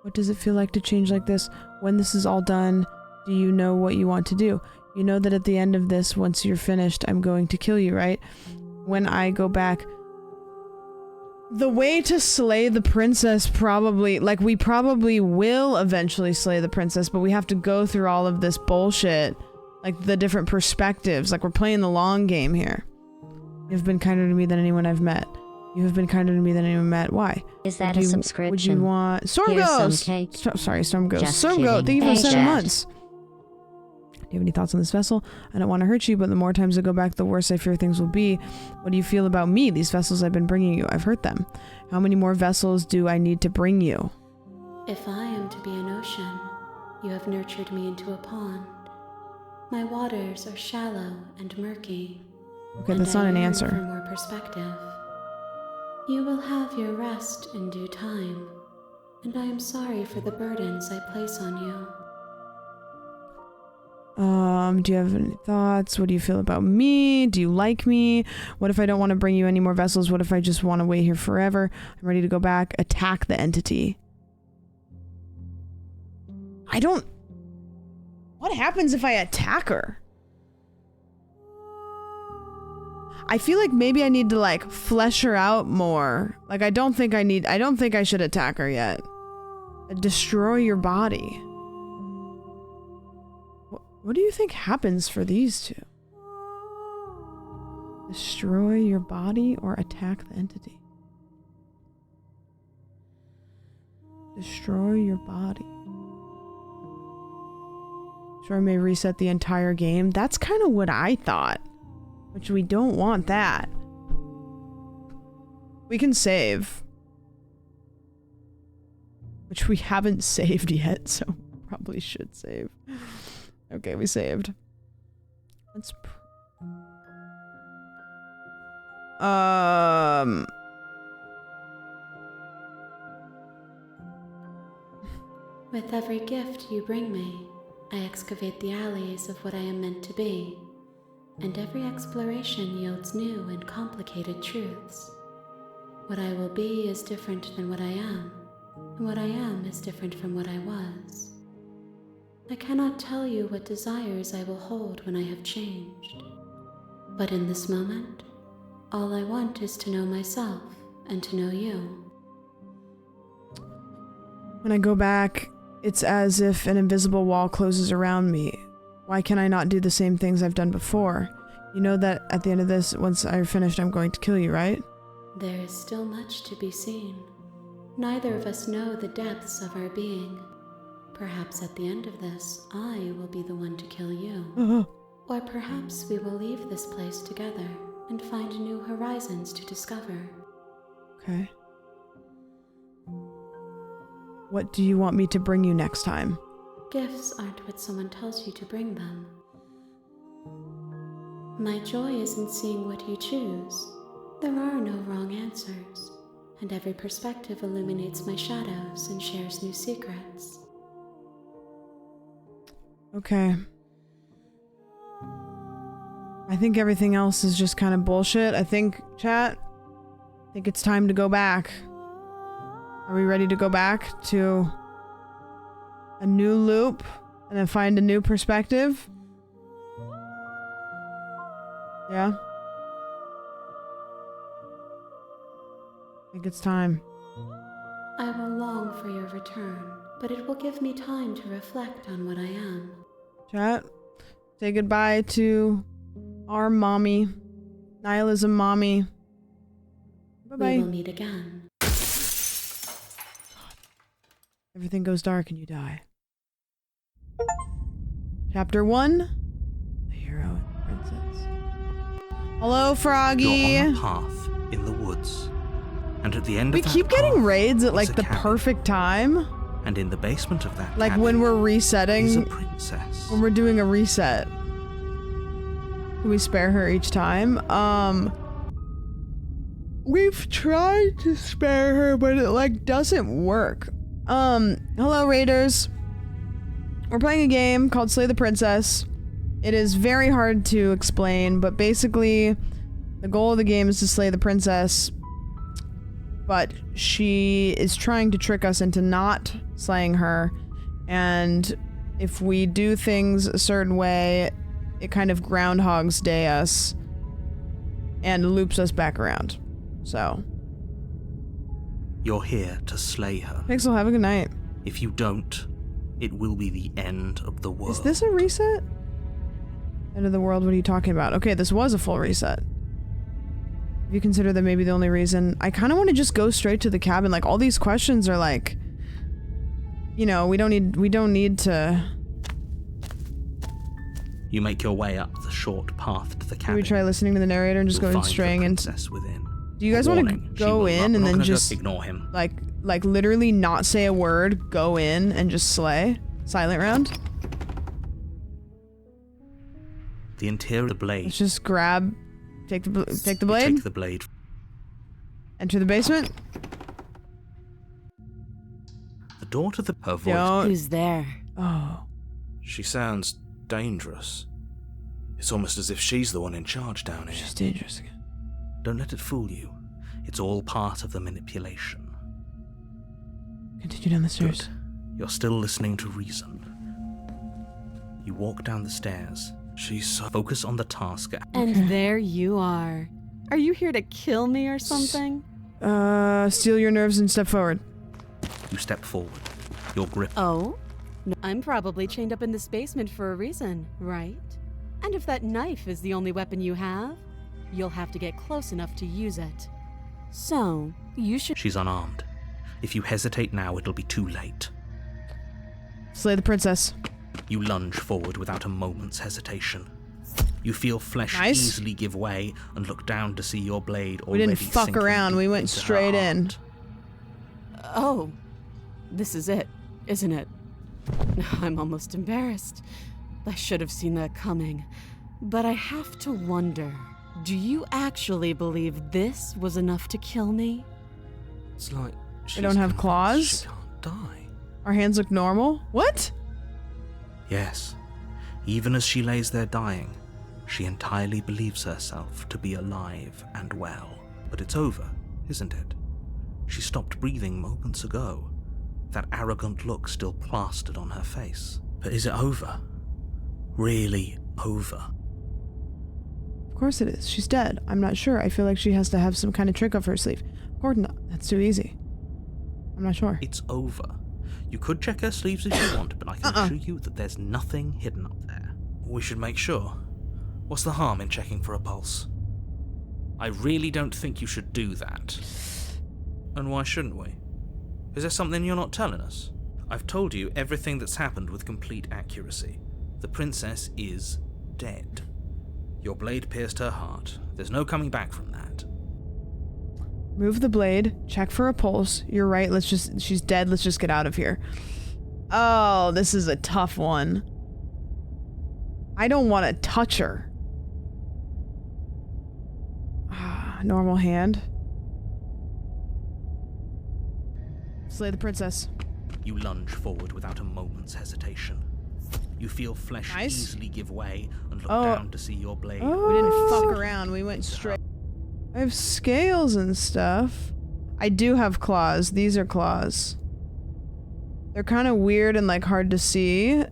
What does it feel like to change like this? When this is all done, do you know what you want to do? You know that at the end of this, once you're finished, I'm going to kill you, right? When I go back... The way to slay the princess probably... Like, we probably will eventually slay the princess, but we have to go through all of this bullshit. Like, the different perspectives. Like, we're playing the long game here. You've been kinder to me than anyone I've met. You have been kinder to me than anyone met. Why? Is that a subscription? Would you want... Storm Here's Ghost! some cake. Sorry, Storm Ghost. Just Storm Ghost, thank you for kidding. 7 Hey, months. Do you have any thoughts on this vessel? I don't want to hurt you, but the more times I go back, the worse I fear things will be. What do you feel about me, these vessels I've been bringing you? I've hurt them. How many more vessels do I need to bring you? If I am to be an ocean, you have nurtured me into a pond. My waters are shallow and murky. Okay, that's not an answer. For more perspective. You will have your rest in due time, and I am sorry for the burdens I place on you. Do you have any thoughts? What do you feel about me? Do you like me? What if I don't want to bring you any more vessels? What if I just want to wait here forever? I'm ready to go back. Attack the entity. I don't... What happens if I attack her? I feel like maybe I need to, like, flesh her out more. Like, I don't think I should attack her yet. Destroy your body. What do you think happens for these two? Destroy your body or attack the entity? Destroy your body. Sure, I may reset the entire game. That's kind of what I thought. Which we don't want that. We can save. Which we haven't saved yet, so probably should save. Okay, we saved. Let's... With every gift you bring me, I excavate the alleys of what I am meant to be, and every exploration yields new and complicated truths. What I will be is different than what I am, and what I am is different from what I was. I cannot tell you what desires I will hold when I have changed, but in this moment, all I want is to know myself and to know you. When I go back, it's as if an invisible wall closes around me. Why can I not do the same things I've done before? You know that at the end of this, once I'm finished, I'm going to kill you, right? There is still much to be seen. Neither of us know the depths of our being. Perhaps at the end of this, I will be the one to kill you. Or perhaps we will leave this place together and find new horizons to discover. Okay. What do you want me to bring you next time? Gifts aren't what someone tells you to bring them. My joy is in seeing what you choose. There are no wrong answers, and every perspective illuminates my shadows and shares new secrets. Okay. I think everything else is just kind of bullshit. I think, chat, it's time to go back. Are we ready to go back to a new loop and then find a new perspective? Yeah? I think it's time. I will long for your return, but it will give me time to reflect on what I am. Chat, say goodbye to our mommy. Nihilism mommy. Bye-bye. We will meet again. Everything goes dark and you die. Chapter 1. The Hero and the Princess. Hello, Froggy. You're on a path in the woods, And at the end We of that keep getting path raids at is like a the cabin. perfect time. And in the basement of that Like cabin when we're is a resetting, princess. when we're doing a reset. We spare her each time. We've tried to spare her, but it like doesn't work. Hello raiders. We're playing a game called Slay the Princess. It is very hard to explain, but basically the goal of the game is to slay the princess, but she is trying to trick us into not slaying her, and if we do things a certain way, it kind of Groundhog's Day us and loops us back around. So. You're here to slay her. Pixel, have a good night. If you don't, it will be the end of the world. Is this a reset? End of the world, what are you talking about? Okay, this was a full reset. If you consider that maybe the only reason, I kind of want to just go straight to the cabin. Like, all these questions are like, you know, we don't need to. You make your way up the short path to the cabin. Can we try listening to the narrator and just You'll going find straying the into? princess within. Do you guys want to Warning, she go will in not- and I'm not then gonna just ignore him? like literally not say a word, go in and just slay? Silent round? The interior of the blade. Let's just grab, take the blade, Take the blade. enter the basement. The door to the her voice. Don't. Who's there? Oh. She sounds dangerous. It's almost as if she's the one in charge down here. She's dangerous again. Don't let it fool you. It's all part of the manipulation. Continue down the stairs. Good. You're still listening to reason. You walk down the stairs. She's so... Focus on the task. And there you are. Are you here to kill me or something? Steel your nerves and step forward. You step forward. Your grip. Oh? No, I'm probably chained up in this basement for a reason, right? And if that knife is the only weapon you have, you'll have to get close enough to use it. So, you should— She's unarmed. If you hesitate now, it'll be too late. Slay the princess. You lunge forward without a moment's hesitation. You feel flesh Nice. easily give way and look down to see your blade We already didn't fuck sinking around, we deep went into her straight in. heart. Oh, this is it, isn't it? I'm almost embarrassed. I should have seen that coming. But I have to wonder, do you actually believe this was enough to kill me? It's like We don't have claws? She can't die. Our hands look normal? What? Yes, even as she lays there dying, she entirely believes herself to be alive and well. But it's over, isn't it? She stopped breathing moments ago, that arrogant look still plastered on her face. But is it over? Really over? Of course it is. She's dead. I'm not sure. I feel like she has to have some kind of trick up her sleeve. Of course not. That's too easy. I'm not sure. It's over. You could check her sleeves if you want, but I can assure you that there's nothing hidden up there. We should make sure. What's the harm in checking for a pulse? I really don't think you should do that. And why shouldn't we? Is there something you're not telling us? I've told you everything that's happened with complete accuracy. The princess is dead. Your blade pierced her heart. There's no coming back from that. Move the blade. Check for a pulse. You're right. She's dead. Let's just get out of here. Oh, this is a tough one. I don't want to touch her. Normal hand. Slay the princess. You lunge forward without a moment's hesitation. You feel flesh Nice. easily give way and look Oh. down to see your blade. We didn't fuck around. We went straight. I have scales and stuff. I do have claws. These are claws. They're kind of weird and like hard to see,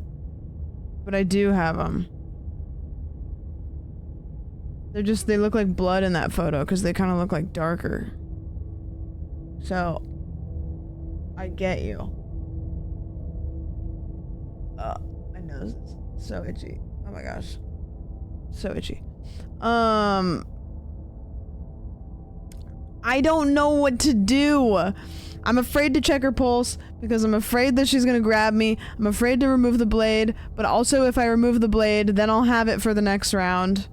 but I do have them. They look like blood in that photo because they kind of look like darker. So, I get you. My nose is so itchy. Oh my gosh. So itchy. I don't know what to do. I'm afraid to check her pulse because I'm afraid that she's gonna grab me. I'm afraid to remove the blade, but also if I remove the blade, then I'll have it for the next round.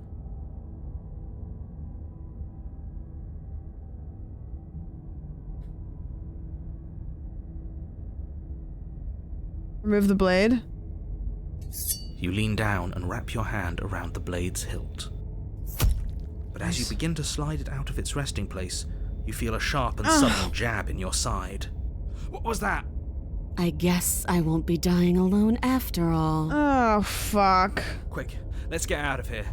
Remove the blade. You lean down and wrap your hand around the blade's hilt. But as you begin to slide it out of its resting place, you feel a sharp and sudden jab in your side. What was that? I guess I won't be dying alone after all. Oh, fuck. Quick, let's get out of here.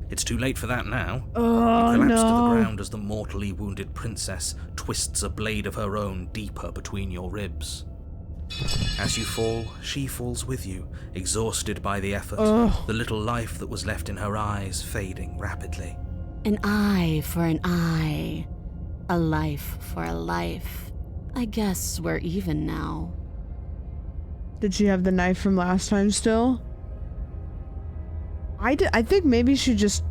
It's too late for that now. Oh, you collapse to the no. ground as the mortally wounded princess twists a blade of her own deeper between your ribs. As you fall, she falls with you, exhausted by the effort, the little life that was left in her eyes fading rapidly. An eye for an eye. A life for a life. I guess we're even now. Did she have the knife from last time still? I think maybe she just...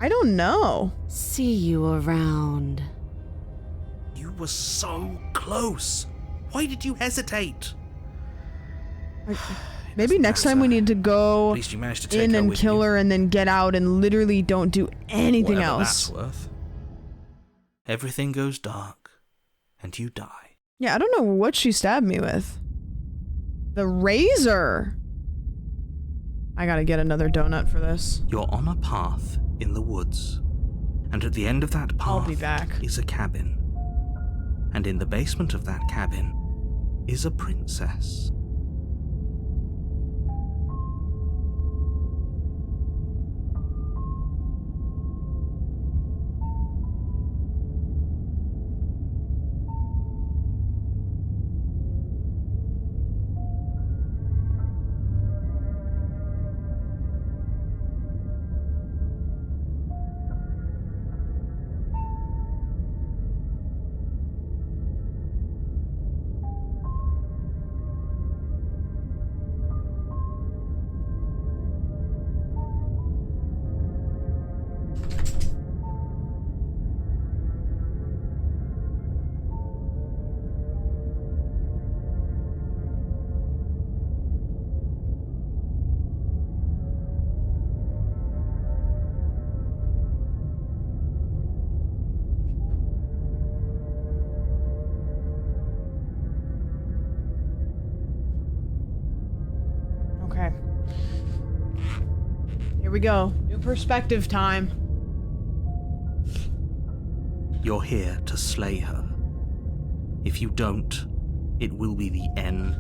I don't know. See you around. You were so close. Why did you hesitate? Maybe next time we need to go At least you managed to take in her and with kill you. her and then get out and literally don't do anything Whatever else. that's worth. Everything goes dark, and you die. Yeah, I don't know what she stabbed me with. The razor! I gotta get another donut for this. You're on a path in the woods, and at the end of that path I'll be back. is a cabin. And in the basement of that cabin is a princess. Okay. Here we go. New perspective time. You're here to slay her. If you don't, it will be the end.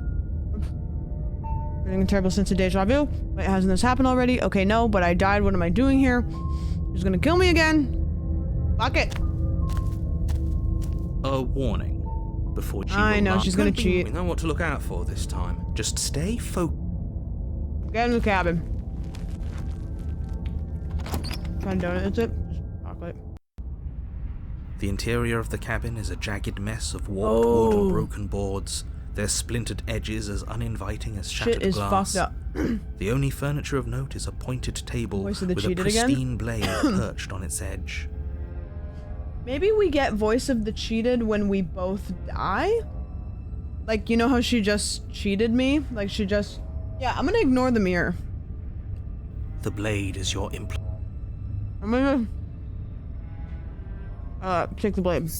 Getting a terrible sense of deja vu. Wait, hasn't this happened already? Okay, no, but I died. What am I doing here? She's gonna kill me again. Fuck it. A warning. Before she I will know, laugh. she's gonna Good thing cheat. We know what to look out for this time. Just stay focused. Get in the cabin. Trying donut, is it? Chocolate. The interior of the cabin is a jagged mess of warped wood and broken boards, their splintered edges as uninviting as shattered Shit is glass. fucked up. The only furniture of note is a pointed table Voice with of the a cheated again? pristine blade perched on its edge. Maybe we get voice of the cheated when we both die? Like, you know how she just cheated me? Like, she just... Yeah, I'm gonna ignore the mirror. The blade is your I'm gonna... take the blade.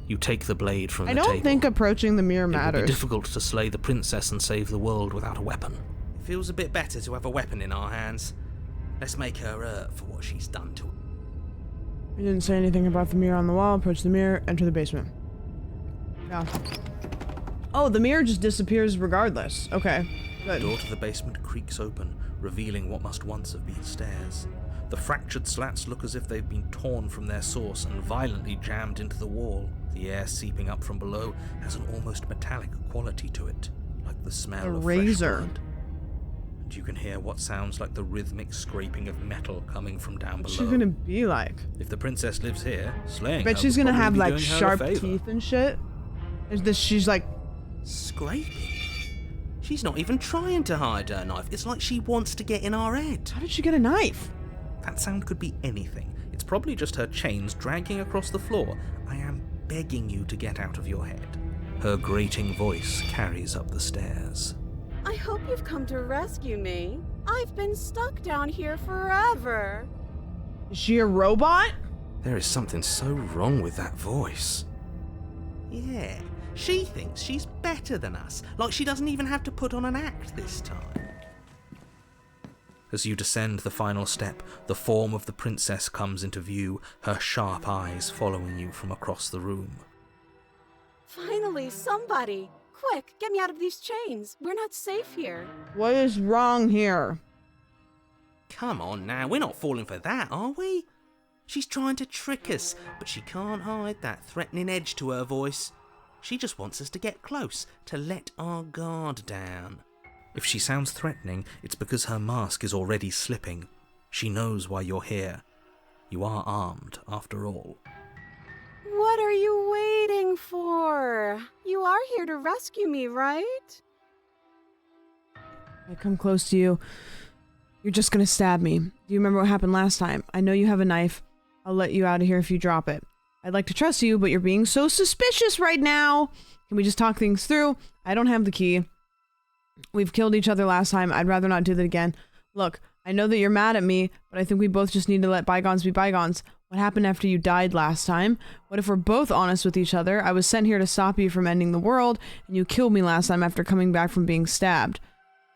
You take the blade from the I table. don't think approaching the mirror It will matters. be difficult to slay the princess and save the world without a weapon. It feels a bit better to have a weapon in our hands. Let's make her hurt for what she's done to us. I didn't say anything about the mirror on the wall. Approach the mirror, enter the basement. Yeah. Oh, the mirror just disappears regardless. Okay, The good. door to the basement creaks open, revealing what must once have been stairs. The fractured slats look as if they've been torn from their source and violently jammed into the wall. The air seeping up from below has an almost metallic quality to it, like the smell A of razor. fresh blood. And you can hear what sounds like the rhythmic scraping of metal coming from down What's below. she gonna be like? If the princess lives here, slaying Bet her she's would gonna probably have be like doing her a sharp favor. teeth and shit. Is this? She's like, Scraping? She's not even trying to hide her knife. It's like she wants to get in our head. how did she get a knife? That sound could be anything. It's probably just her chains dragging across the floor. I am begging you to get out of your head. Her grating voice carries up the stairs. I hope you've come to rescue me. I've been stuck down here forever. Is she a robot? There is something so wrong with that voice. Yeah, She thinks she's better than us, like she doesn't even have to put on an act this time. As you descend the final step, the form of the princess comes into view, her sharp eyes following you from across the room. Finally, somebody! Quick, get me out of these chains. We're not safe here. What is wrong here? Come on now, we're not falling for that, are we? She's trying to trick us, but she can't hide that threatening edge to her voice. She just wants us to get close, to let our guard down. If she sounds threatening, it's because her mask is already slipping. She knows why you're here. You are armed, after all. What are you waiting for? You are here to rescue me, right? I come close to you. You're just gonna stab me. Do you remember what happened last time? I know you have a knife. I'll let you out of here if you drop it. I'd like to trust you, but you're being so suspicious right now. Can we just talk things through? I don't have the key. We've killed each other last time. I'd rather not do that again. Look, I know that you're mad at me, but I think we both just need to let bygones be bygones. What happened after you died last time? What if we're both honest with each other? I was sent here to stop you from ending the world, and you killed me last time after coming back from being stabbed.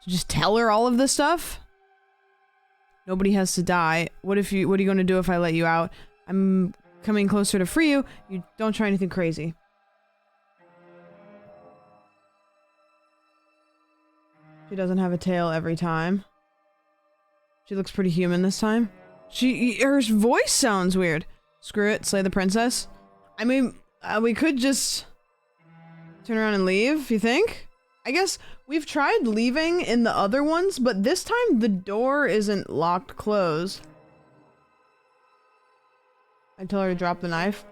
So just tell her all of this stuff? Nobody has to die. What are you going to do if I let you out? I'm coming closer to free you. You don't try anything crazy. She doesn't have a tail every time. She looks pretty human this time. Her voice sounds weird. Screw it, slay the princess. I mean, we could just turn around and leave, you think? I guess we've tried leaving in the other ones, but this time the door isn't locked closed. I tell her to drop the knife.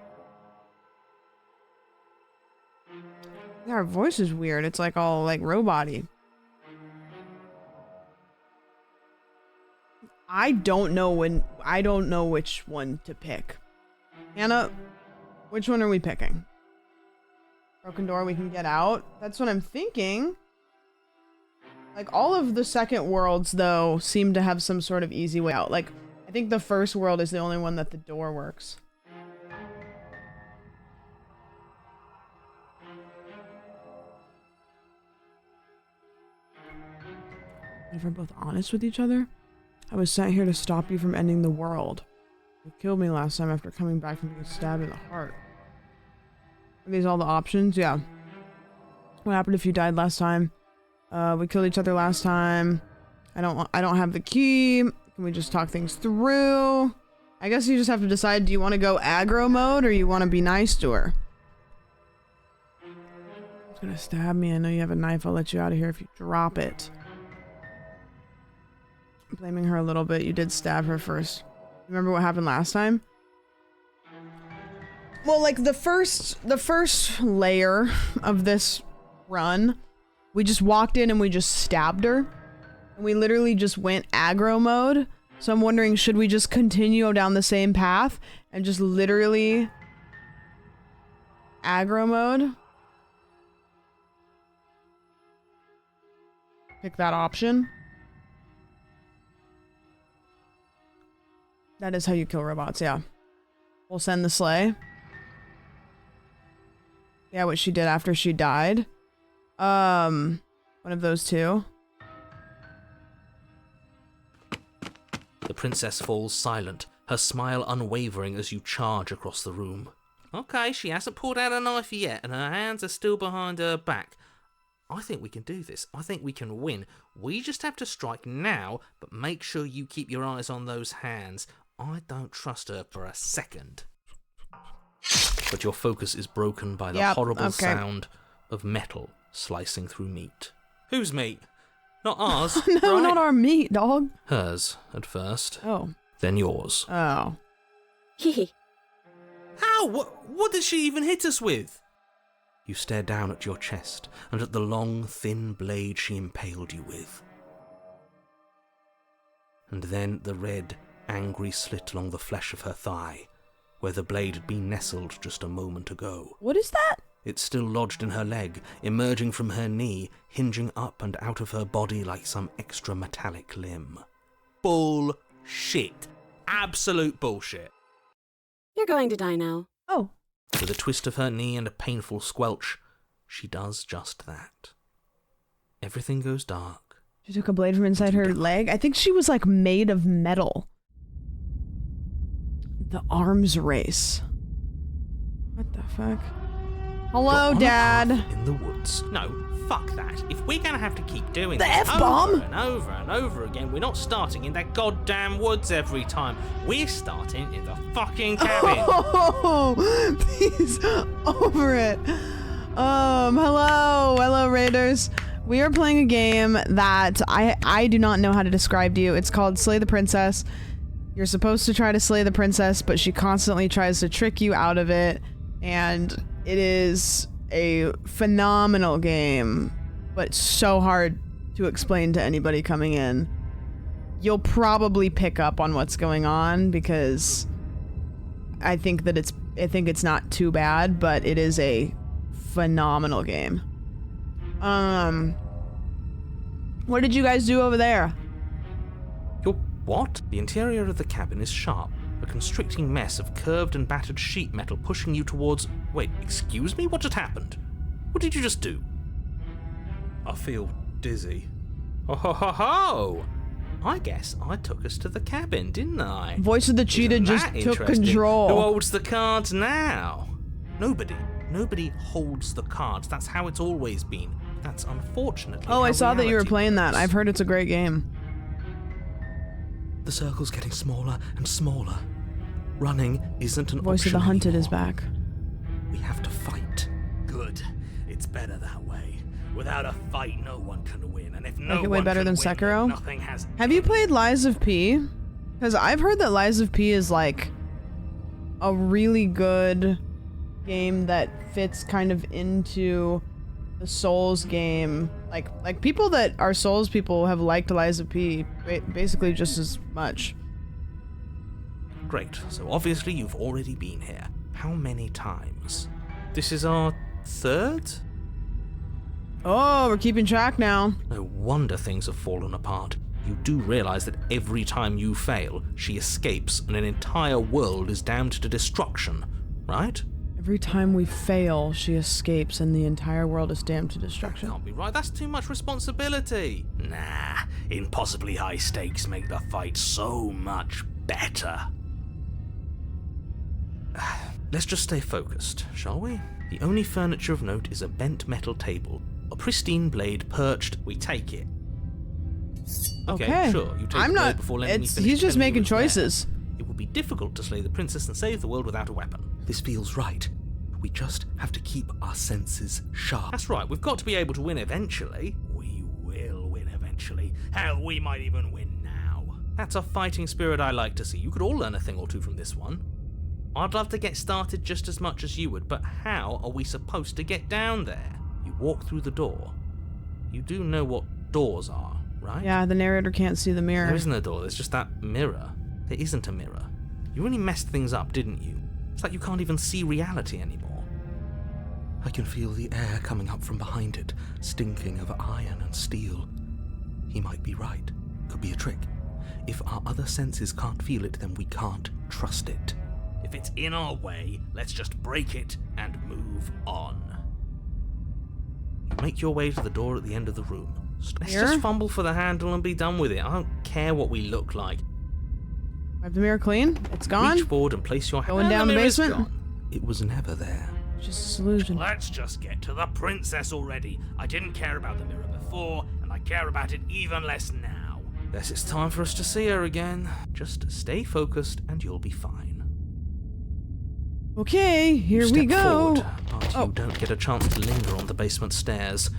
Yeah, her voice is weird. It's like all like robot-y. I don't know which one to pick. Hannah, which one are we picking? Broken door, we can get out. That's what I'm thinking. Like, all of the second worlds, though, seem to have some sort of easy way out. Like, I think the first world is the only one that the door works. If we're both honest with each other? I was sent here to stop you from ending the world. You killed me last time after coming back from being stabbed in the heart. Are these all the options? Yeah. What happened if you died last time? We killed each other last time. I don't have the key. Can we just talk things through? I guess you just have to decide, do you want to go aggro mode or you want to be nice to her? She's gonna stab me. I know you have a knife. I'll let you out of here if you drop it. Blaming her a little bit. You did stab her first. Remember what happened last time? Well, like the first layer of this run, we just walked in and we just stabbed her. And we literally just went aggro mode. So I'm wondering, should we just continue down the same path and just literally aggro mode? Pick that option. That is how you kill robots, yeah. We'll send the sleigh. Yeah, what she did after she died. One of those two. The princess falls silent, her smile unwavering as you charge across the room. Okay, she hasn't pulled out a knife yet, and her hands are still behind her back. I think we can do this. I think we can win. We just have to strike now, but make sure you keep your eyes on those hands. I don't trust her for a second. But your focus is broken by the horrible sound of metal slicing through meat. Whose meat? Not ours. No, right? Not our meat, dog. Hers, at first. Oh. Then yours. Oh. Hehe. How? What did she even hit us with? You stare down at your chest and at the long, thin blade she impaled you with. And then the red, angry slit along the flesh of her thigh, where the blade had been nestled just a moment ago. What is that? It's still lodged in her leg, emerging from her knee, hinging up and out of her body like some extra metallic limb. Bullshit. Absolute bullshit. You're going to die now. Oh. With a twist of her knee and a painful squelch, she does just that. Everything goes dark. She took a blade from inside her leg? I think she was like made of metal. The arms race. What the fuck? Hello, Dad. In the woods. No, fuck that. If we're gonna have to keep doing The this F-bomb? over and over and over again, we're not starting in that goddamn woods every time. We're starting in the fucking cabin. Oh, please, over it. Hello, Raiders. We are playing a game that I do not know how to describe to you. It's called Slay the Princess. You're supposed to try to slay the princess, but she constantly tries to trick you out of it, and it is a phenomenal game, but so hard to explain to anybody coming in. You'll probably pick up on what's going on because I think it's not too bad, but it is a phenomenal game. What did you guys do over there? Your what? The interior of the cabin is sharp, a constricting mess of curved and battered sheet metal pushing you towards... Wait, excuse me? What just happened? What did you just do? I feel dizzy. Oh ho ho ho! I guess I took us to the cabin, didn't I? Voice of the cheetah Isn't just that took interesting? control. Who holds the cards now? Nobody holds the cards. That's how it's always been. That's unfortunately Oh, I how saw that you were reality playing that. works. I've heard it's a great game. The circle's getting smaller and smaller. Running isn't an Voice of option the Hunted anymore. is back. We have to fight. Good. It's better that way. Without a fight, no one can win. And if no Like it way one better can than win, Sekiro? then nothing has. Have you played Lies of P? Because I've heard that Lies of P is like a really good game that fits kind of into the Souls game. Like people that are Souls people have liked Lies of P basically just as much. Great. So obviously you've already been here. How many times? This is our third? Oh, we're keeping track now. No wonder things have fallen apart. You do realize that every time you fail, she escapes and an entire world is damned to destruction, right? Every time we fail, she escapes and the entire world is damned to destruction. Can't be right. That's too much responsibility. Nah, impossibly high stakes make the fight so much better. Let's just stay focused, shall we? The only furniture of note is a bent metal table. A pristine blade perched. We take it. Okay, sure. You take I'm the blade not. before letting me finish He's just telling you making it's there. choices. It would be difficult to slay the princess and save the world without a weapon. This feels right. We just have to keep our senses sharp. That's right. We've got to be able to win eventually. We will win eventually. Hell, we might even win now. That's a fighting spirit I like to see. You could all learn a thing or two from this one. I'd love to get started just as much as you would, but how are we supposed to get down there? You walk through the door. You do know what doors are, right? Yeah, the narrator can't see the mirror. There isn't a door, there's just that mirror. There isn't a mirror. You really messed things up, didn't you? It's like you can't even see reality anymore. I can feel the air coming up from behind it, stinking of iron and steel. He might be right. Could be a trick. If our other senses can't feel it, then we can't trust it. If it's in our way, let's just break it and move on. You make your way to the door at the end of the room. Let's Here? just fumble for the handle and be done with it. I don't care what we look like. Wipe the mirror clean. It's gone. Reach forward and place your hand. Going down the mirror's basement? gone. It was never there. Just a solution. Let's just get to the princess already. I didn't care about the mirror before, and I care about it even less now. Guess it's time for us to see her again. Just stay focused and you'll be fine. Okay, here You we step go. forward, but you don't get a chance to linger on the basement stairs.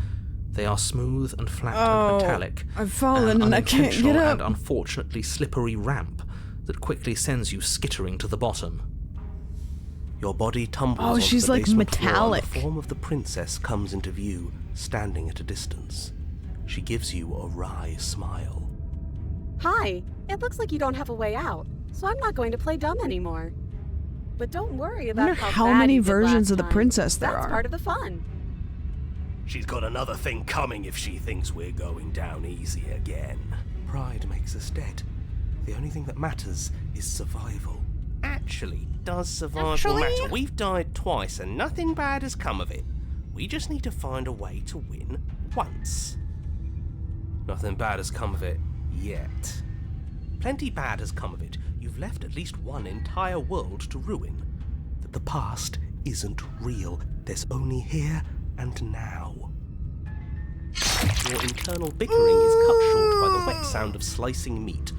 They are smooth and flat and metallic. I've fallen and I can't get unintentional up. and unfortunately slippery ramp that quickly sends you skittering to the bottom. Your body tumbles Oh, onto she's the like basement floor, and metallic. the form of the princess comes into view, standing at a distance. She gives you a wry smile. Hi, it looks like you don't have a way out, so I'm not going to play dumb anymore. But don't worry I about wonder how how bad many you did versions last of the time. princess there That's are. part of the fun. She's got another thing coming if she thinks we're going down easy again. Pride makes us dead. The only thing that matters is survival. Actually, does survival matter? We've died twice and nothing bad has come of it. We just need to find a way to win once. Nothing bad has come of it yet. Plenty bad has come of it. You've left at least one entire world to ruin. The past isn't real. There's only here and now. Your internal bickering is cut short by the wet sound of slicing meat.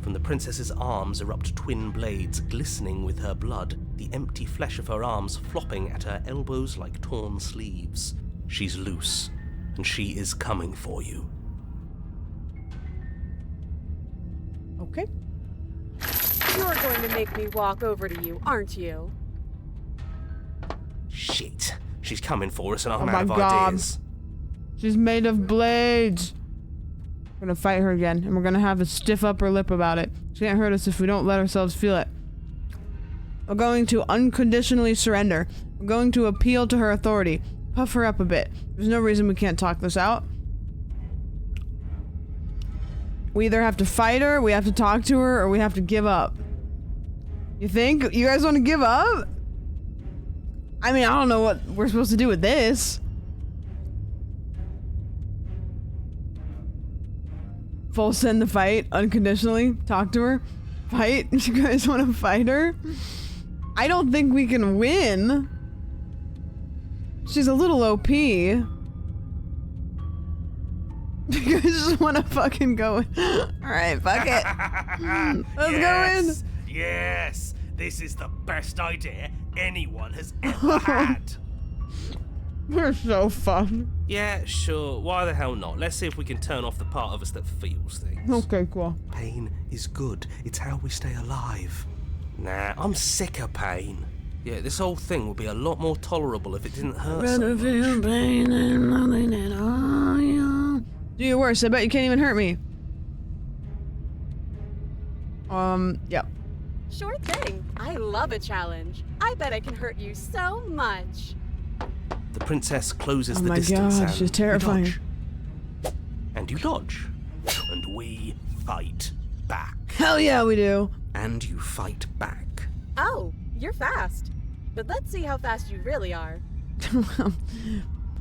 From the princess's arms erupt twin blades, glistening with her blood, the empty flesh of her arms flopping at her elbows like torn sleeves. She's loose, and she is coming for you. Okay. You're going to make me walk over to you, aren't you? Shit. She's coming for us and I'm Oh out of my God. ideas. She's made of blades. We're gonna fight her again, and we're gonna have a stiff upper lip about it. She can't hurt us if we don't let ourselves feel it. We're going to unconditionally surrender. We're going to appeal to her authority. Puff her up a bit. There's no reason we can't talk this out. We either have to fight her, we have to talk to her, or we have to give up. You think? You guys want to give up? I mean, I don't know what we're supposed to do with this. Full send the fight, unconditionally. Talk to her. Fight? You guys want to fight her? I don't think we can win. She's a little OP. You guys just want to fucking go in. Alright, fuck it. Let's go in. Yes! This is the best idea anyone has ever had. We're so fun. Yeah, sure. Why the hell not? Let's see if we can turn off the part of us that feels things. Okay, cool. Pain is good. It's how we stay alive. Nah, I'm sick of pain. Yeah, this whole thing would be a lot more tolerable if it didn't hurt so much. Feel pain and nothing at all. Do your worst. I bet you can't even hurt me. Yep. Sure thing. I love a challenge. I bet I can hurt you so much. The princess closes the my distance God, and she's terrifying. you dodge. And you dodge. And we fight back. Hell yeah, we do. And you fight back. Oh, you're fast. But let's see how fast you really are.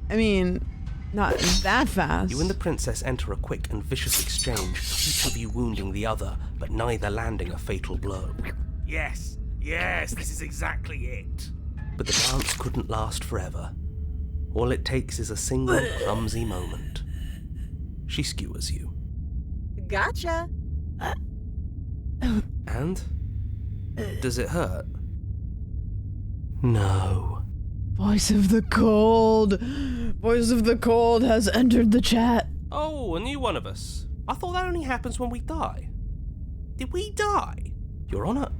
I mean, not that fast. You and the princess enter a quick and vicious exchange, each of you wounding the other, but neither landing a fatal blow. Yes, this is exactly it. But the dance couldn't last forever. All it takes is a single clumsy moment. She skewers you. Gotcha. And? Does it hurt? No. Voice of the Cold. Voice of the Cold has entered the chat. Oh, a new one of us. I thought that only happens when we die. Did we die? You're on a...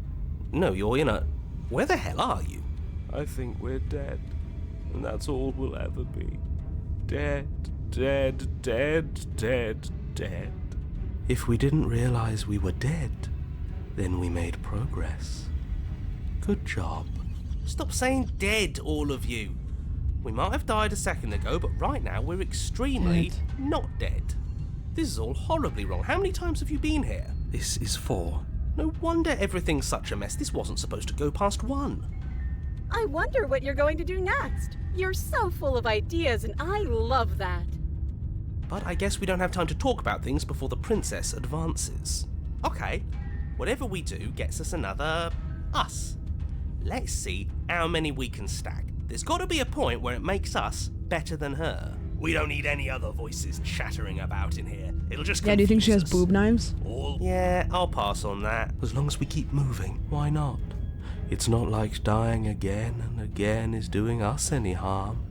No, you're in a... Where the hell are you? I think we're dead. And that's all we'll ever be. Dead, dead, dead, dead, dead. If we didn't realize we were dead, then we made progress. Good job. Stop saying dead, all of you. We might have died a second ago, but right now we're extremely not dead. This is all horribly wrong. How many times have you been here? This is 4. No wonder everything's such a mess. This wasn't supposed to go past 1. I wonder what you're going to do next. You're so full of ideas, and I love that. But I guess we don't have time to talk about things before the princess advances. Okay, whatever we do gets us another us. Let's see how many we can stack. There's got to be a point where it makes us better than her. We don't need any other voices chattering about in here. It'll just Yeah, do you think she has us. boob knives? Yeah, I'll pass on that. As long as we keep moving, why not? It's not like dying again and again is doing us any harm.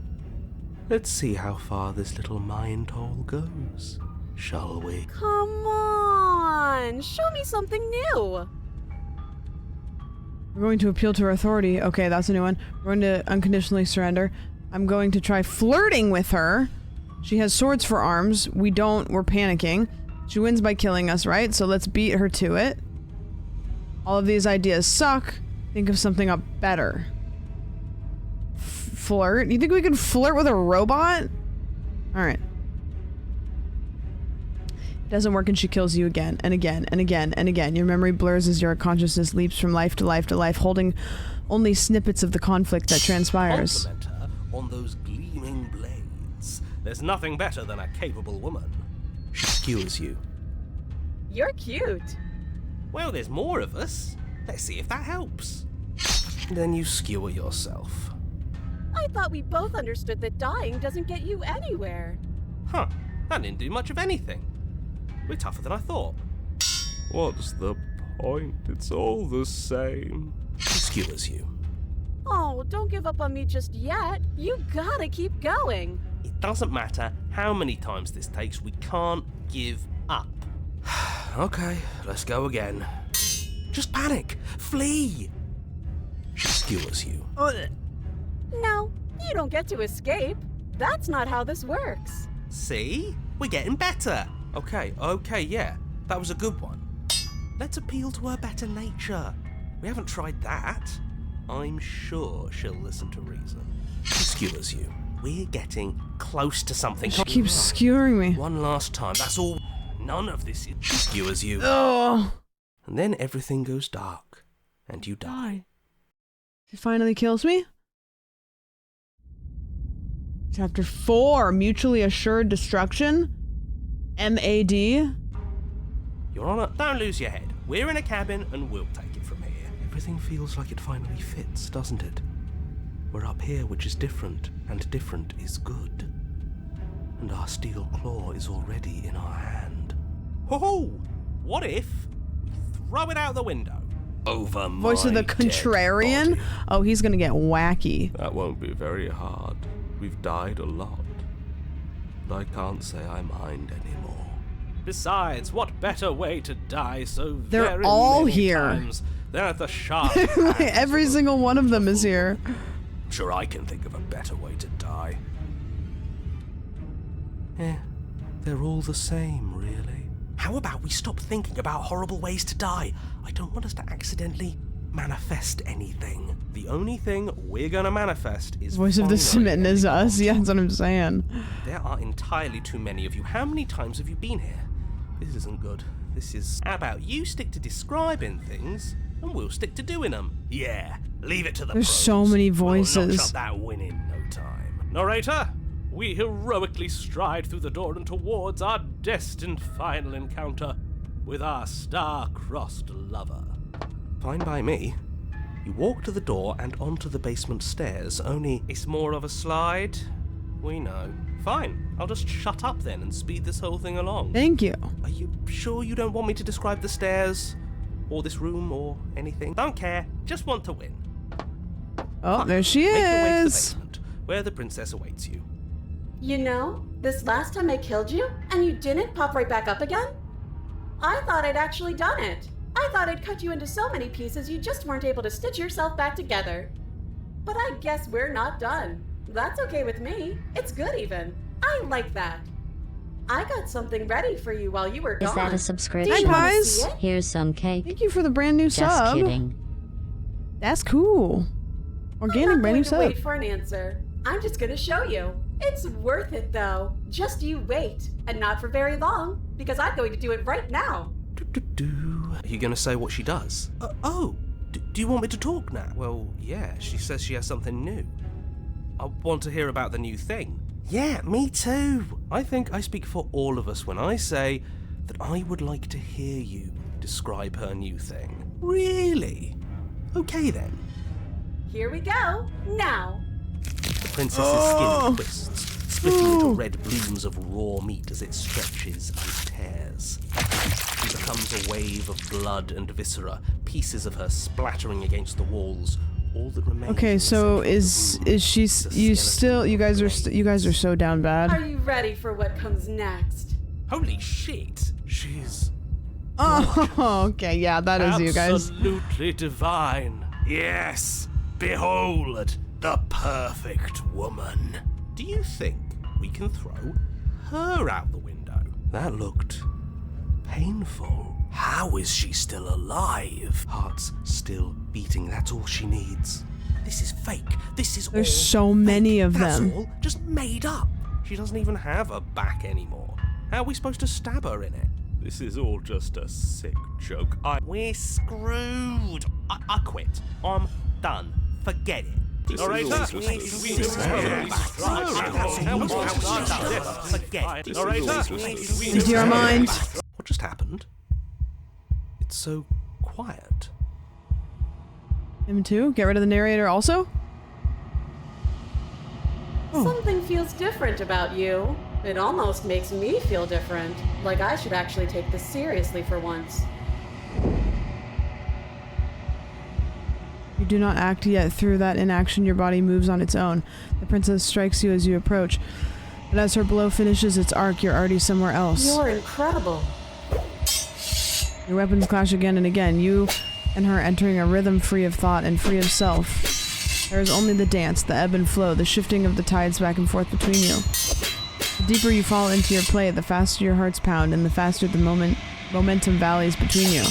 Let's see how far this little mind hole goes, shall we? Come on, show me something new. We're going to appeal to her authority. Okay, that's a new one. We're going to unconditionally surrender. I'm going to try flirting with her. She has swords for arms. We don't. We're panicking. She wins by killing us, right? So let's beat her to it. All of these ideas suck. Think of something up better. Flirt? You think we can flirt with a robot? Alright. It doesn't work and she kills you again and again and again and again. Your memory blurs as your consciousness leaps from life to life to life, holding only snippets of the conflict that transpires. Compliment her on those gleaming There's nothing better than a capable woman. She skewers you. You're cute. Well, there's more of us. Let's see if that helps. Then you skewer yourself. I thought we both understood that dying doesn't get you anywhere. Huh, that didn't do much of anything. We're tougher than I thought. What's the point? It's all the same. She skewers you. Oh, don't give up on me just yet. You gotta keep going. It doesn't matter how many times this takes, we can't give up. Okay, let's go again. Just panic! Flee! She skewers you. No, you don't get to escape. That's not how this works. See? We're getting better. Okay, yeah. That was a good one. Let's appeal to her better nature. We haven't tried that. I'm sure she'll listen to reason. She skewers you. We're getting close to something. She keeps skewering me. One last time, that's all. None of this is. She skewers you. Oh. And then everything goes dark, and you die. She finally kills me? Chapter 4, Mutually Assured Destruction? MAD? Your Honor, don't lose your head. We're in a cabin, and we'll take it from here. Everything feels like it finally fits, doesn't it? We're up here, which is different, and different is good. And our steel claw is already in our hand. Ho-ho! What if we throw it out the window? Over my Voice of the dead contrarian? body. Oh, he's gonna get wacky. That won't be very hard. We've died a lot. But I can't say I mind anymore. Besides, what better way to die so They're very all many here. times than at the sharp Every single one of them is here. I'm sure I can think of a better way to die. They're all the same, really. How about we stop thinking about horrible ways to die? I don't want us to accidentally manifest anything. The only thing we're gonna manifest is Voice of the smitten is us. Yeah, that's what I'm saying. There are entirely too many of you. How many times have you been here? This isn't good. This is... How about you stick to describing things, and we'll stick to doing them. Yeah, leave it to the There's pros. so many We'll notch voices. up that win in no time. Narrator, we heroically stride through the door and towards our destined final encounter with our star-crossed lover. Fine by me. You walk to the door and onto the basement stairs, only... It's more of a slide. We know. Fine, I'll just shut up then and speed this whole thing along. Thank you. Are you sure you don't want me to describe the stairs? Or this room, or anything? Don't care, just want to win. Oh, there she Make your way to the is. basement, where the princess awaits you. You know, this last time I killed you, and you didn't pop right back up again? I thought I'd actually done it. I thought I'd cut you into so many pieces you just weren't able to stitch yourself back together. But I guess we're not done. That's okay with me. It's good even. I like that. I got something ready for you while you were gone. Is that a Do subscription? you Hi, wanna guys. see it? Here's some cake. Thank you for the brand new Just sub. kidding. That's cool. I'm Organic not brand going new to sub. wait for an answer. I'm just going to show you. It's worth it though. Just you wait. And not for very long, because I'm going to do it right now. Are you gonna say what she does? Do you want me to talk now? Well, yeah, she says she has something new. I want to hear about the new thing. Yeah, me too. I think I speak for all of us when I say that I would like to hear you describe her new thing. Really? Okay then. Here we go. Now. The princess's skin twists, splitting into red blooms of raw meat as it stretches and tears. She becomes a wave of blood and viscera, pieces of her splattering against the walls. All that remains. Okay, so is she? You guys are so down Are bad. you ready for what comes next? Holy shit! She's Oh, okay, yeah, that is you guys. absolutely divine. Yes, behold, the perfect woman. Do you think we can throw her out the window? That looked painful. How is she still alive? Heart's still beating, that's all she needs. This is fake. This is There's all so many fake. of That's them. all just made up. She doesn't even have a back anymore. How are we supposed to stab her in it? This is all just a sick joke. We're screwed. I quit. I'm done. Forget it. Into your mind. What just happened? It's so quiet. Him too? Get rid of the narrator also? Something feels different about you. It almost makes me feel different. Like I should actually take this seriously for once. You do not act yet. Through that inaction, your body moves on its own. The princess strikes you as you approach. But as her blow finishes its arc, you're already somewhere else. You're incredible. Your weapons clash again and again. You and her entering a rhythm free of thought and free of self. There is only the dance, the ebb and flow, the shifting of the tides back and forth between you. The deeper you fall into your play, the faster your hearts pound, and the faster the momentum valleys between you.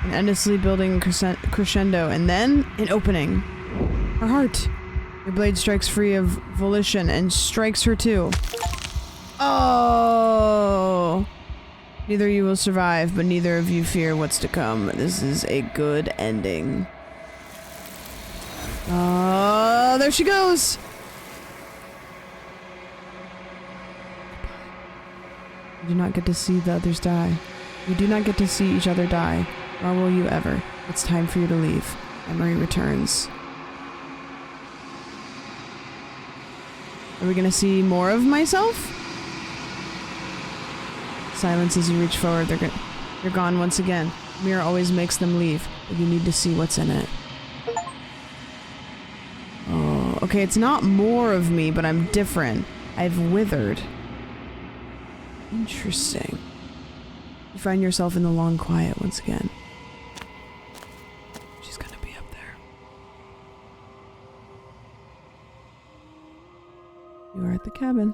An endlessly building crescendo, and then an opening. Her heart. Your blade strikes free of volition and strikes her too. Oh! Neither of you will survive, but neither of you fear what's to come. This is a good ending. Oh, there she goes! You do not get to see the others die. You do not get to see each other die, nor will you ever. It's time for you to leave. Memory returns. Are we gonna see more of myself? Silence as you reach forward. You're gone once again. Mirror always makes them leave, but you need to see what's in it. Oh, okay, it's not more of me, but I'm different. I've withered. Interesting. You find yourself in the long quiet once again. She's gonna be up there. You are at the cabin.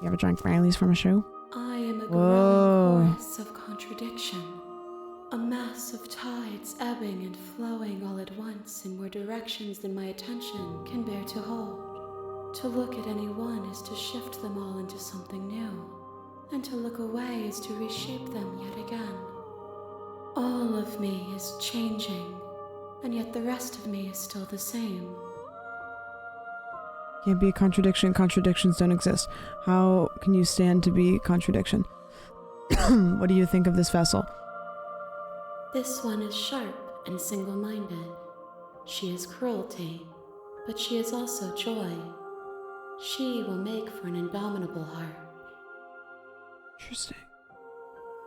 You ever drank Riley's from a show? I am a growing chorus of contradiction. A mass of tides ebbing and flowing all at once in more directions than my attention can bear to hold. To look at any one is to shift them all into something new, and to look away is to reshape them yet again. All of me is changing, and yet the rest of me is still the same. Can't be a contradiction. Contradictions don't exist. How can you stand to be contradiction? What do you think of this vessel? This one is sharp and single-minded. She is cruelty, but she is also joy. She will make for an indomitable heart. Interesting.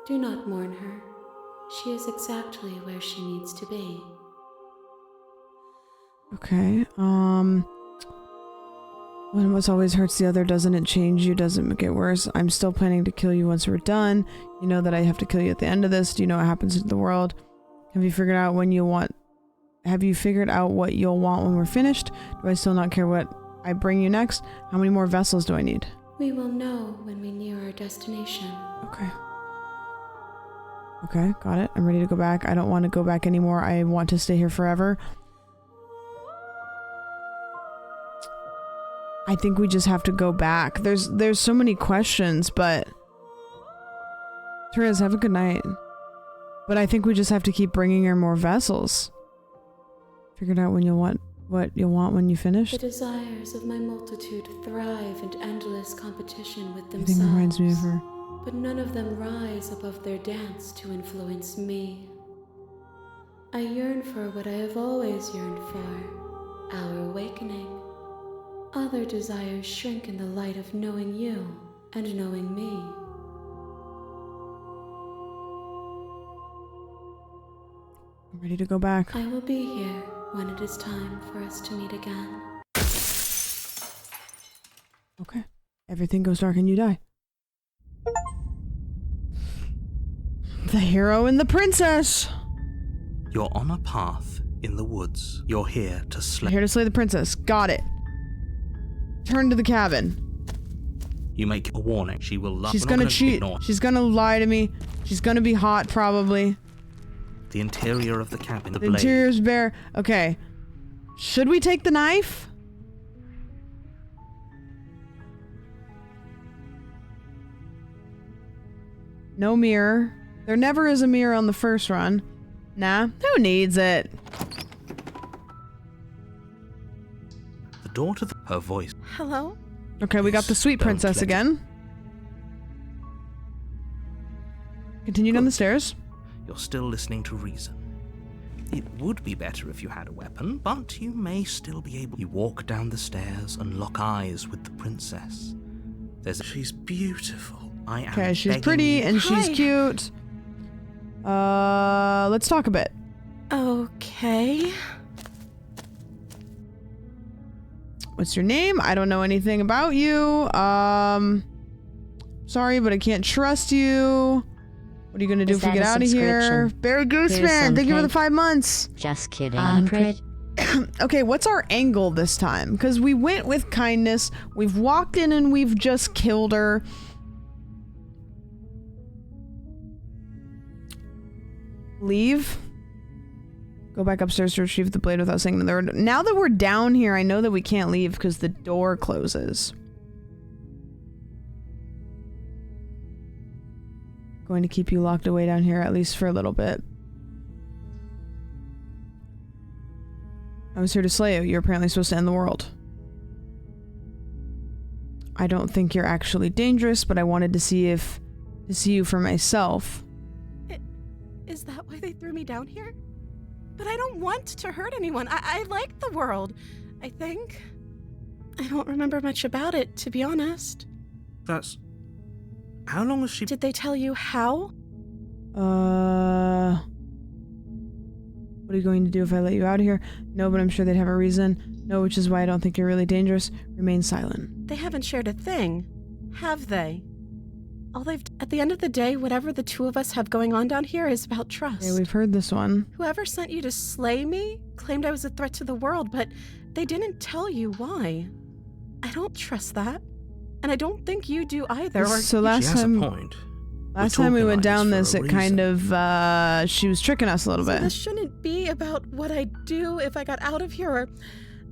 Do not mourn her. She is exactly where she needs to be. Okay, when what's always hurts the other, doesn't it change you? Doesn't make it worse? I'm still planning to kill you once we're done. You know that I have to kill you at the end of this. Do you know what happens to the world? Have you figured out what you'll want when we're finished? Do I still not care what I bring you next? How many more vessels do I need? We will know when we near our destination. Okay. Okay, got it. I'm ready to go back. I don't want to go back anymore. I want to stay here forever. I think we just have to go back. There's so many questions, but Therese, have a good night. But I think we just have to keep bringing her more vessels. Figured out when you'll want what you'll want when you finish. The desires of my multitude thrive in endless competition with themselves. Everything reminds me of her. But none of them rise above their dance to influence me. I yearn for what I have always yearned for, our awakening. Other desires shrink in the light of knowing you and knowing me. I'm ready to go back. I will be here when it is time for us to meet again. Okay. Everything goes dark and you die. The hero and the princess! You're on a path in the woods. You're here to slay. Here to slay the princess. Got it. Turn to the cabin. You make a warning. She will lie. She's gonna cheat. She's gonna lie to me. She's gonna be hot, probably. The interior of the cabin. The interior's bare. Okay. Should we take the knife? No mirror. There never is a mirror on the first run. Nah, who needs it? The door to her voice. Hello? Okay, we got the sweet Don't princess let it- again. Continue down the stairs. You're still listening to reason. It would be better if you had a weapon, but you may still be able. You walk down the stairs and lock eyes with the princess. She's beautiful. I am. Okay, she's begging pretty you. and she's Hi. cute. Let's talk a bit. Okay. What's your name? I don't know anything about you. Sorry, but I can't trust you. What are you gonna do Is if we that get a out of here? subscription? Barry Gooseman, Here's thank you for the something. 5 months. Just kidding. Okay, what's our angle this time? Because we went with kindness, we've walked in and we've just killed her. Leave. Go back upstairs to retrieve the blade without saying another word. Now that we're down here, I know that we can't leave because the door closes. Going to keep you locked away down here, at least for a little bit. I was here to slay you. You're apparently supposed to end the world. I don't think you're actually dangerous, but I wanted to see you for myself. Is that why they threw me down here? But I don't want to hurt anyone. I like the world, I think. I don't remember much about it, to be honest. That's. How long has she. Did they tell you how? What are you going to do if I let you out of here? No, but I'm sure they'd have a reason. No, which is why I don't think you're really dangerous. Remain silent. They haven't shared a thing, have they? At the end of the day, whatever the two of us have going on down here is about trust. Okay, we've heard this one. Whoever sent you to slay me claimed I was a threat to the world, but they didn't tell you why. I don't trust that. And I don't think you do either. So She last has time, a point. last We're time we talking went like down this this, for it a kind reason. of, she was tricking us a little So bit. this shouldn't be about what I do if I got out of here, or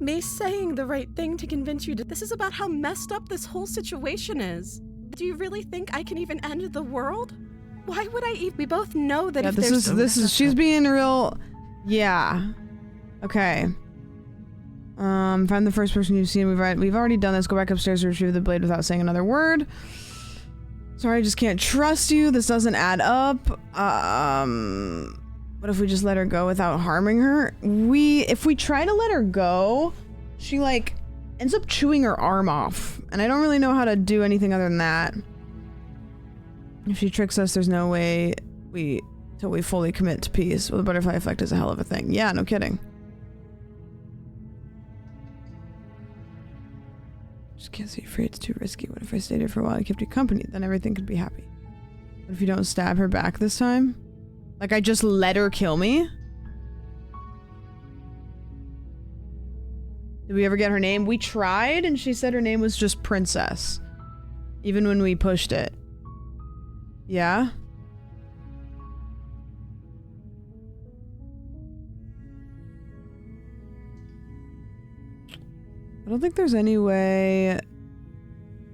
me saying the right thing to convince you to. This is about how messed up this whole situation is. Do you really think I can even end the world? Why would I even? We both know that Yeah, if this is she's being real. Yeah. Okay. If I'm the first person you've seen, we've already done this. Go back upstairs to retrieve the blade without saying another word. Sorry, I just can't trust you. This doesn't add up. What if we just let her go without harming her? If we try to let her go, she like ends up chewing her arm off, and I don't really know how to do anything other than that. If she tricks us, there's no way till we fully commit to peace. Well, the butterfly effect is a hell of a thing. Yeah, no kidding. Just can't say free. It's too risky. What if I stayed here for a while and kept you company? Then everything could be happy. What if you don't stab her back this time? Like I just let her kill me? Did we ever get her name? We tried, and she said her name was just Princess. Even when we pushed it. Yeah? I don't think there's any way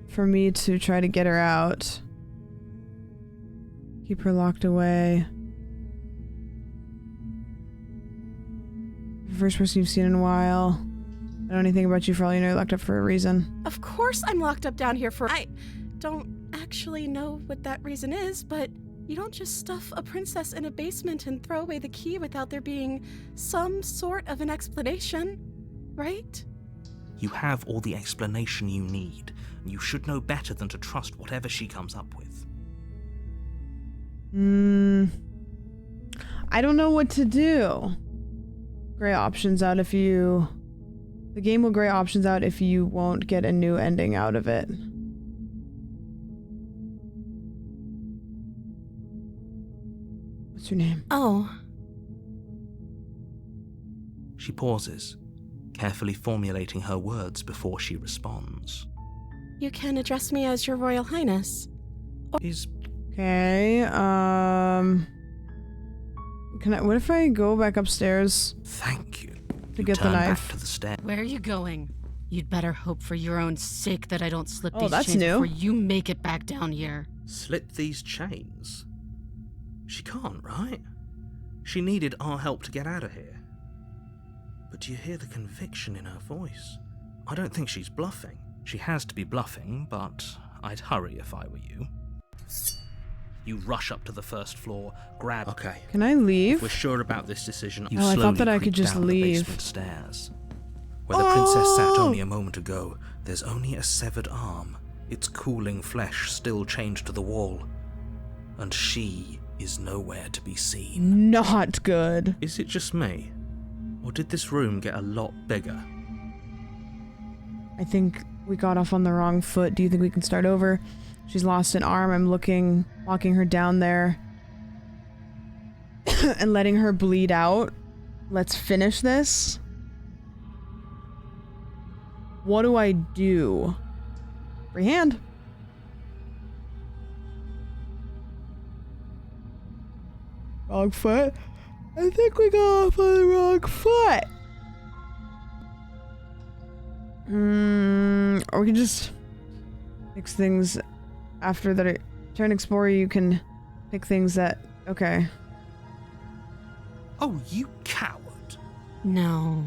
for me to try to get her out. Keep her locked away. First person you've seen in a while. I don't know anything about you for all you know. You're locked up for a reason. Of course I'm locked up down here for. I don't actually know what that reason is, but you don't just stuff a princess in a basement and throw away the key without there being some sort of an explanation, right? You have all the explanation you need, and you should know better than to trust whatever she comes up with. I don't know what to do. Gray options out if you... The game will gray options out if you won't get a new ending out of it. What's your name? Oh. She pauses, carefully formulating her words before she responds. You can address me as Your Royal Highness. Okay, what if I go back upstairs? Thank you. To get the knife. Back to the stair. Where are you going? You'd better hope for your own sake that I don't slip Oh, these that's chains new. before you make it back down here. Slip these chains? She can't, right? She needed our help to get out of here. But do you hear the conviction in her voice? I don't think she's bluffing. She has to be bluffing, but I'd hurry if I were you. You rush up to the first floor, grab... Okay. Can I leave? If we're sure about this decision, you I slowly thought that I creep could just down leave. the basement stairs. Where the princess sat only a moment ago, there's only a severed arm, its cooling flesh still chained to the wall. And she is nowhere to be seen. Not good. Is it just me? Or did this room get a lot bigger? I think we got off on the wrong foot. Do you think we can start over? She's lost an arm. I'm walking her down there and letting her bleed out. Let's finish this. What do I do? Free hand. Wrong foot. I think we got off on the wrong foot. Or we can just fix things after that. Turn Explorer, you can pick things that... Okay. Oh, you coward. No,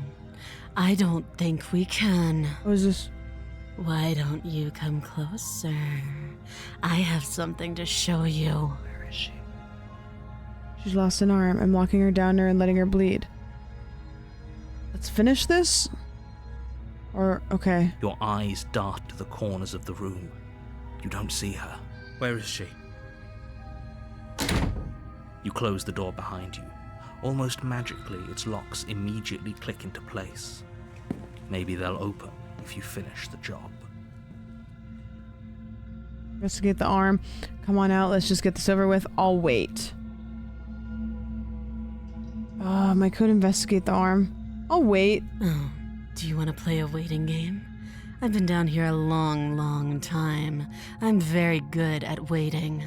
I don't think we can. What is this? Why don't you come closer? I have something to show you. Where is she? She's lost an arm. I'm locking her down there and letting her bleed. Let's finish this? Or, okay. Your eyes dart to the corners of the room. You don't see her. Where is she? You close the door behind you. Almost magically, its locks immediately click into place. Maybe they'll open if you finish the job. Investigate the arm. Come on out, let's just get this over with. I'll wait. I could investigate the arm. I'll wait. Oh, do you want to play a waiting game? I've been down here a long, long time. I'm very good at waiting.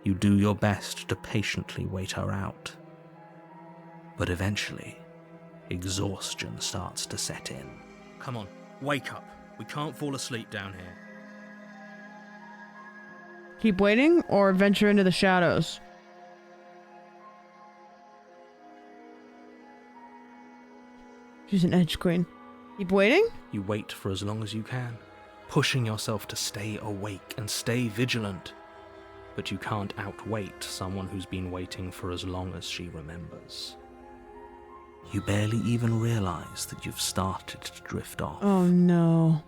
You do your best to patiently wait her out. But eventually, exhaustion starts to set in. Come on, wake up. We can't fall asleep down here. Keep waiting or venture into the shadows? She's an edge queen. Keep waiting? You wait for as long as you can, pushing yourself to stay awake and stay vigilant. But you can't outwait someone who's been waiting for as long as she remembers. You barely even realize that you've started to drift off. Oh no.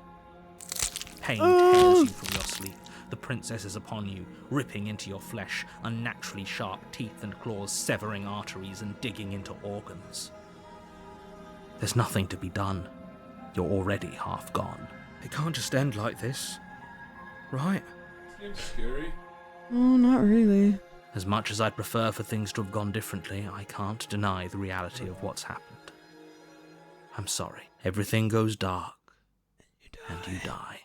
Pain tears you from your sleep. The princess is upon you, ripping into your flesh, unnaturally sharp teeth and claws severing arteries and digging into organs. There's nothing to be done. You're already half gone. It can't just end like this, right? Seems scary. Oh, not really. As much as I'd prefer for things to have gone differently, I can't deny the reality of what's happened. I'm sorry. Everything goes dark, and you die.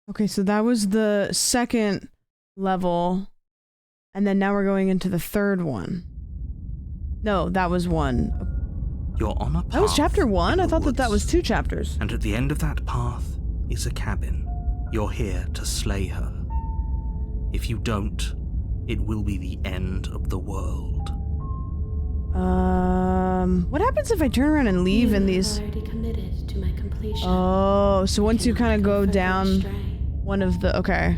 Okay, so that was the second level, and then now we're going into the third one. No, that was one. You're on a path. That was chapter 1? I thought woods, that was 2 chapters. And at the end of that path is a cabin. You're here to slay her. If you don't, it will be the end of the world. What happens if I turn around and leave in these... already committed to my completion. Oh, so once you kind of go down one of the... Okay.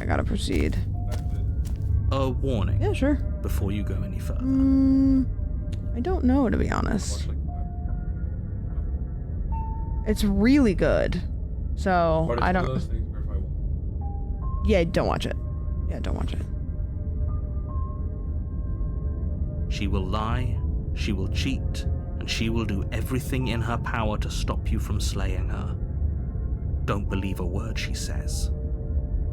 I gotta proceed. A warning. Yeah, sure. Before you go any further. I don't know, to be honest. It's really good. So, I don't... Yeah, don't watch it. Yeah, don't watch it. She will lie, she will cheat, and she will do everything in her power to stop you from slaying her. Don't believe a word she says.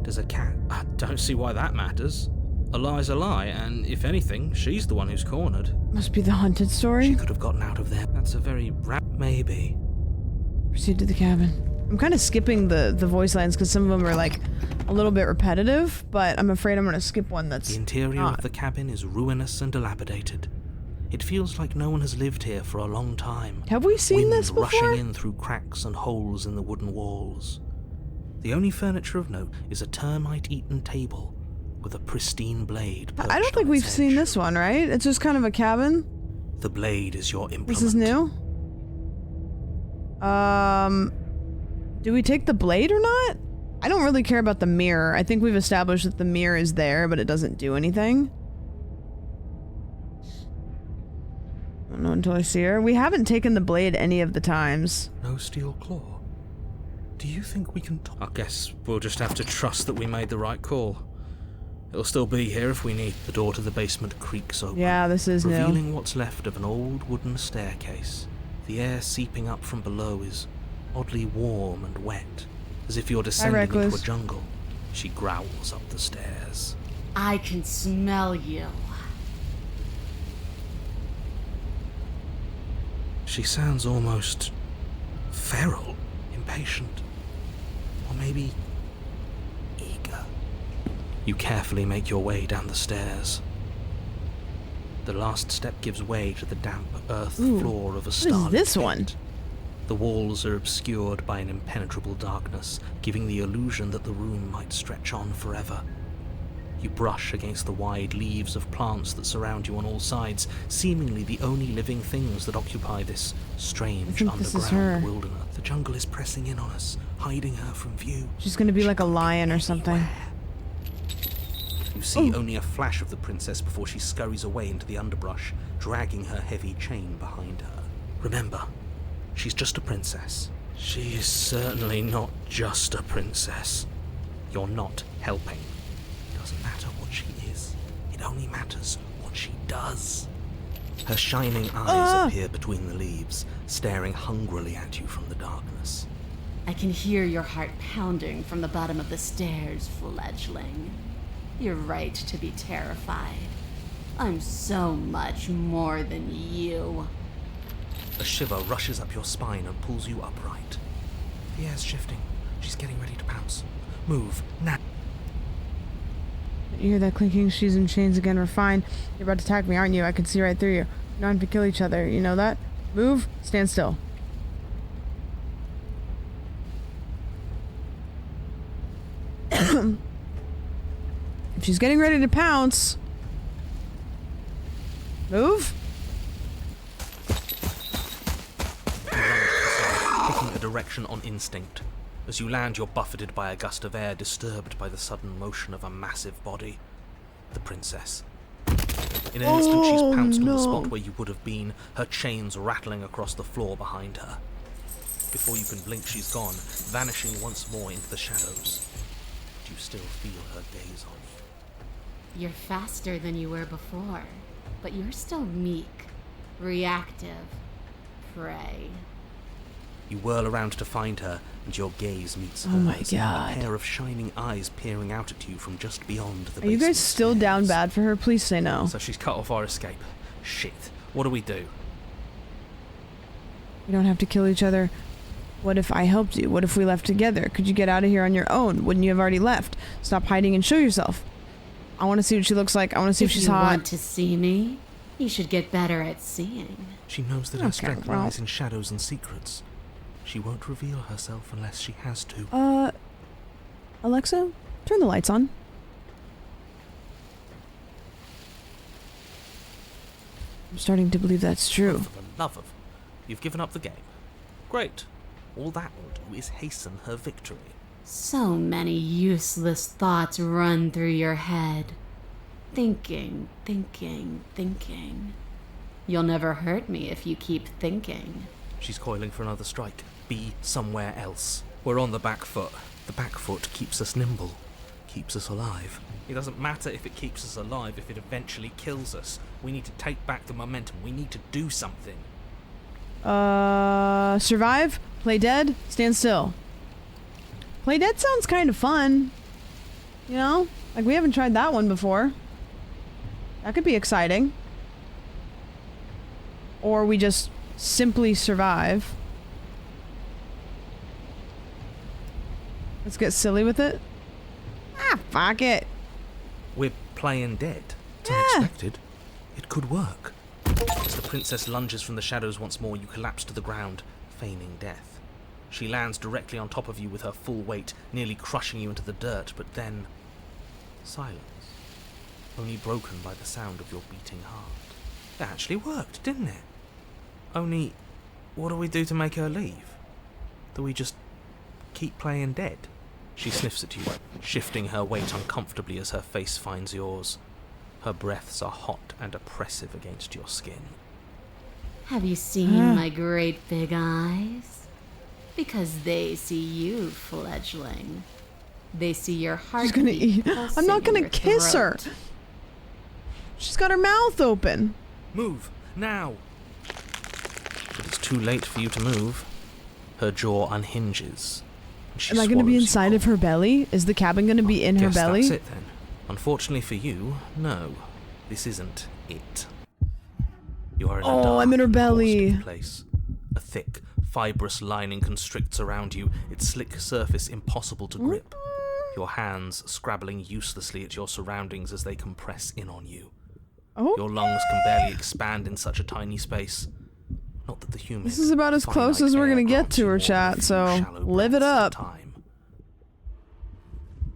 Does a cat? I don't see why that matters. A lie's a lie, and if anything, she's the one who's cornered. Must be the haunted story? She could have gotten out of there. That's a very maybe. Proceed to the cabin. I'm kind of skipping the voice lines because some of them are like a little bit repetitive, but I'm afraid I'm going to skip one that's The interior not. of the cabin is ruinous and dilapidated. It feels like no one has lived here for a long time. Have we seen Wind this before? rushing in through cracks and holes in the wooden walls. The only furniture of note is a termite-eaten table with a pristine blade. I don't think we've seen this one, right? It's just kind of a cabin. The blade is your implement. This is new? Do we take the blade or not? I don't really care about the mirror. I think we've established that the mirror is there, but it doesn't do anything. I don't know until I see her. We haven't taken the blade any of the times. No steel claw. Do you think we can... I guess we'll just have to trust that we made the right call. It'll still be here if we need. The door to the basement creaks open. Yeah, this is new. Revealing what's left of an old wooden staircase. The air seeping up from below is oddly warm and wet, as if you're descending into a jungle. She growls up the stairs. I can smell you. She sounds almost feral, impatient, or maybe eager. You carefully make your way down the stairs. The last step gives way to the damp earth floor of a starlit What is this pit. one? The walls are obscured by an impenetrable darkness, giving the illusion that the room might stretch on forever. You brush against the wide leaves of plants that surround you on all sides, seemingly the only living things that occupy this strange underground wilderness. The jungle is pressing in on us, hiding her from view. She's gonna be like a lion or something. You see only a flash of the princess before she scurries away into the underbrush, dragging her heavy chain behind her. Remember, she's just a princess. She is certainly not just a princess. You're not helping. It doesn't matter what she is. It only matters what she does. Her shining eyes appear between the leaves, staring hungrily at you from the darkness. I can hear your heart pounding from the bottom of the stairs, fledgling. You're right to be terrified. I'm so much more than you. A shiver rushes up your spine and pulls you upright. The air's shifting. She's getting ready to pounce. Move, now. You hear that clinking? She's in chains again. We're fine. You're about to attack me, aren't you? I can see right through you. We're not going to kill each other. You know that? Move. Stand still. If she's getting ready to pounce... Move. Picking a direction on instinct. As you land, you're buffeted by a gust of air, disturbed by the sudden motion of a massive body. The princess. In an instant, she's pounced on the spot where you would have been, her chains rattling across the floor behind her. Before you can blink, she's gone, vanishing once more into the shadows. But you still feel her gaze on you. You're faster than you were before, but you're still meek, reactive, prey. You whirl around to find her, and your gaze meets hers. Oh my god. A pair of shining eyes peering out at you from just beyond the basement. Are you guys still down bad for her? Please say no. So she's cut off our escape. Shit. What do we do? We don't have to kill each other. What if I helped you? What if we left together? Could you get out of here on your own? Wouldn't you have already left? Stop hiding and show yourself. I want to see what she looks like. I want to see if she's hot. If you want to see me, you should get better at seeing. She knows that her strength lies in shadows and secrets. She won't reveal herself unless she has to. Alexa, turn the lights on. I'm starting to believe that's true. For the love of... You've given up the game. Great. All that will do is hasten her victory. So many useless thoughts run through your head. Thinking, thinking, thinking. You'll never hurt me if you keep thinking. She's coiling for another strike. Be somewhere else. We're on the back foot. The back foot keeps us nimble. Keeps us alive. It doesn't matter if it keeps us alive if it eventually kills us. We need to take back the momentum. We need to do something. Survive, play dead, stand still. Play dead sounds kind of fun. You know? Like, we haven't tried that one before. That could be exciting. Or we just simply survive. Let's get silly with it. Ah, fuck it. We're playing dead. It's unexpected. It could work. As the princess lunges from the shadows once more, you collapse to the ground, feigning death. She lands directly on top of you with her full weight, nearly crushing you into the dirt, but then silence, only broken by the sound of your beating heart. It actually worked, didn't it? Only, what do we do to make her leave? Do we just keep playing dead? She sniffs at you, shifting her weight uncomfortably as her face finds yours. Her breaths are hot and oppressive against your skin. Have you seen my great big eyes? Because they see you, fledgling. They see your heart. She's gonna eat. I'm not gonna kiss her. She's got her mouth open. Move, now! But it's too late for you to move. Her jaw unhinges. Am I gonna be inside of her belly? Is the cabin gonna be in her belly? That's it then. Unfortunately for you, no. This isn't it. You are in a dark, I'm in her belly. caustic place. A thick, fibrous lining constricts around you, its slick surface impossible to grip. Your hands scrabbling uselessly at your surroundings as they compress in on you. Your lungs can barely expand in such a tiny space. Not that the human. This is about as close as we're gonna get to her, chat, so live it up.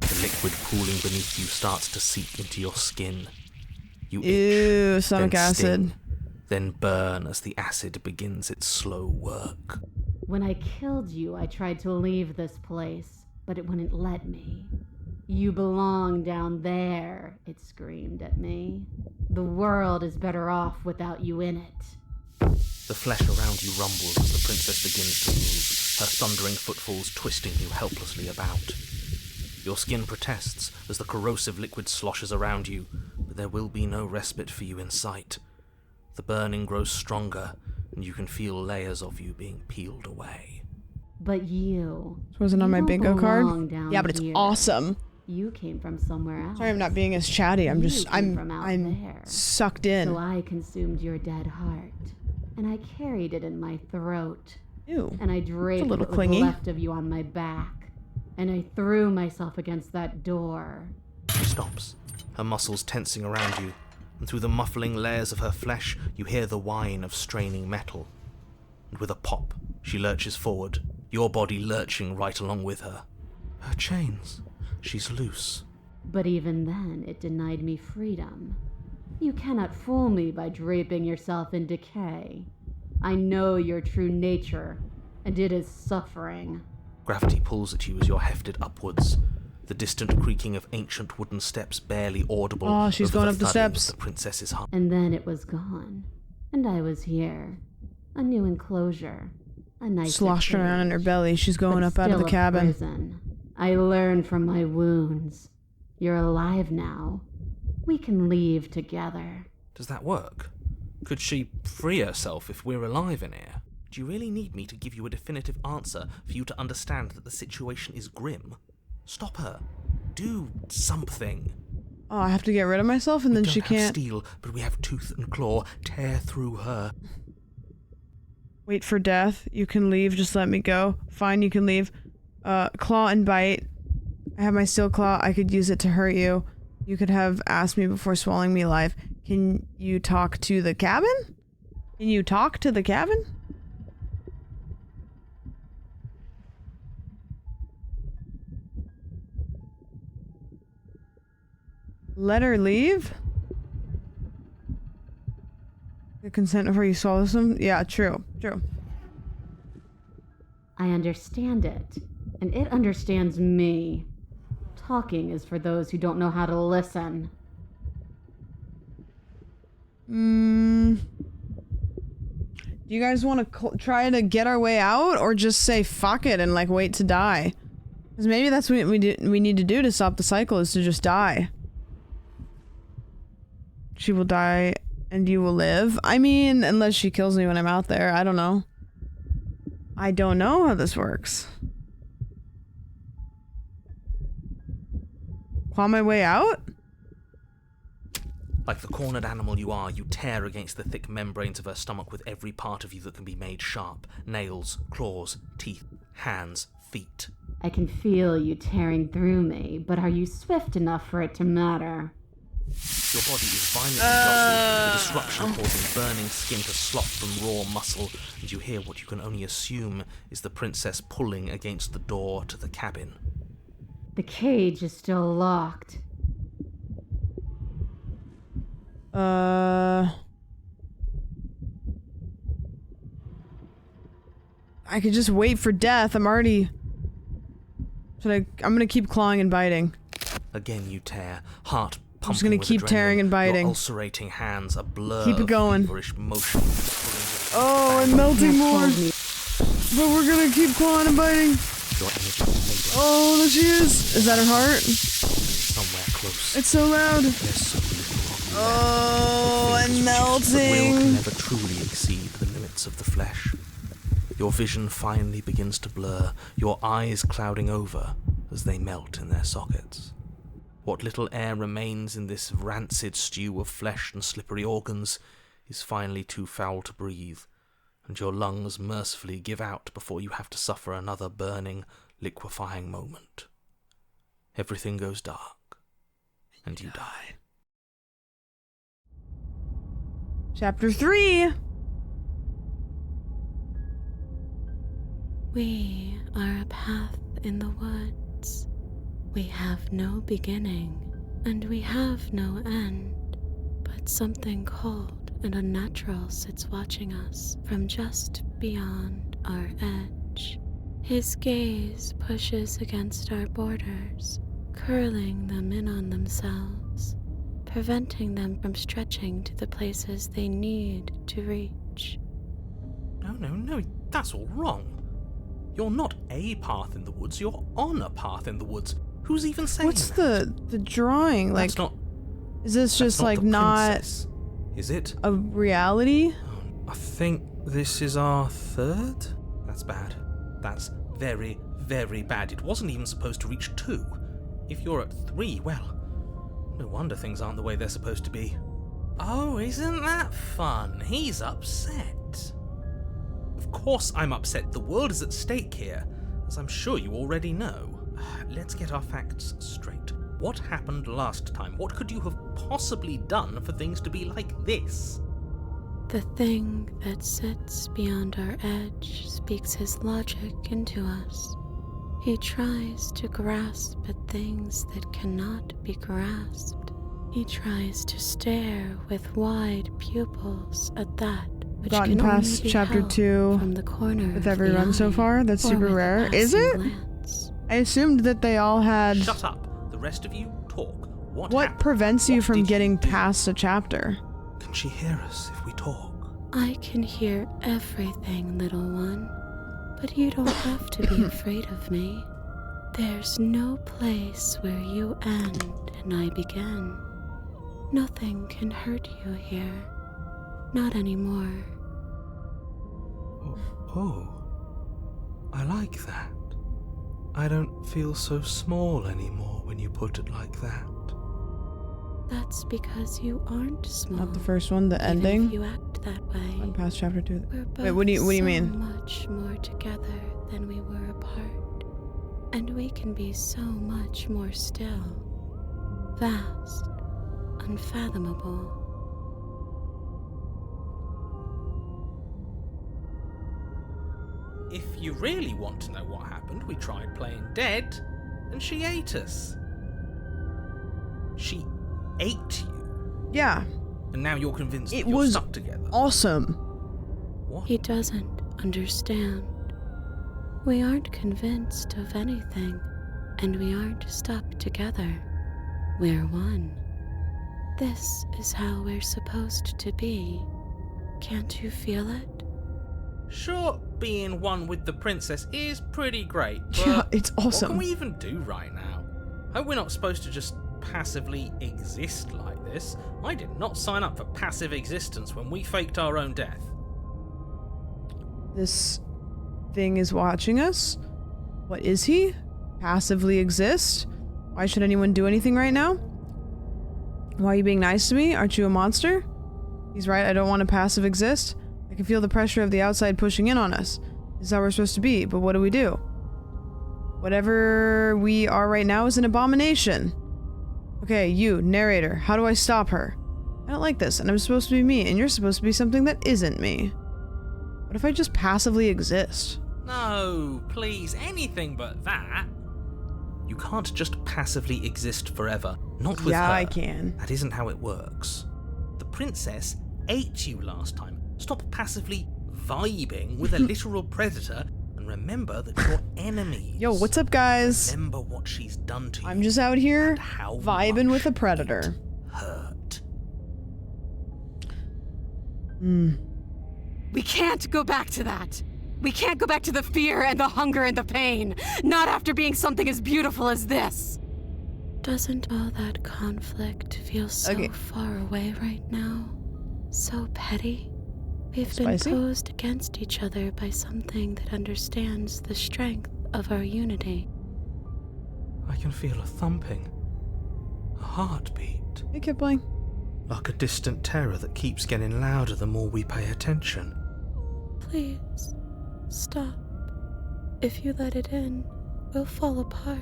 The liquid pooling beneath you starts to seep into your skin. You Ew, itch, stomach then acid. sting, then burn as the acid begins its slow work. When I killed you, I tried to leave this place, but it wouldn't let me. You belong down there, it screamed at me. The world is better off without you in it. The flesh around you rumbles as the princess begins to move, her thundering footfalls twisting you helplessly about. Your skin protests as the corrosive liquid sloshes around you, but there will be no respite for you in sight. The burning grows stronger, and you can feel layers of you being peeled away. But you... So wasn't on my bingo card? Yeah, but it's here. awesome. You came from somewhere else. Sorry I'm not being as chatty. I'm sucked in. So I consumed your dead heart, and I carried it in my throat. Ew. And I draped what was left of you on my back, and I threw myself against that door. She stops, her muscles tensing around you, and through the muffling layers of her flesh, you hear the whine of straining metal. And with a pop, she lurches forward, your body lurching right along with her. Her chains. She's loose. But even then, it denied me freedom. You cannot fool me by draping yourself in decay. I know your true nature, and it is suffering. Gravity pulls at you as you're hefted upwards. The distant creaking of ancient wooden steps barely audible. Oh, she's going up the steps. The princess's heart. And then it was gone, and I was here. A new enclosure. A nice sloshed around in her belly. She's going up out of the cabin. Prison. I learned from my wounds. You're alive now. We can leave together. Does that work? Could she free herself if we're alive in here? Do you really need me to give you a definitive answer for you to understand that the situation is grim? Stop her. Do something. Oh, I have to get rid of myself and then she can't. We don't have steel, but we have tooth and claw. Tear through her. Wait for death. You can leave. Just let me go. Fine, you can leave. Claw and bite. I have my steel claw. I could use it to hurt you. You could have asked me before swallowing me alive. Can you talk to the cabin? Can you talk to the cabin? Let her leave? The consent before you swallow them? Yeah, true. I understand it, and it understands me. Talking is for those who don't know how to listen. Do you guys want to try to get our way out, or just say fuck it and like wait to die? Because maybe that's what we need to do to stop the cycle, is to just die. She will die and you will live. I mean, unless she kills me when I'm out there. I don't know. I don't know how this works. Claw my way out? Like the cornered animal you are, you tear against the thick membranes of her stomach with every part of you that can be made sharp. Nails, claws, teeth, hands, feet. I can feel you tearing through me, but are you swift enough for it to matter? Your body is violently jostled, the disruption causing burning skin to slop from raw muscle, and you hear what you can only assume is the princess pulling against the door to the cabin. The cage is still locked. I could just wait for death. I'm already... I'm gonna keep clawing and biting. Again you tear, heart pumping. I'm just gonna keep tearing and biting. Your ulcerating hands, a blur Keep it going. of feverish motion. Oh, I'm melting more. But we're gonna keep clawing and biting. Your energy is made. Oh, there she is. Is that her heart? Somewhere close. It's so loud. There's so little. Oh, I'm The will melting. can never truly exceed the limits of the flesh. Your vision finally begins to blur, your eyes clouding over as they melt in their sockets. What little air remains in this rancid stew of flesh and slippery organs is finally too foul to breathe, and your lungs mercifully give out before you have to suffer another burning, liquefying moment. Everything goes dark, and you die. Chapter 3. We are a path in the woods. We have no beginning, and we have no end, but something cold and unnatural sits watching us from just beyond our edge. His gaze pushes against our borders, curling them in on themselves, preventing them from stretching to the places they need to reach. No, that's all wrong. You're not a path in the woods, you're on a path in the woods. Who's even saying What's that? the drawing? Like, That's not... is this just not like the not princess, is it? a reality? I think this is our third? That's bad. That's very, very bad. It wasn't even supposed to reach 2. If you're at 3, well, no wonder things aren't the way they're supposed to be. Oh, isn't that fun? He's upset. Of course I'm upset. The world is at stake here, as I'm sure you already know. Let's get our facts straight. What happened last time? What could you have possibly done for things to be like this? The thing that sits beyond our edge speaks his logic into us. He tries to grasp at things that cannot be grasped. He tries to stare with wide pupils at that which Gotten can past only be chapter held 2 from the corner with of every the run so eye, far. That's or super with a rare. Is passing it? glance. I assumed that they all had... Shut up. The rest of you talk. What happened? prevents you What from did getting you do? past a chapter? Can she hear us if we talk? I can hear everything, little one, but you don't have to be afraid of me. There's no place where you end and I begin. Nothing can hurt you here. Not anymore. Oh, I like that. I don't feel so small anymore when you put it like that. That's because you aren't small. Not the first one, the even ending? If you act that way. On past chapter 2. We're both Wait, what do you mean? so much more together than we were apart. And we can be so much more still. Vast. Unfathomable. If you really want to know what happened, we tried playing dead, and she ate us. She ate you. Yeah. And now you're convinced It that you're was stuck together. awesome. What? He doesn't understand. We aren't convinced of anything, and we aren't stuck together. We're one. This is how we're supposed to be. Can't you feel it? Sure, being one with the princess is pretty great, but Yeah, it's awesome. what can we even do right now? Hope we're not supposed to just passively exist like this. I did not sign up for passive existence when we faked our own death. This thing is watching us? What is he? Passively exist? Why should anyone do anything right now? Why are you being nice to me? Aren't you a monster? He's right, I don't want to passive exist. I can feel the pressure of the outside pushing in on us. This is how we're supposed to be, but what do? Whatever we are right now is an abomination. Okay, you, narrator, how do I stop her? I don't like this, and I'm supposed to be me, and you're supposed to be something that isn't me. What if I just passively exist? No, please, anything but that. You can't just passively exist forever. Not with her. Yeah, I can. That isn't how it works. The princess ate you last time. Stop passively vibing with a literal predator and remember that you're enemies. Yo, what's up, guys? Remember what she's done to you. I'm just out here vibing with a predator. Hurt. We can't go back to that. We can't go back to the fear and the hunger and the pain. Not after being something as beautiful as this. Doesn't all that conflict feel so far away right now? So petty? We've been posed against each other by something that understands the strength of our unity. I can feel a thumping. A heartbeat. Hey, Kipling. Like a distant terror that keeps getting louder the more we pay attention. Please, stop. If you let it in, we'll fall apart.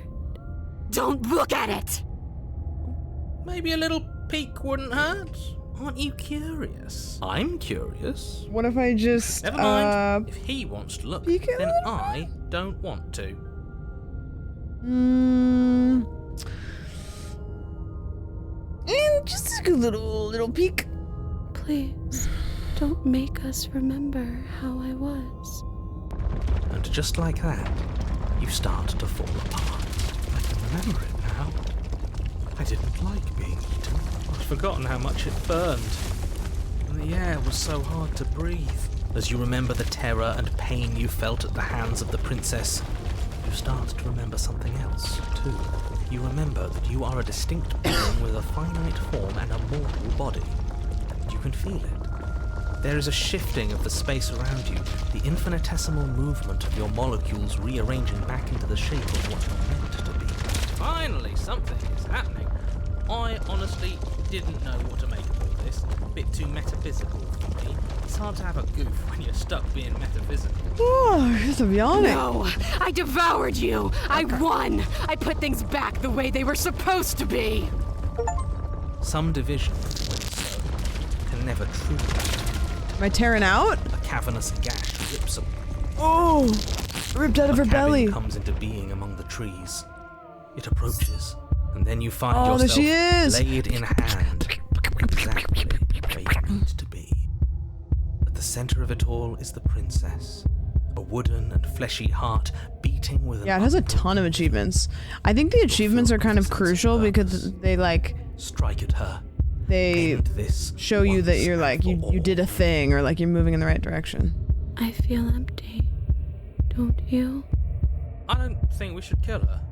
Don't look at it! Maybe a little peek wouldn't hurt. Aren't you curious? I'm curious. What if I just, Never mind. If he wants to look, then I don't want to. Just a little peek. Please, don't make us remember how I was. And just like that, you start to fall apart. I can remember it now. I didn't like being eaten. I'd forgotten how much it burned. And the air was so hard to breathe. As you remember the terror and pain you felt at the hands of the princess, you start to remember something else, too. You remember that you are a distinct being with a finite form and a mortal body. You can feel it. There is a shifting of the space around you, the infinitesimal movement of your molecules rearranging back into the shape of what you're meant to be. Finally, something is happening. I honestly didn't know what to make of all this. A bit too metaphysical for me. It's hard to have a goof when you're stuck being metaphysical. Oh, I'm yawning. No, I devoured you. I won. I put things back the way they were supposed to be. Some division, when so, can never truly. Am I tearing out? A cavernous gash rips a... Oh! Ripped out of her belly. Comes into being among the trees. It approaches, and then you find yourself there she is. Laid in hand, exactly where you need to be. At the center of it all is the princess, a wooden and fleshy heart beating with. Yeah, it has a ton of achievements. I think the achievements are kind of crucial because they like strike at her. They show you that you're like you did a thing or like you're moving in the right direction. I feel empty. Don't you? I don't think we should kill her.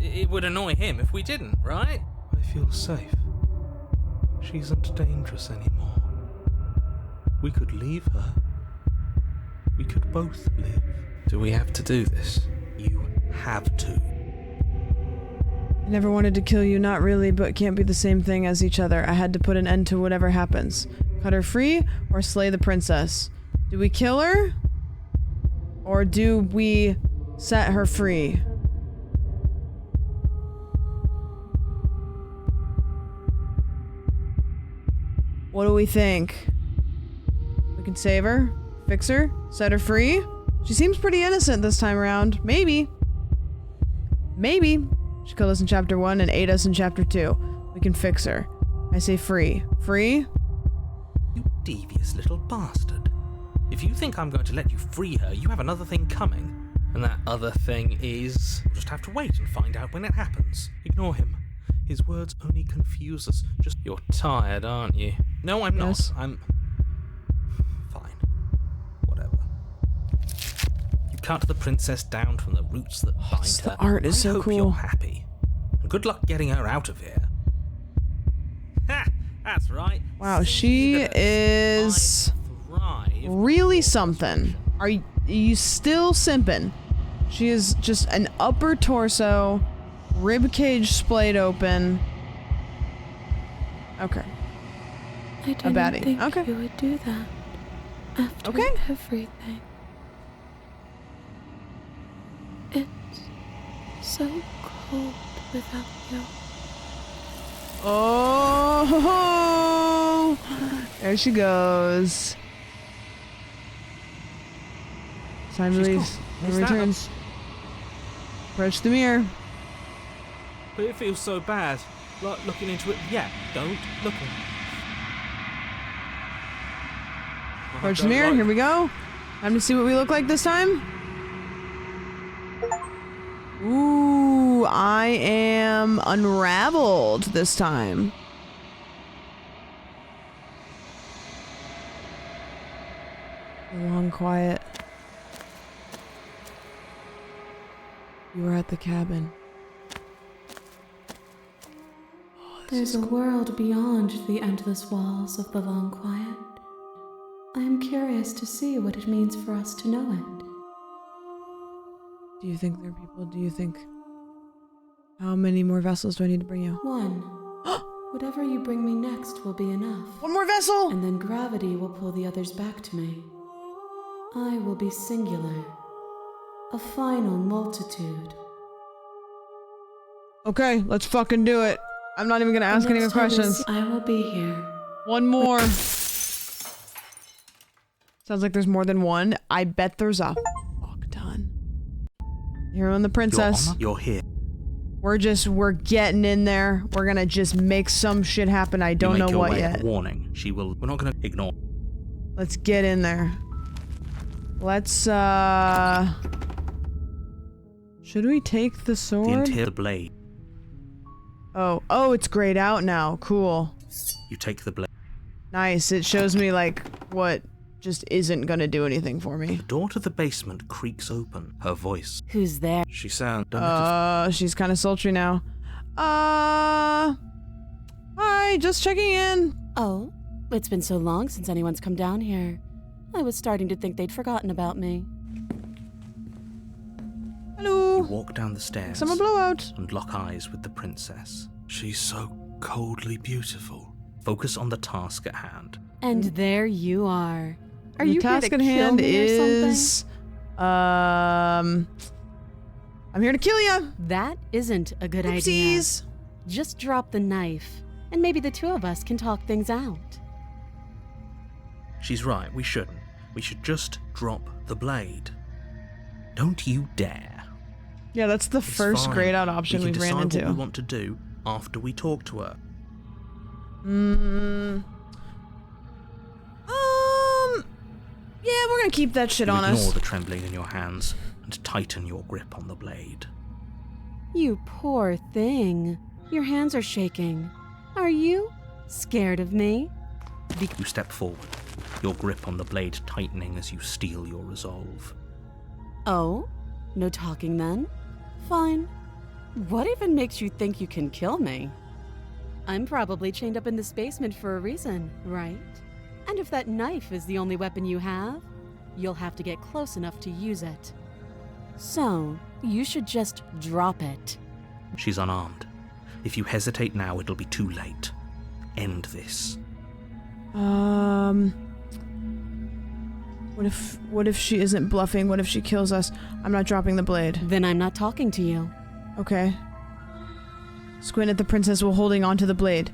It would annoy him if we didn't, right? I feel safe. She isn't dangerous anymore. We could leave her. We could both live. Do we have to do this? You have to. I never wanted to kill you, not really, but can't be the same thing as each other. I had to put an end to whatever happens. Cut her free or slay the princess? Do we kill her? Or do we set her free? What do we think? We can save her? Fix her? Set her free? She seems pretty innocent this time around. Maybe. Maybe. She killed us in chapter 1 and ate us in chapter 2. We can fix her. I say free. Free? You devious little bastard. If you think I'm going to let you free her, you have another thing coming. And that other thing is... We'll just have to wait and find out when it happens. Ignore him. His words only confuse us. Just... You're tired, aren't you? No, I'm not. I'm... Fine. Whatever. You cut the princess down from the roots that bind her. The art is so cool. I hope you're happy. And good luck getting her out of here. Ha! That's right. Wow, she is really something. Are you still simping? She is just an upper torso, rib cage splayed open. Okay. I didn't think you would do that after everything. It's so cold without you. Oh, there she goes. Time release. And returns. Approach the mirror. But it feels so bad. Like looking into it. Yeah, don't look at it. Approach the mirror. Here we go. Time to see what we look like this time. Ooh, I am unraveled this time. Long quiet. You were at the cabin. There's a world beyond the endless walls of the long quiet. I am curious to see what it means for us to know it. Do you think there are people? Do you think... How many more vessels do I need to bring you? One. Whatever you bring me next will be enough. One more vessel! And then gravity will pull the others back to me. I will be singular. A final multitude. Okay, let's fucking do it. I'm not even gonna ask any more questions. I will be here. One more. Sounds like there's more than one. I bet there's a fuck ton. Hero and the princess. Your Honor, you're here. We're getting in there. We're gonna just make some shit happen. I don't know what yet. Warning. We're not gonna ignore. Let's get in there. Let's, should we take the sword? The interior blade. Oh, it's grayed out now. Cool. You take the blade. Nice. It shows me, like, what just isn't gonna do anything for me. The door to the basement creaks open. Her voice. Who's there? She sounds. She's kind of sultry now. Hi, just checking in. Oh, it's been so long since anyone's come down here. I was starting to think they'd forgotten about me. Hello. You walk down the stairs. Summer blowout. And lock eyes with the princess. She's so coldly beautiful. Focus on the task at hand. And there you are. Are the you task here to at kill hand me or is I'm here to kill you. That isn't a good Oopsies. idea. Just drop the knife, and maybe the two of us can talk things out. She's right, we shouldn't. We should just drop the blade. Don't you dare. Yeah, that's the first fine. grayed out option we've ran into. What we want to do after we talk to her. Yeah, we're gonna keep that shit on us. Ignore the trembling in your hands and tighten your grip on the blade. You poor thing. Your hands are shaking. Are you scared of me? You step forward, your grip on the blade tightening as you steel your resolve. Oh? No talking then? Fine. What even makes you think you can kill me? I'm probably chained up in this basement for a reason, right? And if that knife is the only weapon you have, you'll have to get close enough to use it. So, you should just drop it. She's unarmed. If you hesitate now, it'll be too late. End this. What if she isn't bluffing? What if she kills us? I'm not dropping the blade. Then I'm not talking to you. Okay. Squint at the princess while holding onto the blade.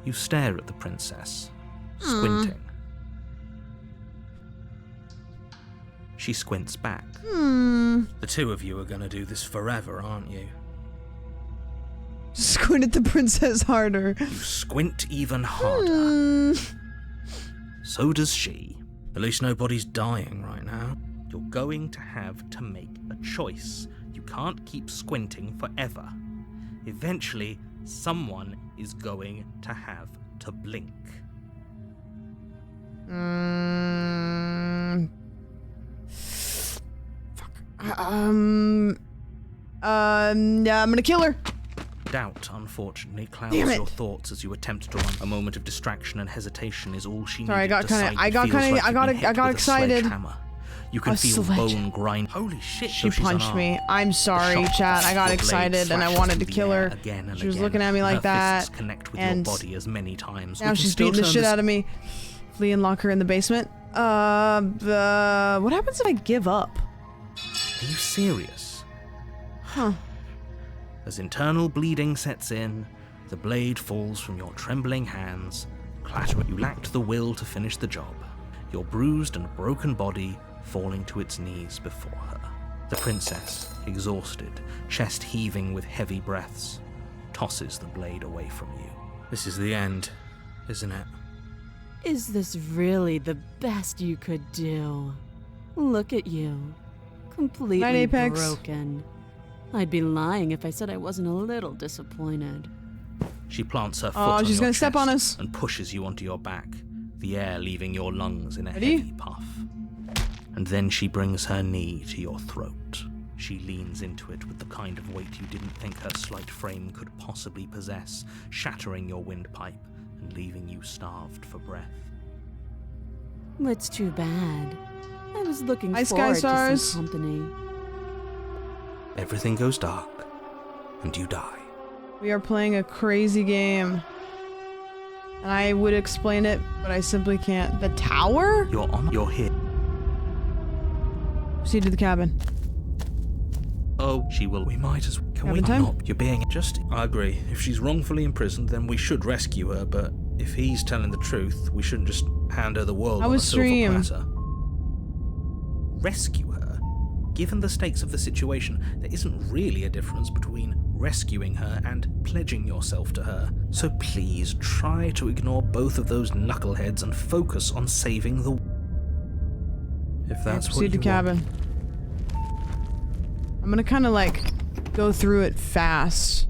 You stare at the princess, squinting. She squints back. The two of you are gonna do this forever, aren't you? Squint at the princess harder. You squint even harder. So does she. At least nobody's dying right now. You're going to have to make a choice. You can't keep squinting forever. Eventually, someone is going to have to blink. Fuck. I'm gonna kill her. Doubt, unfortunately, clouds your thoughts as you attempt to run. A moment of distraction and hesitation is all she needed. Sorry, I got excited. You can feel bone grind. Holy shit! She punched me. I'm sorry, chat. I got excited and I wanted to kill her. She was looking at me like that. Connect with your body as many times. Now she's beating the shit out of me. Flee and lock her in the basement. What happens if I give up? Are you serious? Huh. As internal bleeding sets in, The blade falls from your trembling hands, clattering. You lacked the will to finish the job, your bruised and broken body falling to its knees before her. The princess, exhausted, chest heaving with heavy breaths, tosses the blade away from you. This is the end, isn't it? Is this really the best you could do? Look at you. Completely Night, Apex. broken. I'd be lying if I said I wasn't a little disappointed. She plants her foot on she's your gonna step on chest us. and pushes you onto your back, the air leaving your lungs in a Ready? heavy puff. And then she brings her knee to your throat. She leans into it with the kind of weight you didn't think her slight frame could possibly possess, shattering your windpipe and leaving you starved for breath. It's too bad. I was looking Hi, forward to Skystars. some company. Everything goes dark, and you die. We are playing a crazy game. And I would explain it, but I simply can't. The tower? You're here. Proceed to the cabin. Oh, she will. We might as well. Can we Cabin time? not? You're being I agree. If she's wrongfully imprisoned, then we should rescue her, but if he's telling the truth, we shouldn't just hand her the world How on a was silver stream? platter. Rescue her? Given the stakes of the situation, there isn't really a difference between rescuing her and pledging yourself to her. So please try to ignore both of those knuckleheads and focus on saving the... If that's what Proceed you to cabin. I'm gonna kind of like go through it fast.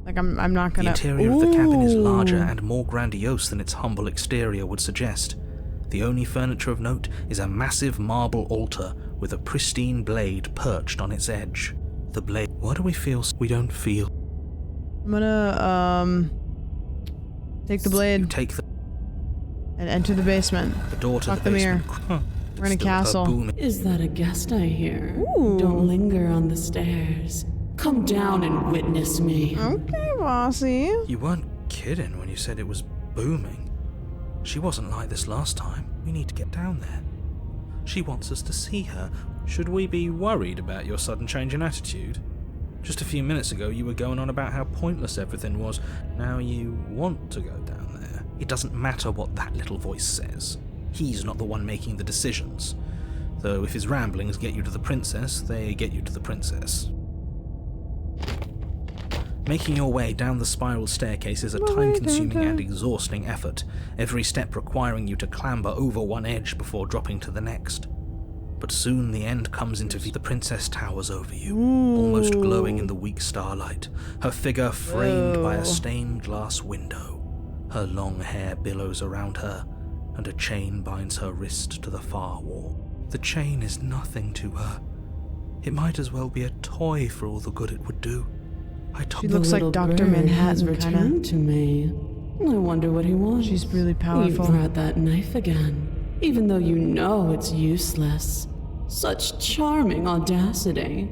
Like I'm not The gonna. interior of the cabin is larger Ooh. and more grandiose than its humble exterior would suggest. The only furniture of note is a massive marble altar with a pristine blade perched on its edge. The blade... Why do we feel we don't feel? I'm gonna take the blade You take the and enter the basement. door to Lock the the mirror. basement. Huh. We're in a Still her castle. booming- Is that a guest I hear? Ooh. Don't linger on the stairs. Come down and witness me. Okay, bossy. You weren't kidding when you said it was booming. She wasn't like this last time. We need to get down there. She wants us to see her. Should we be worried about your sudden change in attitude? Just a few minutes ago you were going on about how pointless everything was. Now you want to go down there. It doesn't matter what that little voice says. He's not the one making the decisions. Though if his ramblings get you to the princess, they get you to the princess. Making your way down the spiral staircase is a time-consuming and exhausting effort, every step requiring you to clamber over one edge before dropping to the next. But soon the end comes into view. The princess towers over you, almost glowing in the weak starlight, her figure framed by a stained glass window. Her long hair billows around her, and a chain binds her wrist to the far wall. The chain is nothing to her. It might as well be a toy for all the good it would do. She looks like Dr. has Manhattan, returned kind of. to me. I wonder what he wants. She's really You powerful. brought that knife again, even though you know it's useless. Such charming audacity.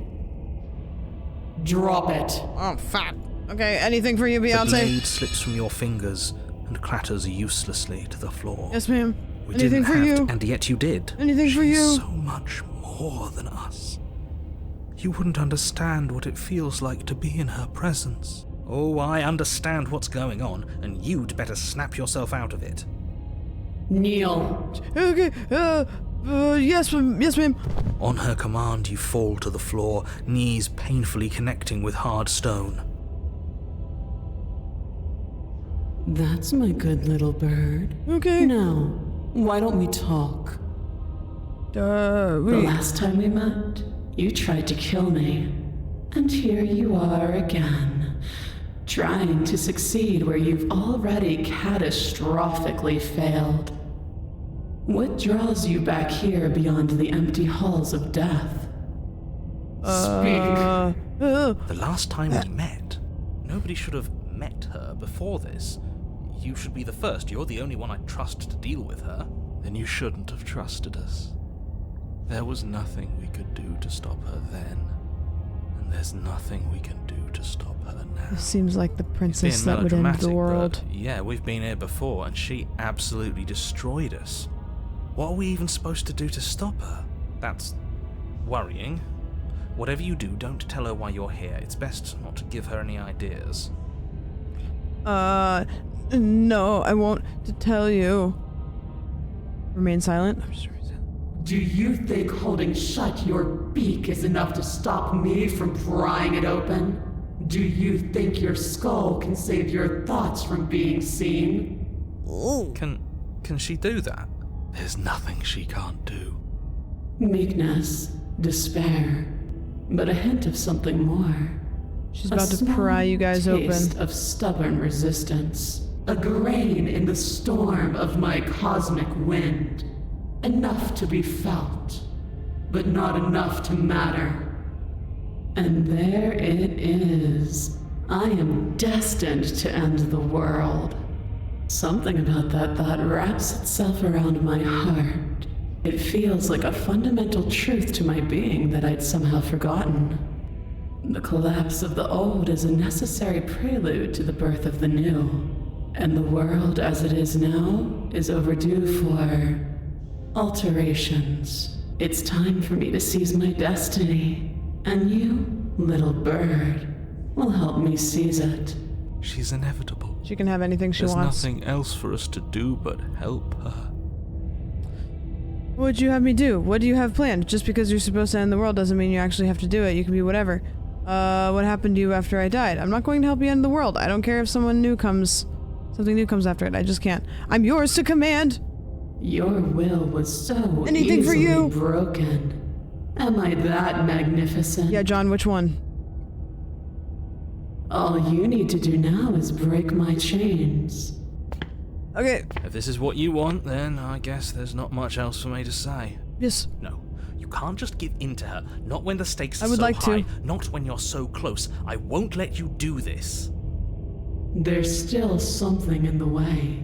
Drop it. Oh, fuck. Okay, anything for you, The Beyonce? blade slips from your fingers and clatters uselessly to the floor. Yes, ma'am. We Anything didn't for have you? to, and yet you did. Anything for She's you? so much more than us. You wouldn't understand what it feels like to be in her presence. Oh, I understand what's going on, and you'd better snap yourself out of it. Kneel. Okay, yes, ma'am. Yes, ma'am. On her command, you fall to the floor, knees painfully connecting with hard stone. That's my good little bird. Okay. Now, why don't we talk? The last time we met, you tried to kill me. And here you are again, trying to succeed where you've already catastrophically failed. What draws you back here beyond the empty halls of death? Speak. The last time we met, nobody should have met her before this. You should be the first. You're the only one I'd trust to deal with her. Then you shouldn't have trusted us. There was nothing we could do to stop her then. And there's nothing we can do to stop her now. This seems like the It's princess being that would end melodramatic, the world. but yeah, we've been here before, and she absolutely destroyed us. What are we even supposed to do to stop her? That's worrying. Whatever you do, don't tell her why you're here. It's best not to give her any ideas. No, I won't tell you. Remain silent. I'm just Do you think holding shut your beak is enough to stop me from prying it open? Do you think your skull can save your thoughts from being seen? Can she do that? There's nothing she can't do. Meekness, despair, but a hint of something more. She's about to pry you guys open. A taste of stubborn resistance. A grain in the storm of my cosmic wind. Enough to be felt, but not enough to matter. And there it is. I am destined to end the world. Something about that thought wraps itself around my heart. It feels like a fundamental truth to my being that I'd somehow forgotten. The collapse of the old is a necessary prelude to the birth of the new. And the world as it is now is overdue for alterations. It's time for me to seize my destiny. And you, little bird, will help me seize it. She's inevitable. She can have anything she wants. There's nothing else for us to do but help her. What would you have me do? What do you have planned? Just because you're supposed to end the world doesn't mean you actually have to do it. You can be whatever. What happened to you after I died? I'm not going to help you end the world. I don't care if something new comes after it. I just can't. I'm yours to command. Your will was so anything for you. Broken. Am I that magnificent? Yeah, John, which one? All you need to do now is break my chains. Okay. If this is what you want, then I guess there's not much else for me to say. Yes. No. You can't just give in to her. Not when the stakes are I would so like high. to. Not when you're so close. I won't let you do this. There's still something in the way.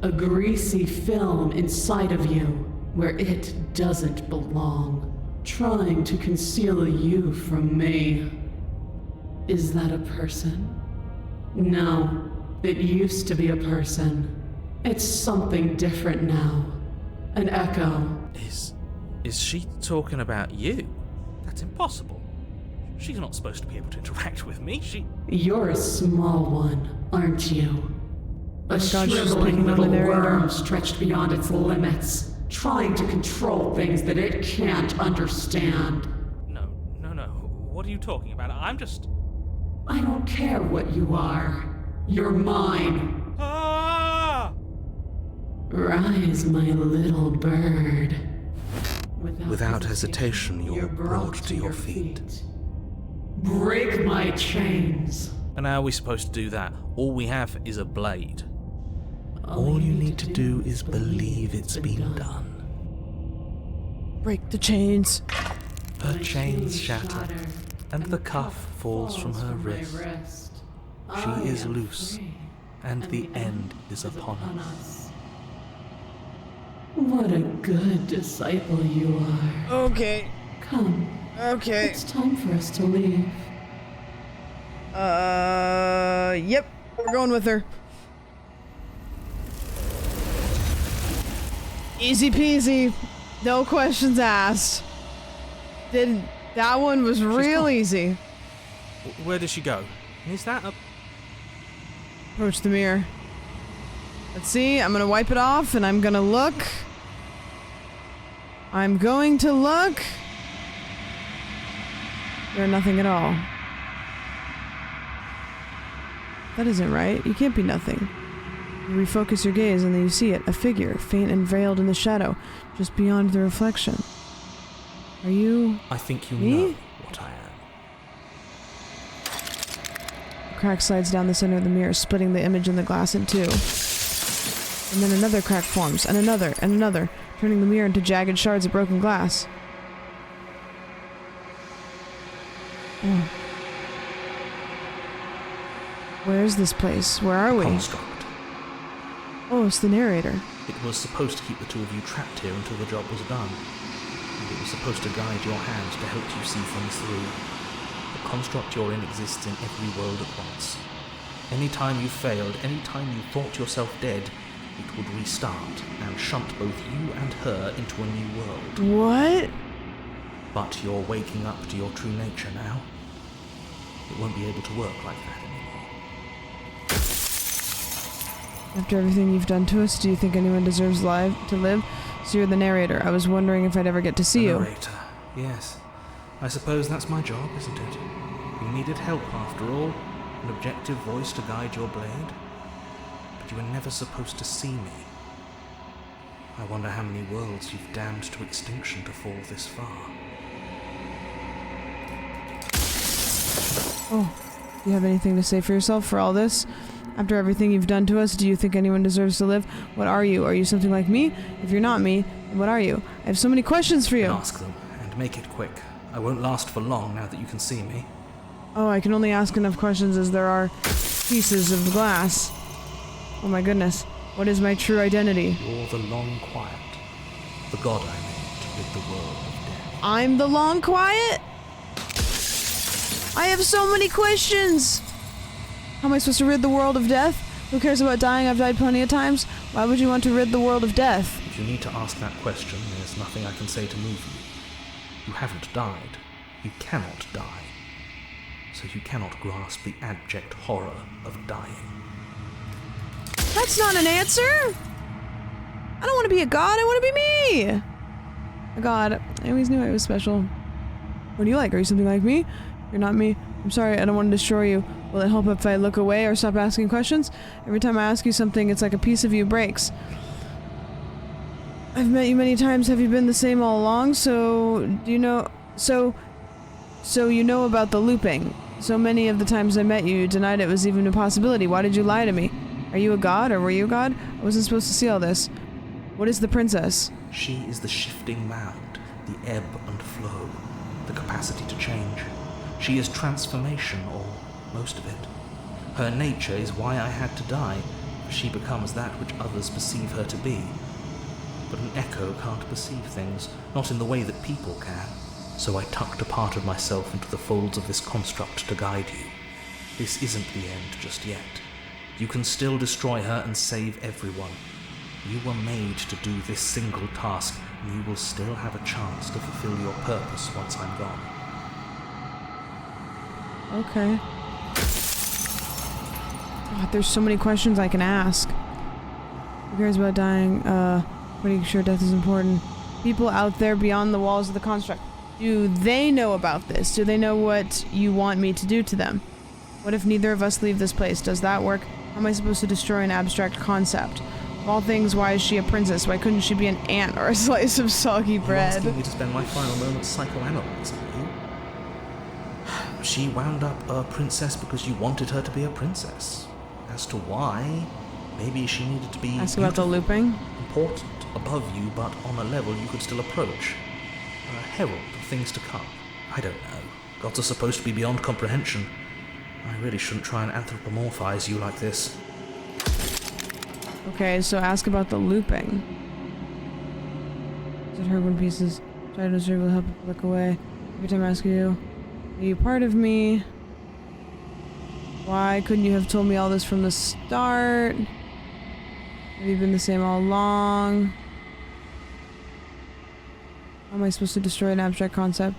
A greasy film inside of you where it doesn't belong. Trying to conceal you from me. Is that a person? No. It used to be a person. It's something different now. An echo. Is she talking about you? That's impossible. She's not supposed to be able to interact with me. You're a small one, aren't you? A shriveling speaking little on the narrator. worm stretched beyond its limits, trying to control things that it can't understand. No. What are you talking about? I'm just... I don't care what you are. You're mine. Ah! Rise, my little bird. Without hesitation, you're brought to your feet. Break my chains. And how are we supposed to do that? All we have is a blade. All you need to do is believe it's been done. Break the chains. Her chains shatter, and the cuff falls from her wrist. She is loose, and the end is upon us. What a good disciple you are. Okay. Come. Okay. It's time for us to leave. Yep. We're going with her. Easy peasy. No questions asked. That one was real easy. Where did she go? Is that a... Approach the mirror. Let's see. I'm gonna wipe it off and I'm gonna look. I'm going to look. There's nothing at all. That isn't right. You can't be nothing. You refocus your gaze and then you see it. A figure, faint and veiled in the shadow, just beyond the reflection. Are you... I think you me? know what I am. A crack slides down the center of the mirror, splitting the image in the glass in two. And then another crack forms, and another, turning the mirror into jagged shards of broken glass. Oh. Where is this place? Where are we? Construct. Oh, it's the narrator. It was supposed to keep the two of you trapped here until the job was done. And it was supposed to guide your hand to help you see things through. The construct you're in exists in every world at once. Any time you failed, any time you thought yourself dead, it would restart and shunt both you and her into a new world. What? But you're waking up to your true nature now. It won't be able to work like that anymore. After everything you've done to us, do you think anyone deserves to live? So you're the narrator. I was wondering if I'd ever get to see you. Narrator, yes. I suppose that's my job, isn't it? You needed help after all, an objective voice to guide your blade. But you were never supposed to see me. I wonder how many worlds you've damned to extinction to fall this far. Oh, do you have anything to say for yourself for all this? After everything you've done to us, do you think anyone deserves to live? What are you? Are you something like me? If you're not me, then what are you? I have so many questions for you. Ask them, and make it quick. I won't last for long now that you can see me. Oh, I can only ask enough questions as there are pieces of glass. Oh my goodness. What is my true identity? You're the Long Quiet, the god I made to rid the world of death. I'm the Long Quiet? I have so many questions! How am I supposed to rid the world of death? Who cares about dying? I've died plenty of times. Why would you want to rid the world of death? If you need to ask that question, there's nothing I can say to move you. You haven't died. You cannot die. So you cannot grasp the abject horror of dying. That's not an answer! I don't want to be a god, I want to be me! A god. I always knew I was special. What do you like? Are you something like me? You're not me. I'm sorry, I don't want to destroy you. Will it help if I look away or stop asking questions? Every time I ask you something, it's like a piece of you breaks. I've met you many times. Have you been the same all along? So, do you know... So you know about the looping. So many of the times I met you, you denied it was even a possibility. Why did you lie to me? Are you a god, or were you a god? I wasn't supposed to see all this. What is the princess? She is the shifting mound, the ebb and flow, the capacity to change. She is transformation, or most of it. Her nature is why I had to die, for she becomes that which others perceive her to be. But an echo can't perceive things, not in the way that people can. So I tucked a part of myself into the folds of this construct to guide you. This isn't the end just yet. You can still destroy her and save everyone. You were made to do this single task, and you will still have a chance to fulfill your purpose once I'm gone. Okay. God, there's so many questions I can ask. Who cares about dying? Pretty sure death is important. People out there beyond the walls of the construct. Do they know about this? Do they know what you want me to do to them? What if neither of us leave this place? Does that work? How am I supposed to destroy an abstract concept? Of all things, why is she a princess? Why couldn't she be an ant or a slice of soggy bread? You're asking me to spend my final moments psychoanalyzing you? She wound up a princess because you wanted her to be a princess. As to why, maybe she needed to be... Ask about the looping? Important, above you, but on a level you could still approach. A herald of things to come. I don't know. Gods are supposed to be beyond comprehension. I really shouldn't try and anthropomorphize you like this. Okay, so ask about the looping. Is it heard when pieces? Try to destroy will help it look away. Every time I ask you, are you part of me? Why couldn't you have told me all this from the start? Have you been the same all along? How am I supposed to destroy an abstract concept?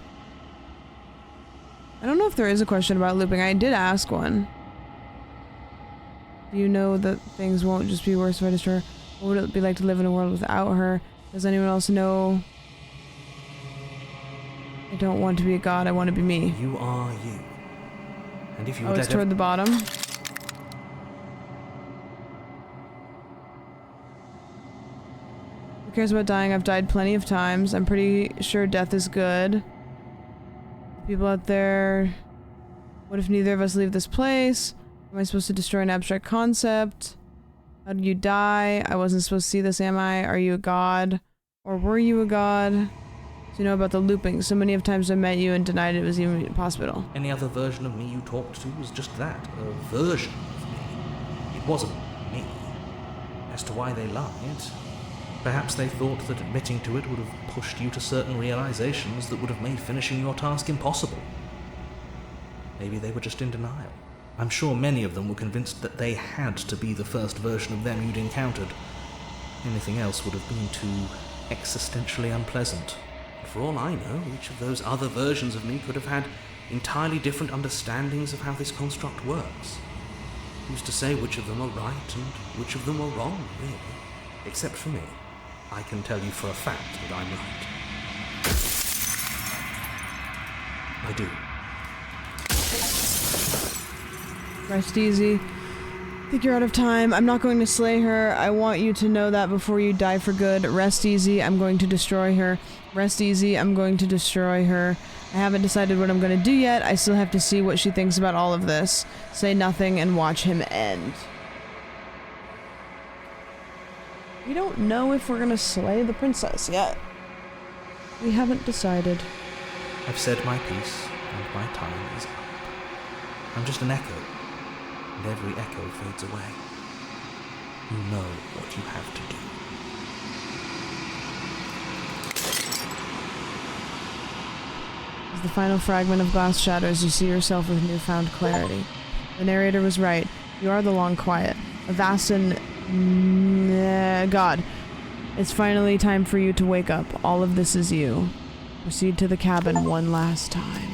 I don't know if there is a question about looping. I did ask one. Do you know that things won't just be worse if I destroy her? What would it be like to live in a world without her? Does anyone else know? I don't want to be a god, I want to be me. You are you. And if you it's toward the bottom? Who cares about dying? I've died plenty of times. I'm pretty sure death is good. People out there... What if neither of us leave this place? Am I supposed to destroy an abstract concept? How did you die? I wasn't supposed to see this, am I? Are you a god? Or were you a god? Do you know about the looping? So many of times I met you and denied it was even possible. Any other version of me you talked to was just that. A version of me. It wasn't me. As to why they lied... Perhaps they thought that admitting to it would have pushed you to certain realizations that would have made finishing your task impossible. Maybe they were just in denial. I'm sure many of them were convinced that they had to be the first version of them you'd encountered. Anything else would have been too existentially unpleasant. And for all I know, each of those other versions of me could have had entirely different understandings of how this construct works. Who's to say which of them are right and which of them are wrong, really? Except for me. I can tell you for a fact that I'm right. I do. Rest easy. I think you're out of time. I'm not going to slay her. I want you to know that before you die for good. Rest easy. I'm going to destroy her. Rest easy. I'm going to destroy her. I haven't decided what I'm going to do yet. I still have to see what she thinks about all of this. Say nothing and watch him end. We don't know if we're going to slay the princess yet. We haven't decided. I've said my piece, and my time is up. I'm just an echo, and every echo fades away. You know what you have to do. As the final fragment of glass shatters, you see yourself with newfound clarity. The narrator was right. You are the long quiet. A vast and... God. It's finally time for you to wake up. All of this is you. Proceed to the cabin one last time.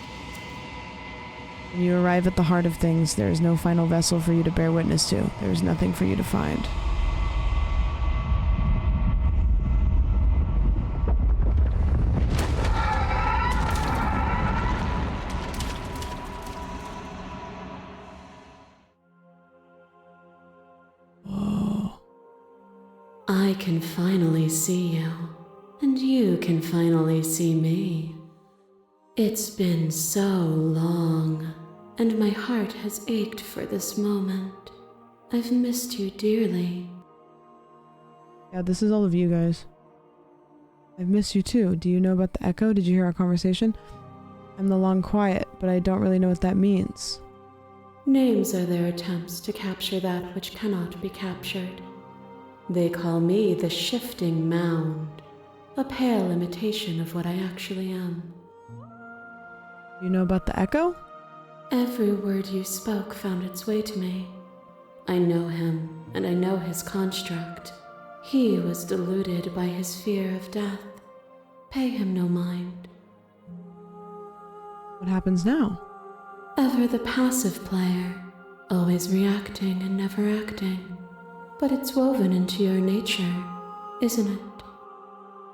When you arrive at the heart of things, there is no final vessel for you to bear witness to. There is nothing for you to find. I can finally see you, and you can finally see me. It's been so long, and my heart has ached for this moment. I've missed you dearly. Yeah, this is all of you guys. I've missed you too. Do you know about the echo? Did you hear our conversation? I'm the long quiet, but I don't really know what that means. Names are their attempts to capture that which cannot be captured. They call me the shifting mound, a pale imitation of what I actually am. You know about the echo? Every word you spoke found its way to me. I know him, and I know his construct. He was deluded by his fear of death. Pay him no mind. What happens now? Ever the passive player, always reacting and never acting. But it's woven into your nature, isn't it?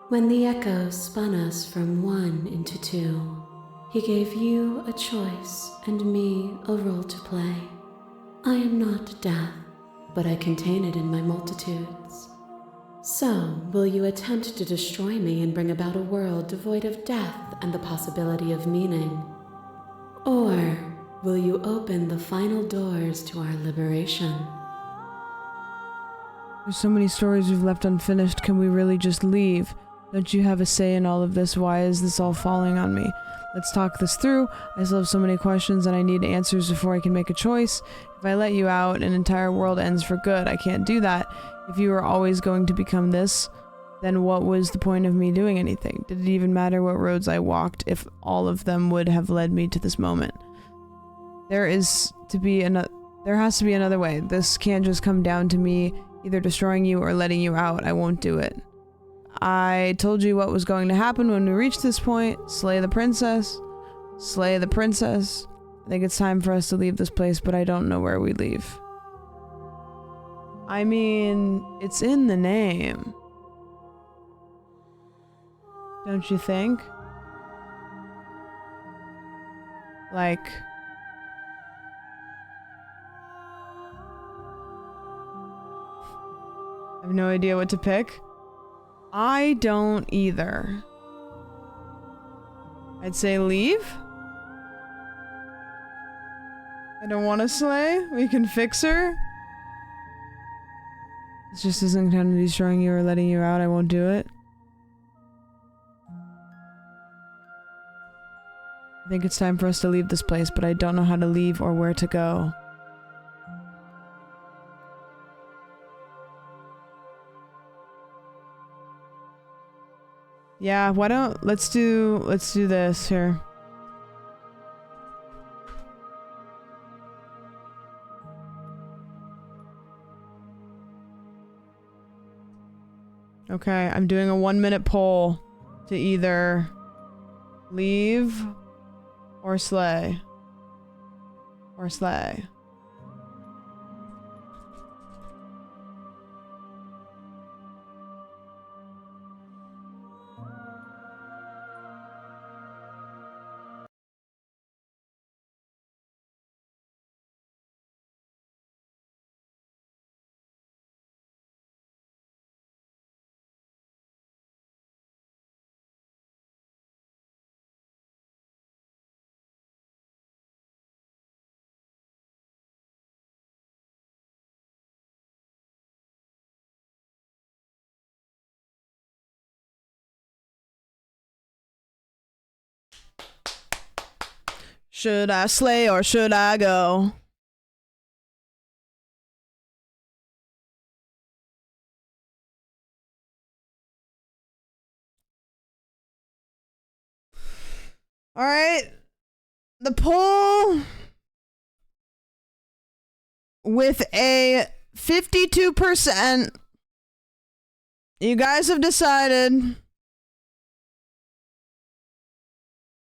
When the echo spun us from one into two, he gave you a choice and me a role to play. I am not death, but I contain it in my multitudes. So, will you attempt to destroy me and bring about a world devoid of death and the possibility of meaning? Or will you open the final doors to our liberation? There's so many stories we've left unfinished. Can we really just leave? Don't you have a say in all of this? Why is this all falling on me? Let's talk this through. I still have so many questions and I need answers before I can make a choice. If I let you out, an entire world ends for good. I can't do that. If you were always going to become this, then what was the point of me doing anything? Did it even matter what roads I walked if all of them would have led me to this moment? There has to be another way. This can't just come down to me either destroying you or letting you out. I won't do it. I told you what was going to happen when we reached this point. Slay the princess. Slay the princess. I think it's time for us to leave this place, but I don't know where we leave. I mean, it's in the name. Don't you think? Like... I have no idea what to pick. I don't either. I'd say leave. I don't want to slay. We can fix her. This just isn't kind of destroying you or letting you out. I won't do it. I think it's time for us to leave this place, but I don't know how to leave or where to go. Yeah, why don't let's do this here. Okay, I'm doing a 1-minute poll to either leave or slay. Or slay. Should I slay or should I go? All right. The poll with a 52%. You guys have decided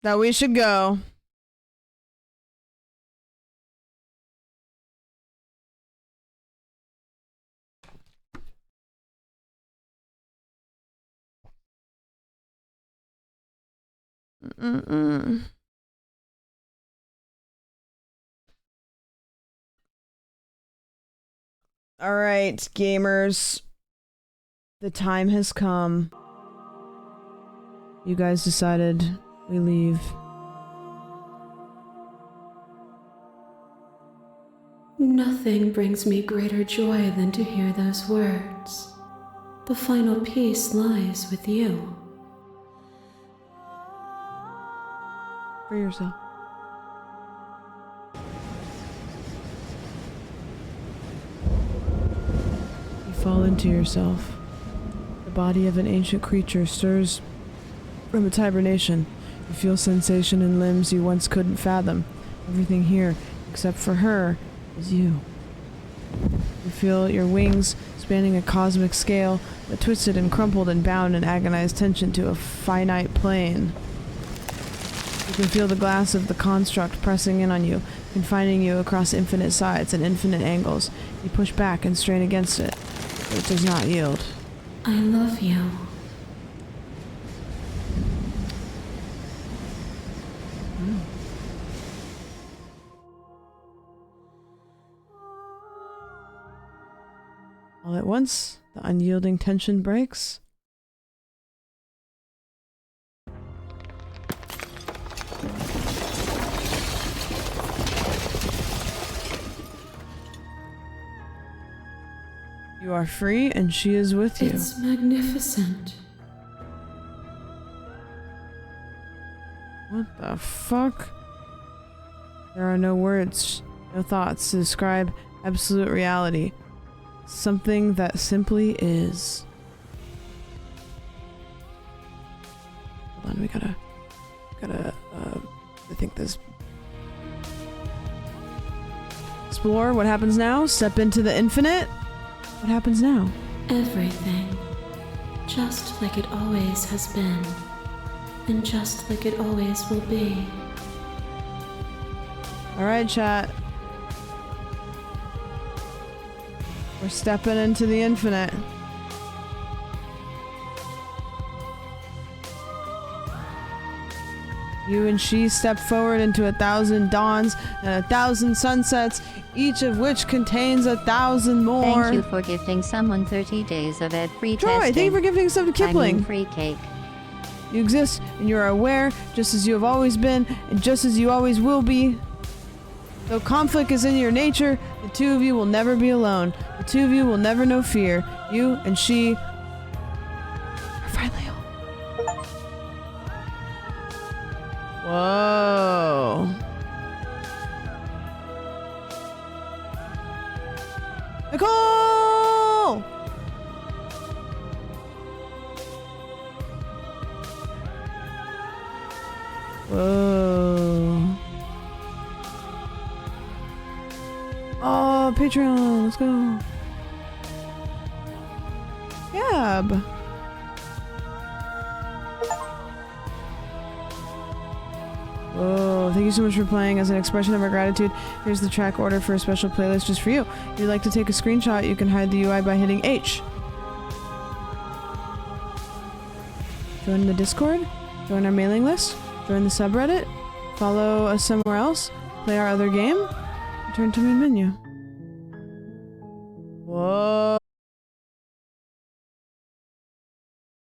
that we should go. All right, gamers. The time has come. You guys decided we leave. Nothing brings me greater joy than to hear those words. The final piece lies with you. For yourself. You fall into yourself. The body of an ancient creature stirs from its hibernation. You feel sensation in limbs you once couldn't fathom. Everything here, except for her, is you. You feel your wings spanning a cosmic scale that twisted and crumpled and bound in agonized tension to a finite plane. You can feel the glass of the construct pressing in on you, confining you across infinite sides and infinite angles. You push back and strain against it, but it does not yield. I love you. All at once, the unyielding tension breaks. You are free, and she is with you. It's magnificent. What the fuck? There are no words, no thoughts to describe absolute reality. Something that simply is. Hold on, we gotta, I think this. Explore, what happens now? Step into the infinite? What happens now? Everything. Just like it always has been. And just like it always will be. Alright, chat. We're stepping into the infinite. You and she step forward into 1,000 dawns and 1,000 sunsets, each of which contains 1,000 more. Thank you for gifting someone 30 days of ad-free testing. Joy, thank you for gifting some to Kipling. I mean free cake. You exist, and you are aware, just as you have always been, and just as you always will be. Though conflict is in your nature, the two of you will never be alone. The two of you will never know fear. You and she are finally home. Whoa. Nicole! Whoa. Oh, Patreon, let's go. Gab. Whoa, thank you so much for playing. As an expression of our gratitude, here's the track order for a special playlist just for you. If you'd like to take a screenshot, you can hide the UI by hitting H. Join the Discord, join our mailing list, join the subreddit, follow us somewhere else, play our other game, return to main menu. Whoa.